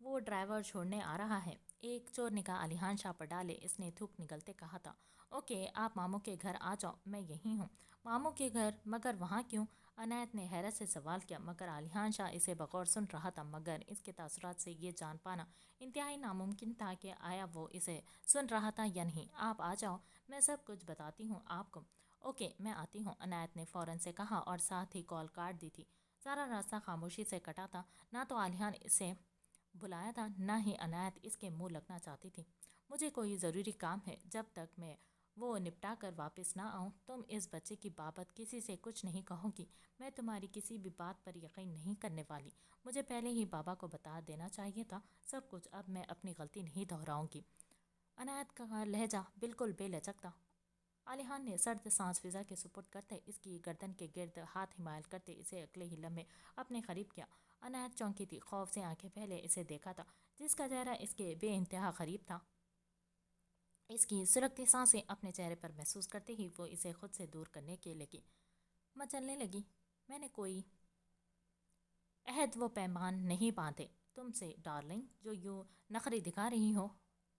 وہ ڈرائیور چھوڑنے آ رہا ہے۔ ایک چور نگاہ علیحان شاہ پر ڈالے اس نے تھوک نگلتے کہا تھا، اوکے آپ ماموں کے گھر آ جاؤ، میں یہی ہوں۔ ماموں کے گھر؟ مگر وہاں کیوں؟ عنایت نے حیرت سے سوال کیا، مگر علیحان شاہ اسے بغور سن رہا تھا، مگر اس کے تاثرات سے یہ جان پانا انتہائی ناممکن تھا کہ آیا وہ اسے سن رہا تھا یا نہیں۔ آپ آ جاؤ، میں سب کچھ بتاتی ہوں آپ کو۔ اوکے میں آتی ہوں، عنایت نے فوراً سے کہا اور ساتھ ہی کال کاٹ دی تھی۔ سارا راستہ خاموشی سے کٹا تھا، نہ تو علیحان اسے بلایا تھا نہ ہی عنایت اس کے منہ لگنا چاہتی تھی۔ مجھے کوئی ضروری کام ہے، جب تک میں وہ نپٹا کر واپس نہ آؤں تم اس بچے کی بابت کسی سے کچھ نہیں کہو گی۔ میں تمہاری کسی بھی بات پر یقین نہیں کرنے والی۔ مجھے پہلے ہی بابا کو بتا دینا چاہیے تھا سب کچھ، اب میں اپنی غلطی نہیں دہراؤں گی۔ عنایت کا لہجہ بالکل بے لچک تھا۔ علیحان نے سرد سانس فضا کے سپرد کرتے اس کی گردن کے گرد ہاتھ مائل کرتے اسے اگلے ہی لمحے اپنے قریب کیا۔ عنایت چونکی تھی، خوف سے آنکھیں پھیلے اسے دیکھا تھا، جس کا چہرہ اس کے بے انتہا قریب تھا۔ اس کی سلگتی سانسیں اپنے چہرے پر محسوس کرتے ہی وہ اسے خود سے دور کرنے کے لگی، مچلنے لگی۔ میں نے کوئی عہد و پیمان نہیں باندھے تم سے ڈارلنگ، جو یوں نخرے دکھا رہی ہو۔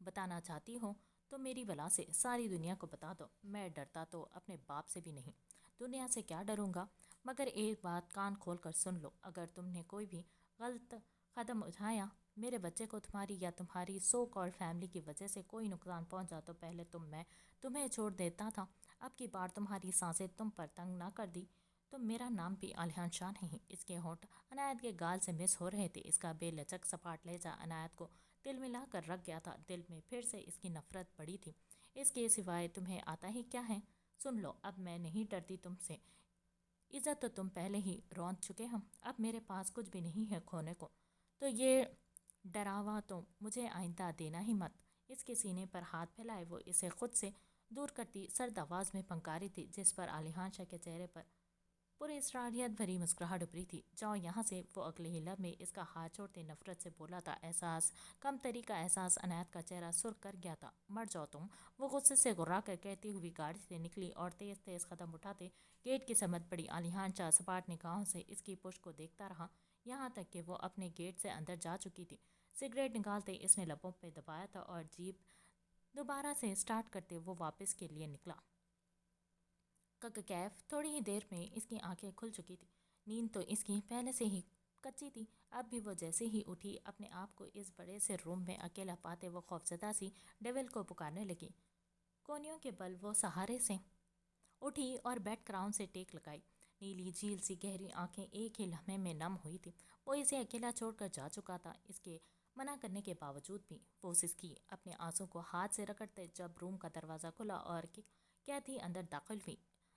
بتانا چاہتی ہو تو میری بلا سے ساری دنیا کو بتا دو۔ میں ڈرتا تو اپنے باپ سے بھی نہیں، دنیا سے کیا ڈروں گا؟ مگر ایک بات کان کھول کر سن لو، اگر تم نے کوئی بھی غلط قدم اٹھایا، میرے بچے کو تمہاری یا تمہاری سو کالڈ فیملی کی وجہ سے کوئی نقصان پہنچا، تو پہلے میں تمہیں چھوڑ دیتا تھا۔ اب کی بار تمہاری سانسیں تم پر تنگ نہ کر دی تو میرا نام بھی علیحان شاہ نہیں۔ اس کے ہونٹ عنایت کے گال سے مس ہو رہے تھے، اس کا بے لچک سپاٹ لہجہ عنایت کو دل میں لا کر رکھ گیا تھا۔ دل میں پھر سے اس کی نفرت بڑھی تھی۔ اس کے سوائے تمہیں آتا ہی کیا ہے؟ سن لو، اب میں نہیں ڈرتی تم سے، عزت تو تم پہلے ہی روند چکے ہو، اب میرے پاس کچھ بھی نہیں ہے کھونے کو، تو یہ ڈراوا تو مجھے آئندہ دینا ہی مت۔ اس کے سینے پر ہاتھ پھیلائے وہ اسے خود سے دور کرتی سرد آواز میں پھنکاری تھی، جس پر علیحان شاہ کے چہرے پر پورے اسراریت بھری مسکراہٹ ابھری تھی۔ جاؤ یہاں سے، وہ اگلے ہی لمحے اس کا ہاتھ چھوڑتے نفرت سے بولا تھا۔ احساس کم تری کا احساس عنایت کا چہرہ سرخ کر گیا تھا۔ مر جاؤ تم، وہ غصے سے گھرا کر کہتی ہوئی گاڑی سے نکلی اور تیز تیز قدم اٹھاتے گیٹ کی سمت بڑھی۔ علیحان شاہ سپاٹ نگاہوں سے اس کی پشت کو دیکھتا رہا، یہاں تک کہ وہ اپنے گیٹ سے اندر جا چکی تھی۔ سگریٹ نکالتے اس نے لبوں پہ دبایا تھا اور جیپ دوبارہ سے سٹارٹ کرتے وہ واپس کے لیے نکلا۔ کیف تھوڑی ہی دیر میں اس کی آنکھیں کھل چکی تھی۔ نیند تو اس کی پہلے سے ہی کچی تھی۔ اب بھی وہ جیسے ہی اٹھی، اپنے آپ کو اس بڑے سے روم میں اکیلا پاتے وہ خوفزدہ سی ڈیول کو پکارنے لگی۔ کونیوں کے بل وہ سہارے سے اٹھی اور بیڈ کراؤن سے ٹیک لگائی۔ نیلی جھیل سی گہری آنکھیں ایک ہی لمحے میں نم ہوئی تھی۔ وہ اسے اکیلا چھوڑ کر جا چکا تھا۔ اس کے منع کرنے کے باوجود بھی وہ سسکی اپنے آنسوں کو ہاتھ سے رگڑتے جب روم کا دروازہ کھلا اور کیتھی اندر داخل ہوئی۔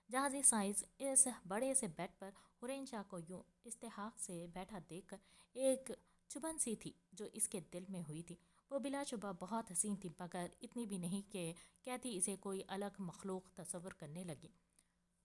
جہازی سائز اس بڑے سے بیڈ پر حرین شاہ کو یوں استحقاق سے بیٹھا دیکھ کر ایک چبھن سی تھی جو اس کے دل میں ہوئی تھی۔ وہ بلا شبہ بہت حسین تھی، مگر اتنی بھی نہیں کہ کیتھی اسے کوئی الگ مخلوق تصور کرنے لگی۔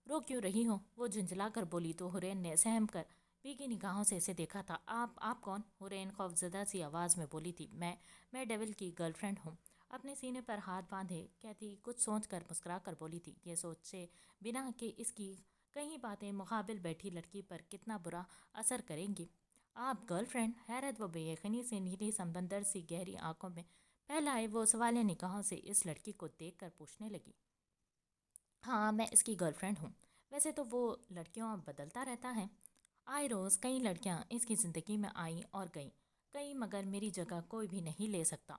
رو کیوں رہی ہو؟ وہ جھنجھلا کر بولی تو حرین نے سہم کر بھیگی نگاہوں سے اسے دیکھا تھا۔ آپ کون؟ حرین خوفزدہ سی آواز میں بولی تھی۔ میں ڈیول کی گرل فرینڈ ہوں۔ اپنے سینے پر ہاتھ باندھے کیتھی کچھ سوچ کر مسکرا کر بولی تھی، یہ سوچے بنا کہ اس کی کئی باتیں مقابل بیٹھی لڑکی پر کتنا برا اثر کریں گی۔ آپ گرل فرینڈ؟ حیرت و بے یقینی سے نیلی سمندر سی گہری آنکھوں میں پھیلائے وہ سوالیہ نگاہوں سے اس لڑکی کو دیکھ کر پوچھنے لگی۔ ہاں میں اس کی گرل فرینڈ ہوں۔ ویسے تو وہ لڑکیوں بدلتا رہتا ہے۔ آئے روز کئی لڑکیاں اس کی زندگی میں آئیں اور گئیں، کئی، مگر میری جگہ کوئی بھی نہیں لے سکتا۔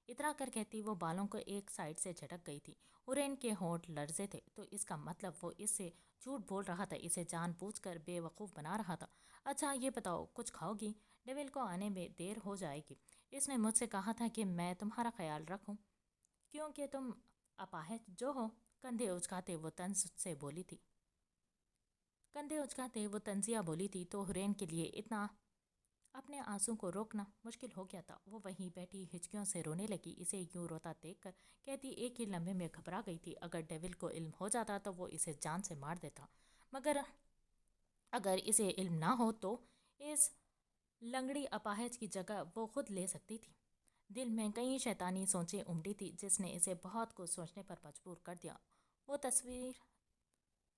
اترا کر کہتی وہ بالوں کو ایک سائڈ سے جھٹک گئی تھی۔ حرین کے ہونٹ لرزے تھے، تو اس کا مطلب وہ اس سے جھوٹ بول رہا تھا، اسے جان بوجھ کر بے وقوف بنا رہا تھا۔ اچھا یہ بتاؤ کچھ کھاؤ گی؟ ڈیول کو آنے میں دیر ہو جائے گی۔ اس نے مجھ سے کہا تھا کہ میں تمہارا خیال رکھوں، کیونکہ تم اپاہج جو ہو۔ کندھے اچکاتے وہ طنز سے بولی تھی۔ کندھے اچکاتے وہ طنزیہ بولی تھی تو حرین کے لیے اتنا اپنے آنسوں کو روکنا مشکل ہو گیا تھا۔ وہ وہیں بیٹھی ہچکیوں سے رونے لگی۔ اسے یوں روتا دیکھ کر کہتی ایک ہی لمحے میں گھبرا گئی تھی۔ اگر ڈیول کو علم ہو جاتا تو وہ اسے جان سے مار دیتا، مگر اگر اسے علم نہ ہو تو اس لنگڑی اپاہج کی جگہ وہ خود لے سکتی تھی۔ دل میں کئی شیطانی سوچیں امڑی تھی، جس نے اسے بہت کچھ سوچنے پر مجبور کر دیا۔ وہ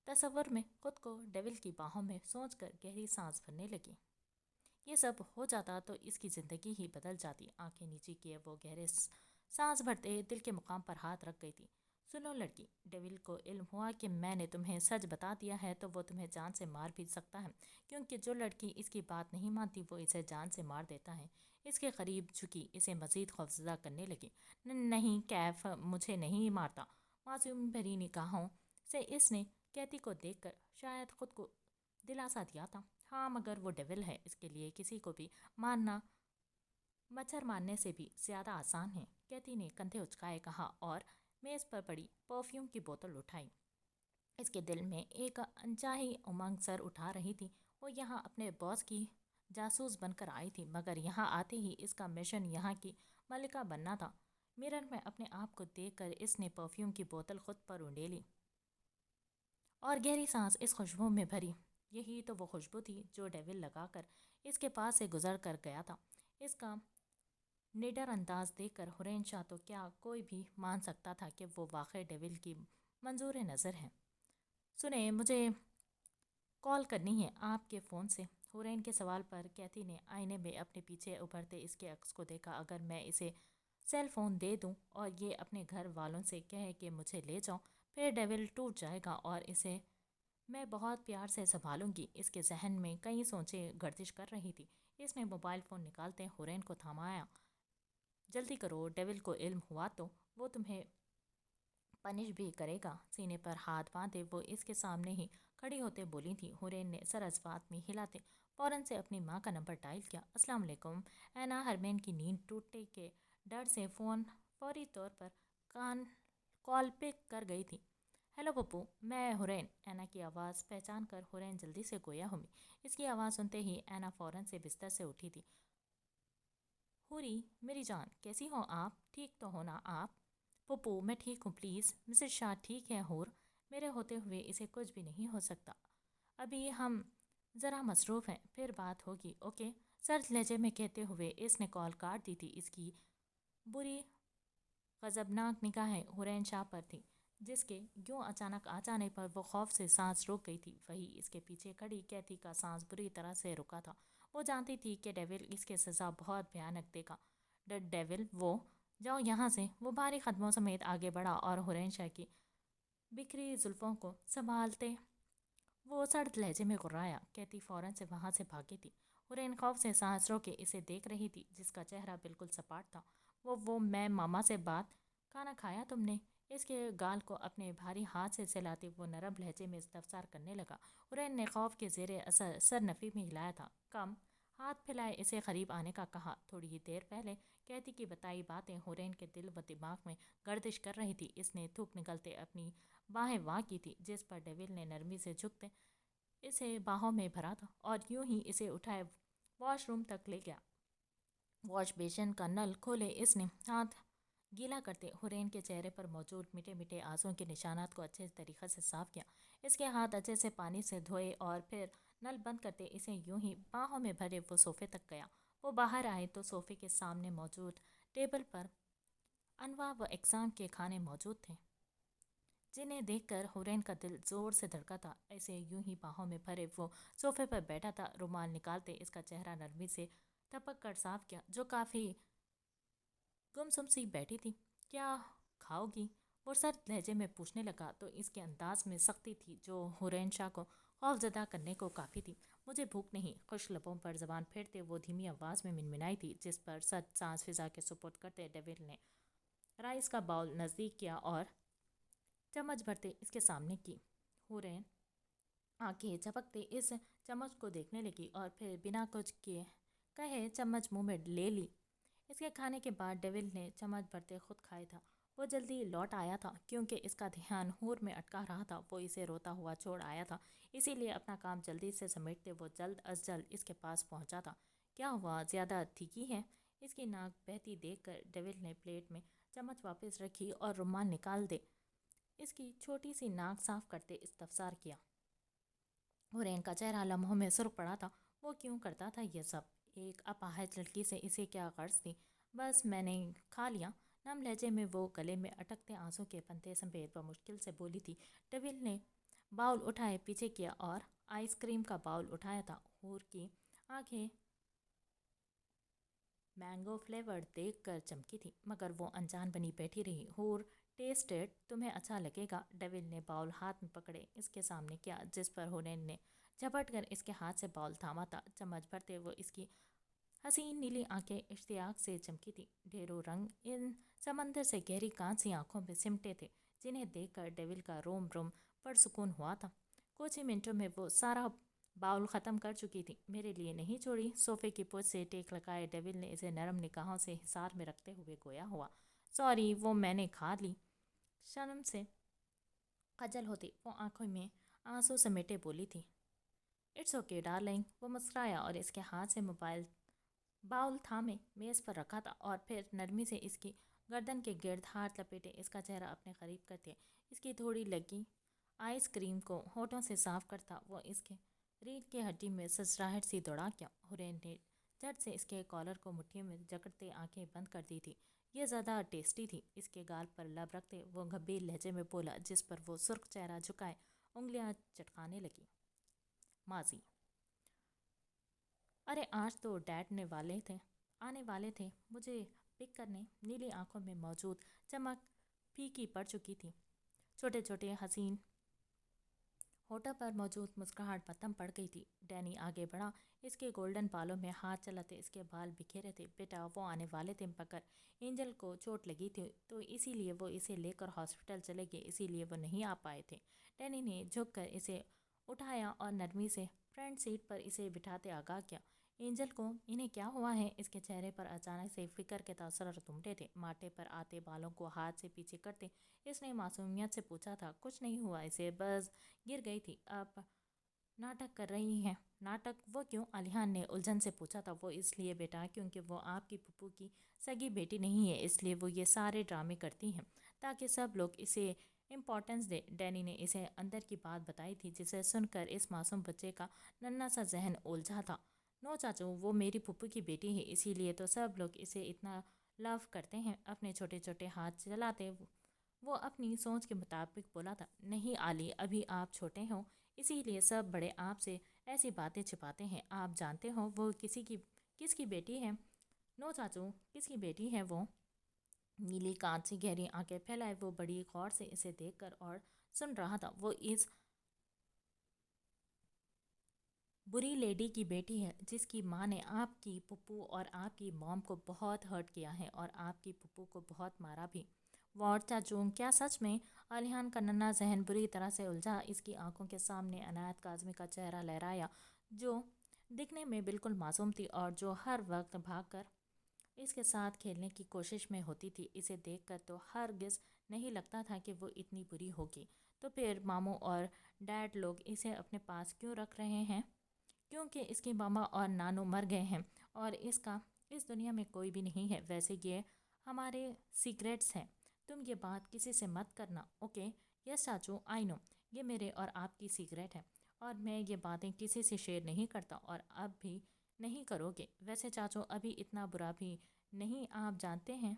تصور میں خود کو ڈیول کی باہوں میں سوچ کر گہری سانس بھرنے لگی۔ یہ سب ہو جاتا تو اس کی زندگی ہی بدل جاتی۔ آنکھیں نیچے کیے وہ گہرے سانس بھرتے دل کے مقام پر ہاتھ رکھ گئی تھی۔ سنو لڑکی، ڈیول کو علم ہوا کہ میں نے تمہیں سچ بتا دیا ہے تو وہ تمہیں جان سے مار بھی سکتا ہے، کیونکہ جو لڑکی اس کی بات نہیں مانتی وہ اسے جان سے مار دیتا ہے۔ اس کے قریب جھکی، اسے مزید خوفزدہ کرنے لگی۔ نہیں کیف، مجھے نہیں مارتا۔ معصوم بھری نگاہوں سے اس نے کیتی کو دیکھ کر شاید خود کو دلاسا دیا تھا۔ ہاں مگر وہ ڈیول ہے، اس کے لیے کسی کو بھی مارنا مچھر مارنے سے بھی زیادہ آسان ہے۔ کیتی نے کندھے اچکائے کہا اور میز پر پڑی پرفیوم کی بوتل اٹھائی۔ اس کے دل میں ایک انچاہی امنگ سر اٹھا رہی تھی۔ وہ یہاں اپنے باس کی جاسوس بن کر آئی تھی، مگر یہاں آتے ہی اس کا مشن یہاں کی ملکہ بننا تھا۔ مرر میں اپنے آپ کو دیکھ کر اس نے پرفیوم کی بوتل خود پر انڈیلی اور گہری سانس اس خوشبو میں بھری۔ یہی تو وہ خوشبو تھی جو ڈیول لگا کر اس کے پاس سے گزر کر گیا تھا۔ اس کا نڈر انداز دیکھ کر حسین شاہ تو کیا کوئی بھی مان سکتا تھا کہ وہ واقعی ڈیول کی منظور نظر ہے۔ سنیں، مجھے کال کرنی ہے آپ کے فون سے۔ حسین کے سوال پر کیتی نے آئینے میں اپنے پیچھے ابھرتے اس کے عکس کو دیکھا۔ اگر میں اسے سیل فون دے دوں اور یہ اپنے گھر والوں سے کہے کہ مجھے لے جاؤ، پھر ڈیول ٹوٹ جائے گا اور اسے میں بہت پیار سے سنبھالوں گی۔ اس کے ذہن میں کئی سوچیں گردش کر رہی تھی۔ اس نے موبائل فون نکالتے حسین کو تھامایا۔ جلدی کرو، ڈیول کو علم ہوا تو وہ تمہیں پنش بھی کرے گا۔ سینے پر ہاتھ باندھے وہ اس کے سامنے ہی کھڑی ہوتے بولی تھی۔ حسین نے سر اس بات میں ہلاتے فوراً سے اپنی ماں کا نمبر ڈائل کیا۔ السلام علیکم۔ اینا ہرمین کی نیند ٹوٹنے کے ڈر سے فون فوری طور پر کال پک کر گئی تھی۔ ہیلو پپو، میں حسین۔ اینا کی آواز پہچان کر حسین جلدی سے گویا ہوئی۔ اس کی آواز سنتے ہی اینا فوراً سے بستر سے اٹھی تھی۔ حوری میری جان، کیسی ہو آپ؟ ٹھیک تو ہو نا آپ؟ پپو میں ٹھیک ہوں پلیز۔ مسز شاہ ٹھیک ہے حور؟ میرے ہوتے ہوئے اسے کچھ بھی نہیں ہو سکتا۔ ابھی ہم ذرا مصروف ہیں، پھر بات ہوگی اوکے؟ سرد لہجے میں کہتے ہوئے اس نے کال کاٹ دی تھی۔ اس کی بری غضبناک نگاہیں حسین شاہ پر تھی، جس کے یوں اچانک آ جانے پر وہ خوف سے سانس روک گئی تھی۔ وہی اس کے پیچھے کھڑی کیتی کا سانس بری طرح سے رکا تھا۔ وہ جانتی تھی کہ ڈیول اس کے سزا بہت بھیانک دے گا۔ ڈیول، وہ جاؤ یہاں سے۔ وہ بھاری قدموں سمیت آگے بڑھا اور حسین شاہ کی بکھری زلفوں کو سنبھالتے وہ سرد لہجے میں غرایا۔ کیتی فوراً سے وہاں سے بھاگی تھی۔ حسین خوف سے سانس روکے اسے دیکھ رہی تھی، جس کا چہرہ بالکل سپاٹ تھا۔ وہ میں ماما سے بات، کھانا کھایا تم نے؟ اس کے گال کو اپنے بھاری ہاتھ سے سلاتے وہ نرم لہجے میں استفسار کرنے لگا۔ حسین نے خوف کے زیر اثر سر نفی میں ہلایا تھا۔ کم ہاتھ پھیلائے اسے قریب آنے کا کہا۔ تھوڑی ہی دیر پہلے کیتی کی بتائی باتیں حسین کے دل و دماغ میں گردش کر رہی تھی۔ اس نے تھوک نکلتے اپنی باہیں واں کی تھی، جس پر ڈیول نے نرمی سے جھکتے اسے باہوں میں بھرا تھا اور یوں ہی اسے اٹھائے واش روم تک لے گیا۔ واش بیسن کا نل کھولے اس نے ہاتھ گیلا کرتے حسین کے چہرے پر موجود میٹھے میٹھے آنسوؤں کے نشانات کو اچھے طریقے سے صاف کیا۔ اس کے ہاتھ اچھے سے پانی سے دھوئے اور پھر نل بند کرتے اسے یوں ہی باہوں میں بھرے وہ صوفے تک گیا۔ وہ باہر آئے تو صوفے کے سامنے موجود ٹیبل پر انواع و اقسام کے کھانے موجود تھے، جنہیں دیکھ کر حسین کا دل زور سے دھڑکا تھا۔ ایسے یوں ہی باہوں میں بھرے وہ صوفے پر بیٹھا تھا۔ رومال نکالتے اس کا چہرہ نرمی سے تھپک کر صاف کیا، جو کافی گمسم سی بیٹھی تھی۔ کیا کھاؤ گی؟ وہ سرد لہجے میں پوچھنے لگا تو اس کے انداز میں سختی تھی جو حسین شاہ کو خوفزدہ کرنے کو کافی تھی۔ مجھے بھوک نہیں۔ خشک لبوں پر زبان پھیرتے وہ دھیمی آواز میں منمنائی تھی، جس پر سد سانس فضا کے سپرد کرتے ڈیول نے رائس کا باؤل نزدیک کیا اور چمچ بھرتے اس کے سامنے کی۔ حسین آنکھیں جھپکتے اس چمچ کو دیکھنے لگی اور پھر بنا کچھ کہے چمچ منہ میں لے لی۔ اس کے کھانے کے بعد ڈیول نے چمچ بھرتے خود کھائے تھا۔ وہ جلدی لوٹ آیا تھا کیونکہ اس کا دھیان حور میں اٹکا رہا تھا۔ وہ اسے روتا ہوا چھوڑ آیا تھا، اسی لیے اپنا کام جلدی سے سمیٹتے وہ جلد از جلد اس کے پاس پہنچا تھا۔ کیا ہوا، زیادہ تھکی ہے؟ اس کی ناک بہتی دیکھ کر ڈیول نے پلیٹ میں چمچ واپس رکھی اور رومال نکال دے اس کی چھوٹی سی ناک صاف کرتے استفسار کیا۔ حسین کا چہرہ لمحوں میں سرخ پڑا تھا۔ وہ کیوں کرتا تھا یہ سب؟ ایک اپاہج لڑکی سے اسے کیا غرض تھی؟ بس میں نے کھا لیا۔ نم لہجے میں وہ گلے میں اٹکتے آنسوں کے پنتے سمیت بمشکل سے بولی تھی۔ ڈیول نے باؤل اٹھائے پیچھے کیا اور آئس کریم کا باؤل اٹھایا تھا۔ حور کی آنکھیں مینگو فلیور دیکھ کر چمکی تھی، مگر وہ انجان بنی بیٹھی رہی۔ ہور ٹیسٹڈ، تمہیں اچھا لگے گا۔ ڈیول نے باؤل ہاتھ میں پکڑے اس کے سامنے کیا، جس پر ہورین نے جھپٹ کر اس کے ہاتھ سے باؤل تھاما تھا۔ چمچ بھرتے وہ اس کی حسین نیلی آنکھیں اشتیاق سے چمکی تھی۔ ڈھیروں رنگ ان سمندر سے گہری کانسی آنکھوں میں سمٹے تھے، جنہیں دیکھ کر ڈیول کا روم روم پرسکون ہوا تھا۔ کچھ ہی منٹوں میں وہ سارا باؤل ختم کر چکی تھی۔ میرے لیے نہیں چھوڑی؟ صوفے کی پشت سے ٹیک لگائے ڈیول نے اسے نرم نگاہوں سے حصار میں رکھتے ہوئے گویا ہوا۔ سوری، وہ میں نے کھا لی۔ شرم سے خجل ہوتی وہ آنکھوں میں آنسو سمیٹے بولی تھی۔ It's okay darling. وہ مسکرایا اور اس کے ہاتھ سے باؤل تھامے میز پر رکھا تھا، اور پھر نرمی سے اس کی گردن کے گرد ہاتھ لپیٹے اس کا چہرہ اپنے قریب کرتے اس کی تھوڑی لگی آئس کریم کو ہونٹوں سے صاف کرتا وہ اس کے ریڑھ کی ہڈی میں سسراہٹ سی دوڑا کیا۔ ہورین نے جھٹ سے اس کے کالر کو مٹھی میں جکڑتے آنکھیں بند کر دی تھی۔ یہ زیادہ ٹیسٹی تھی، اس کے گال پر لب رکھتے وہ گھبیر لہجے میں بولا، جس پر وہ سرخ چہرہ جھکائے انگلیاں چٹکانے لگی۔ ماضی۔ ارے آج تو ڈیڈ آنے والے تھے مجھے پک کرنے۔ نیلی آنکھوں میں موجود چمک پھیکی پڑ چکی تھی، چھوٹے چھوٹے حسین ہونٹوں پر موجود مسکراہٹ مدھم پڑ گئی تھی۔ ڈینی آگے بڑھا، اس کے گولڈن بالوں میں ہاتھ چلاتے اس کے بال بکھیرے تھے۔ بیٹا، وہ آنے والے تھے مگر اینجل کو چوٹ لگی تھی تو اسی لیے وہ اسے لے کر ہاسپٹل چلے گئے، اسی لیے وہ نہیں آ پائے تھے۔ ڈینی نے جھک کر اسے اٹھایا اور نرمی سے فرنٹ سیٹ پر اسے بٹھاتے آگاہ کیا۔ اینجل کو انہیں کیا ہوا ہے؟ اس کے چہرے پر اچانک سے فکر کے تاثرات امٹے تھے۔ ماتھے پر آتے بالوں کو ہاتھ سے پیچھے کرتے اس نے معصومیت سے پوچھا تھا۔ کچھ نہیں ہوا اسے، بس گر گئی تھی۔ آپ ناٹک کر رہی ہیں۔ ناٹک؟ وہ کیوں؟ علیحان نے الجھن سے پوچھا تھا۔ وہ اس لیے بیٹا کیونکہ وہ آپ کی پھپھو کی سگی بیٹی نہیں ہے، اس لیے وہ یہ سارے ڈرامے کرتی ہیں تاکہ سب لوگ اسے امپورٹنس دیں۔ ڈینی نے اسے اندر کی بات بتائی تھی، جسے سن کر اس معصوم بچے کا ننھا سا ذہن الجھا تھا۔ نو چاچو، وہ میری پھپھو کی بیٹی ہے، اسی لیے تو سب لوگ اسے اتنا لو کرتے ہیں۔ اپنے چھوٹے چھوٹے ہاتھ چلاتے وہ اپنی سوچ کے مطابق بولا تھا۔ نہیں علی، ابھی آپ چھوٹے ہو، اسی لیے سب بڑے آپ سے ایسی باتیں چھپاتے ہیں۔ آپ جانتے ہو وہ کس کی بیٹی ہے؟ نو چاچو، کس کی بیٹی ہے وہ؟ نیلی کانچ سی گہری آنکھیں پھیلائے وہ بڑی غور سے اسے دیکھ کر اور سن رہا تھا۔ وہ اس بری لیڈی کی بیٹی ہے جس کی ماں نے آپ کی پھپھو اور آپ کی موم کو بہت ہرٹ کیا ہے اور آپ کی پھپھو کو بہت مارا بھی۔ واٹ چاچو، کیا سچ میں؟ علیحان کا ننھا ذہن بری طرح سے الجھا۔ اس کی آنکھوں کے سامنے عنایت کاظمی کا چہرہ لہرایا، جو دکھنے میں بالکل معصوم تھی اور جو ہر وقت بھاگ کر اس کے ساتھ کھیلنے کی کوشش میں ہوتی تھی۔ اسے دیکھ کر تو ہرگز نہیں لگتا تھا کہ وہ اتنی بری ہوگی۔ تو پھر ماموں اور ڈیڈ لوگ اسے اپنے پاس کیوں رکھ رہے ہیں؟ کیونکہ اس کی ماما اور نانو مر گئے ہیں اور اس کا اس دنیا میں کوئی بھی نہیں ہے۔ ویسے یہ ہمارے سیکریٹس ہیں، تم یہ بات کسی سے مت کرنا، اوکے؟ یس چاچو، آئی نو، یہ میرے اور آپ کی سیکریٹ ہے اور میں یہ باتیں کسی سے شیئر نہیں کرتا اور اب بھی نہیں کرو گے۔ ویسے چاچو، ابھی اتنا برا بھی نہیں، آپ جانتے ہیں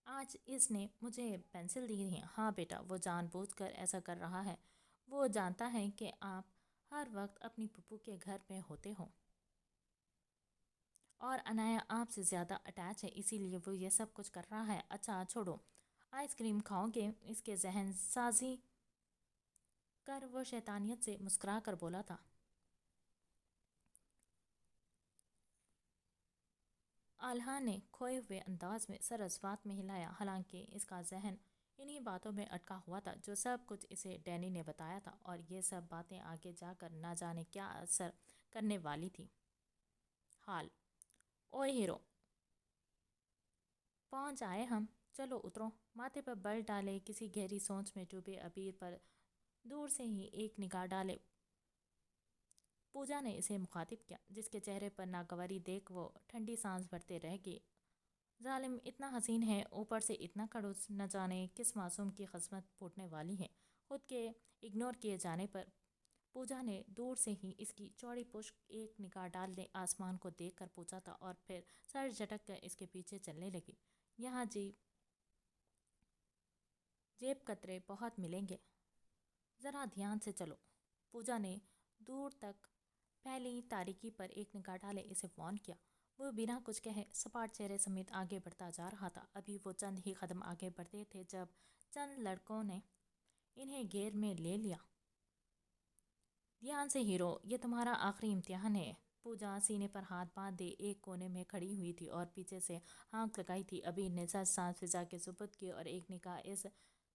آج اس نے مجھے پینسل دی ہے۔ ہاں بیٹا، وہ جان بوجھ کر ایسا کر رہا ہے۔ وہ جانتا ہے کہ آپ ہر وقت اپنی پھپھو کے گھر میں ہوتے ہو اور انایا آپ سے زیادہ اٹیچ ہے، اسی لیے وہ یہ سب کچھ کر رہا ہے۔ اچھا چھوڑو، آئس کریم کھاؤ گے؟ اس کے ذہن سازی کر وہ شیطانیت سے مسکرا کر بولا تھا۔ علیحان نے کھوئے ہوئے انداز میں سر اس بات میں ہلایا، حالانکہ اس کا ذہن انہی باتوں میں اٹکا ہوا تھا جو سب کچھ اسے ڈینی نے بتایا تھا، اور یہ سب باتیں آگے جا کر نہ جانے کیا اثر کرنے والی تھی۔ حال اوئے ہیرو، پہنچ آئے ہم، چلو اترو۔ ماتھے پر بل ڈالے کسی گہری سوچ میں ڈوبے ابیر پر دور سے ہی ایک نگاہ ڈالے پوجا نے اسے مخاطب کیا، جس کے چہرے پر ناگواری دیکھ وہ ٹھنڈی سانس بھرتے رہ گئی۔ ظالم اتنا حسین ہے، اوپر سے اتنا کھڑوس، نہ جانے کس معصوم کی قسمت پھوٹنے والی ہے۔ خود کے اگنور کیے جانے پر پوجا نے دور سے ہی اس کی چوڑی پشت ایک نگاہ ڈالتے آسمان کو دیکھ کر پوچھا تھا، اور پھر سر جھٹک کر اس کے پیچھے چلنے لگی۔ یہاں جیب کترے بہت ملیں گے، ذرا دھیان سے چلو۔ پوجا نے دور تک پہلی تاریکی پر ایک نگاہ ڈالے اسے وارن کیا۔ وہ بنا کچھ کہے سپاٹ چہرے سمیت آگے بڑھتا جا رہا تھا۔ ابھی وہ چند ہی قدم آگے بڑھتے تھے جب چند لڑکوں نے انہیں گھیر میں لے لیا۔ دھیان سے ہیرو، یہ تمہارا آخری امتحان ہے۔ پوجا سینے پر ہاتھ باندھے ایک کونے میں کھڑی ہوئی تھی اور پیچھے سے ہانک لگائی تھی۔ ابھی نے سچ سانس فضا کے سپرد کی اور ایک نگاہ اس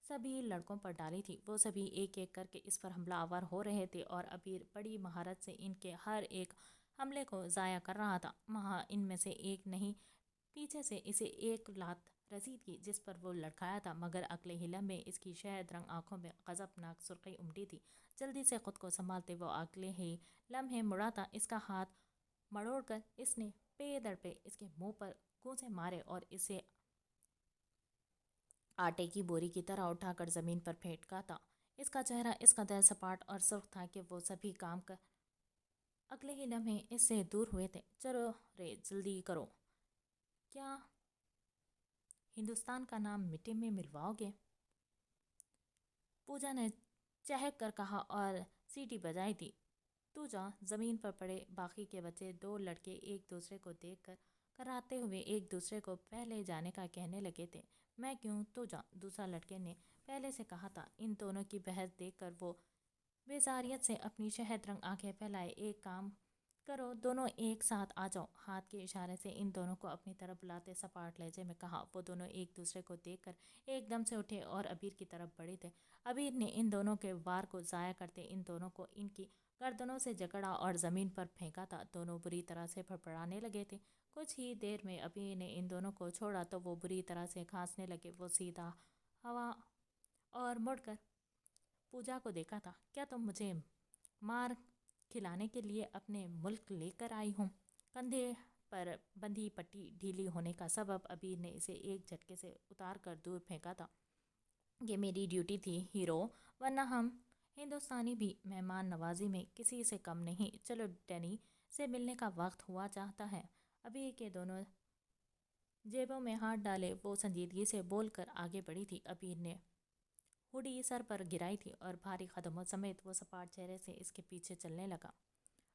سبھی لڑکوں پر ڈالی تھی۔ وہ سبھی ایک ایک کر کے اس پر حملہ آور ہو رہے تھے اور ابھی بڑی مہارت سے ان کے ہر ایک حملے کو ضائع کر رہا تھا۔ وہاں ان میں سے ایک نہیں پیچھے سے اسے ایک لات رسید کی جس پر وہ لڑکھایا تھا، مگر اگلے ہی لمحے اس کی شہد رنگ آنکھوں میں غضبناک سرخی امٹی تھی۔ جلدی سے خود کو سنبھالتے وہ اگلے ہی لمحے مڑا تھا۔ اس کا ہاتھ مڑوڑ کر اس نے پے در پے اس کے منہ پر گھونسے مارے اور اسے آٹے کی بوری کی طرح اٹھا کر زمین پر پھینکا تھا۔ اس کا چہرہ اس قدر سپاٹ اور سرخ تھا کہ وہ سبھی کام کر اگلے ہی لمحے اس سے دور ہوئے تھے۔ چلو رے جلدی کرو، کیا ہندوستان کا نام مٹی میں ملواؤ گے؟ پوجا نے چہک کر کہا اور سیٹی بجائی تھی۔ تو جا۔ زمین پر پڑے باقی کے بچے دو لڑکے ایک دوسرے کو دیکھ کر کراتے ہوئے ایک دوسرے کو پہلے جانے کا کہنے لگے تھے۔ میں کیوں؟ تو جا، دوسرا لڑکے نے پہلے سے کہا تھا۔ ان دونوں کی بحث دیکھ کر وہ بیزاریت سے اپنی شہد رنگ آنکھیں پھیلائے۔ ایک کام کرو، دونوں ایک ساتھ آ جاؤ۔ ہاتھ کے اشارے سے ان دونوں کو اپنی طرف بلاتے سپاٹ لہجے میں کہا۔ وہ دونوں ایک دوسرے کو دیکھ کر ایک دم سے اٹھے اور ابیر کی طرف بڑھے تھے۔ ابیر نے ان دونوں کے وار کو ضائع کرتے ان دونوں کو ان کی گردنوں سے جکڑا اور زمین پر پھینکا تھا۔ دونوں بری طرح سے پھڑپڑانے لگے تھے۔ کچھ ہی دیر میں ابیر نے ان دونوں کو چھوڑا تو وہ بری طرح سے کھانسنے لگے۔ وہ سیدھا ہوا اور مڑ کر پوجا کو دیکھا تھا۔ کیا تم مجھے مار کھلانے کے لیے اپنے ملک لے کر آئی ہوں؟ کندھے پر بندھی پٹی ڈھیلی ہونے کا سبب ابیر نے اسے ایک جھٹکے سے اتار کر دور پھینکا تھا۔ یہ میری ڈیوٹی تھی ہیرو، ورنہ ہم ہندوستانی بھی مہمان نوازی میں کسی سے کم نہیں۔ چلو ڈینی سے ملنے کا وقت ہوا چاہتا ہے۔ ابیر کے دونوں جیبوں میں ہاتھ ڈالے وہ سنجیدگی سے بول کر آگے بڑھی تھی۔ ابیر نے ہوڈی سر پر گرائی تھی اور بھاری قدموں سمیت وہ سپاٹ چہرے سے اس کے پیچھے چلنے لگا۔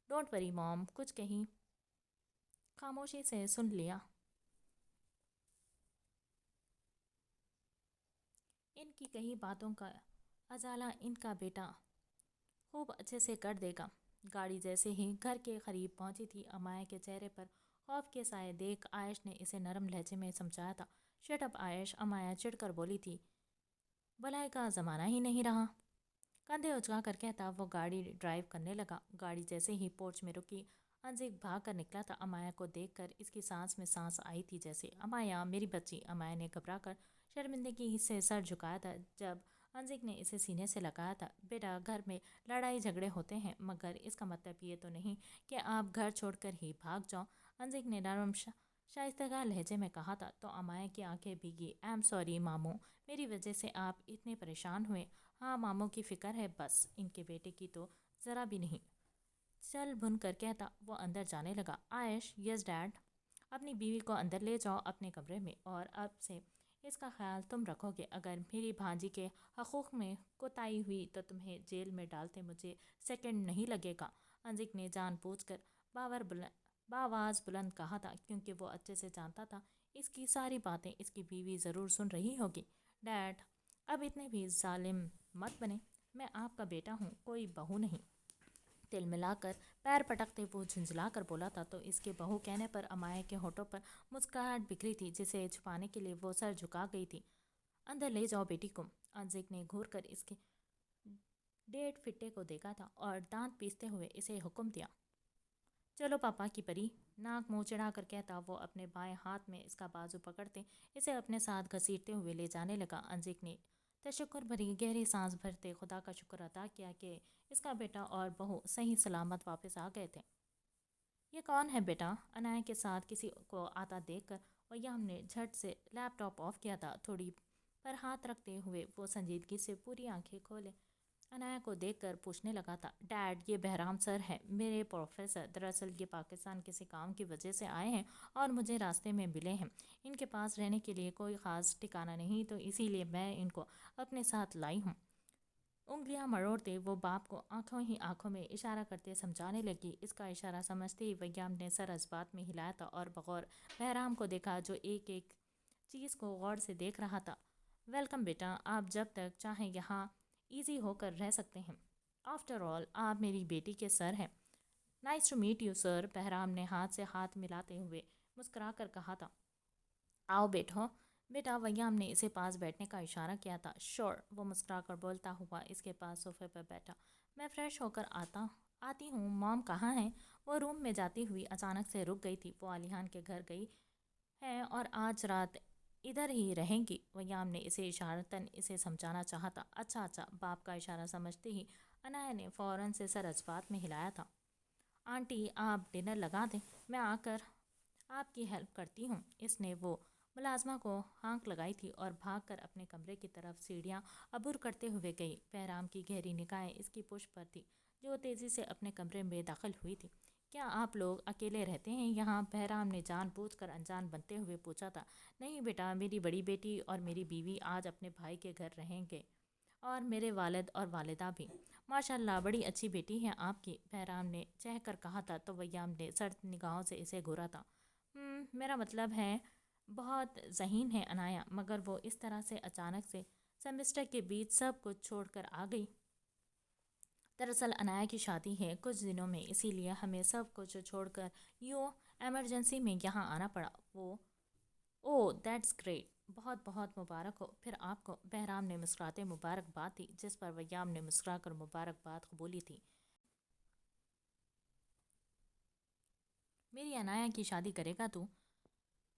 ڈونٹ وری موم، کچھ کہیں خاموشی سے سن لیا۔ ان کی کئی باتوں کا ازالہ ان کا بیٹا خوب اچھے سے کر دے گا۔ گاڑی جیسے ہی گھر کے قریب پہنچی تھی، امایا کے چہرے پر خوف کے سائے دیکھ عائش نے اسے نرم لہجے میں سمجھایا تھا۔ شٹ اپ عائش، امایا چڑھ کر بولی تھی۔ بھلائی کا زمانہ ہی نہیں رہا۔ کندھے اچکا کر کہتا وہ گاڑی ڈرائیو کرنے لگا۔ گاڑی جیسے ہی پورچ میں رکی، انزک بھاگ کر نکلا تھا۔ امایا کو دیکھ کر اس کی سانس میں سانس آئی تھی جیسے۔ امایا میری بچی، امایا نے گھبرا کر شرمندگی سے سر جھکایا تھا جب انزک نے اسے سینے سے لگایا تھا۔ بیٹا، گھر میں لڑائی جھگڑے ہوتے ہیں، مگر اس کا مطلب یہ تو نہیں کہ آپ گھر چھوڑ کر ہی بھاگ جاؤ، انزک نے نرم شائستگی لہجے میں کہا تھا۔ تو امایا کی آنکھیں بھیگی۔ آئی ایم سوری ماموں، میری وجہ سے آپ اتنے پریشان ہوئے۔ ہاں ماموں کی فکر ہے، بس ان کے بیٹے کی تو ذرا بھی نہیں۔ چل بھن کر کہتا وہ اندر جانے لگا۔ عائش، یس ڈیڈ، اپنی بیوی کو اندر لے جاؤ اپنے کمرے میں، اور اب سے اس کا خیال تم رکھو گے۔ اگر میری بھانجی کے حقوق میں کوتاہی ہوئی تو تمہیں جیل میں ڈالتے مجھے سیکنڈ نہیں لگے گا، انزک نے جان بوجھ کر بآواز بلند کہا تھا، کیونکہ وہ اچھے سے جانتا تھا اس کی ساری باتیں اس کی بیوی ضرور سن رہی ہوگی۔ ڈیڈ، اب اتنے بھی ظالم مت بنے، میں آپ کا بیٹا ہوں، کوئی بہو نہیں۔ تل ملا کر پیر پٹکتے وہ جھنجھلا کر بولا تھا تو اس کے بہو کہنے پر امایا کے ہونٹوں پر مسکراہٹ بکھری تھی جسے چھپانے کے لیے وہ سر جھکا گئی تھی۔ اندر لے جاؤ بیٹی کو، انزک نے گھور کر اس کے ڈیڑھ پھٹے کو دیکھا تھا اور دانت پیستے ہوئے اسے حکم دیا۔ چلو پاپا کی پری، ناک منہ چڑھا کر کہتا وہ اپنے بائیں ہاتھ میں اس کا بازو پکڑتے اسے اپنے ساتھ گھسیٹتے ہوئے لے جانے لگا۔ انزک نے تشکر بھری گہری سانس بھرتے خدا کا شکر ادا کیا کہ اس کا بیٹا اور بہو صحیح سلامت واپس آ گئے تھے۔ یہ کون ہے بیٹا؟ انایا کے ساتھ کسی کو آتا دیکھ کر ویام نے جھٹ سے لیپ ٹاپ آف کیا تھا۔ تھوڑی پر ہاتھ رکھتے ہوئے وہ سنجیدگی سے پوری آنکھیں کھولے انایا کو دیکھ کر پوچھنے لگا تھا۔ ڈیڈ، یہ بہرام سر ہے، میرے پروفیسر، دراصل یہ پاکستان کسی کام کی وجہ سے آئے ہیں اور مجھے راستے میں ملے ہیں۔ ان کے پاس رہنے کے لیے کوئی خاص ٹھکانہ نہیں تو اسی لیے میں ان کو اپنے ساتھ لائی ہوں۔ انگلیاں مروڑتے وہ باپ کو آنکھوں ہی آنکھوں میں اشارہ کرتے سمجھانے لگی۔ اس کا اشارہ سمجھتے ہی ویام نے سر اس بات میں ہلایا تھا اور بغور بہرام کو دیکھا جو ایک ایک چیز کو غور سے دیکھ رہا تھا۔ ویلکم بیٹا، آپ جب تک چاہیں یہاں ایزی ہو کر رہ سکتے ہیں۔ آفٹر آل آپ میری بیٹی کے سر ہیں۔ Nice to meet you sir, Behram نے ہاتھ سے ہاتھ ملاتے ہوئے مسکرا کر کہا تھا۔ آؤ بیٹھو۔ بیٹا، ویام نے اسے پاس بیٹھنے کا اشارہ کیا تھا۔ شور، وہ مسکرا کر بولتا ہوا اس کے پاس صوفے پر بیٹھا۔ میں فریش ہو کر آتی ہوں۔ مام کہاں ہیں؟ وہ روم میں جاتی ہوئی اچانک سے رک گئی تھی۔ وہ علیحان کے گھر گئی ہے اور آج رات ادھر ہی رہیں گی۔ ویام نے اسے اشارتاً اسے سمجھانا چاہا تھا۔ اچھا اچھا، باپ کا اشارہ سمجھتے ہی انایا نے فوراً سے سر اس بات میں ہلایا تھا۔ آنٹی آپ ڈنر لگا دیں، میں آ کر آپ کی ہیلپ کرتی ہوں۔ اس نے وہ ملازمہ کو ہانک لگائی تھی اور بھاگ کر اپنے کمرے کی طرف سیڑھیاں عبور کرتے ہوئے گئی۔ بہرام کی گہری نگاہیں اس کی پشت پر تھی جو تیزی سے اپنے کمرے میں داخل ہوئی تھی۔ کیا آپ لوگ اکیلے رہتے ہیں یہاں؟ بہرام نے جان بوجھ کر انجان بنتے ہوئے پوچھا تھا۔ نہیں بیٹا، میری بڑی بیٹی اور میری بیوی آج اپنے بھائی کے گھر رہیں گے اور میرے والد اور والدہ بھی۔ ماشاءاللہ، بڑی اچھی بیٹی ہے آپ کی، بہرام نے چہ کر کہا تھا تو ویام نے سرد نگاہوں سے اسے گھورا تھا۔ میرا مطلب ہے بہت ذہین ہے انایا، مگر وہ اس طرح سے اچانک سے سیمسٹر کے بیچ سب کچھ چھوڑ کر آ گئی۔ دراصل انایا کی شادی ہے کچھ دنوں میں، اسی لیے ہمیں سب کچھ چھوڑ کر یوں ایمرجنسی میں یہاں آنا پڑا۔ اوہ دیٹس گریٹ، بہت بہت مبارک ہو پھر آپ کو، بہرام نے مسکراتے مبارکباد دی، جس پر ویام نے مسکرا کر مبارکباد قبولی تھی۔ میری انایا کی شادی کرے گا تو؟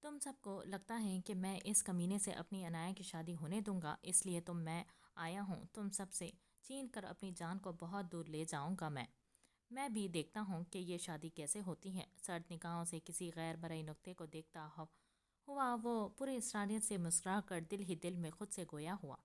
تم سب کو لگتا ہے کہ میں اس کمینے سے اپنی انایا کی شادی ہونے دوں گا، اس لیے میں آیا ہوں تم سب سے چھین کر اپنی جان کو بہت دور لے جاؤں گا۔ میں بھی دیکھتا ہوں کہ یہ شادی کیسے ہوتی ہے۔ سرد نگاہوں سے کسی غیر مرئی نقطے کو دیکھتا ہوا وہ پورے اسرائیلیت سے مسکرا کر دل ہی دل میں خود سے گویا ہوا۔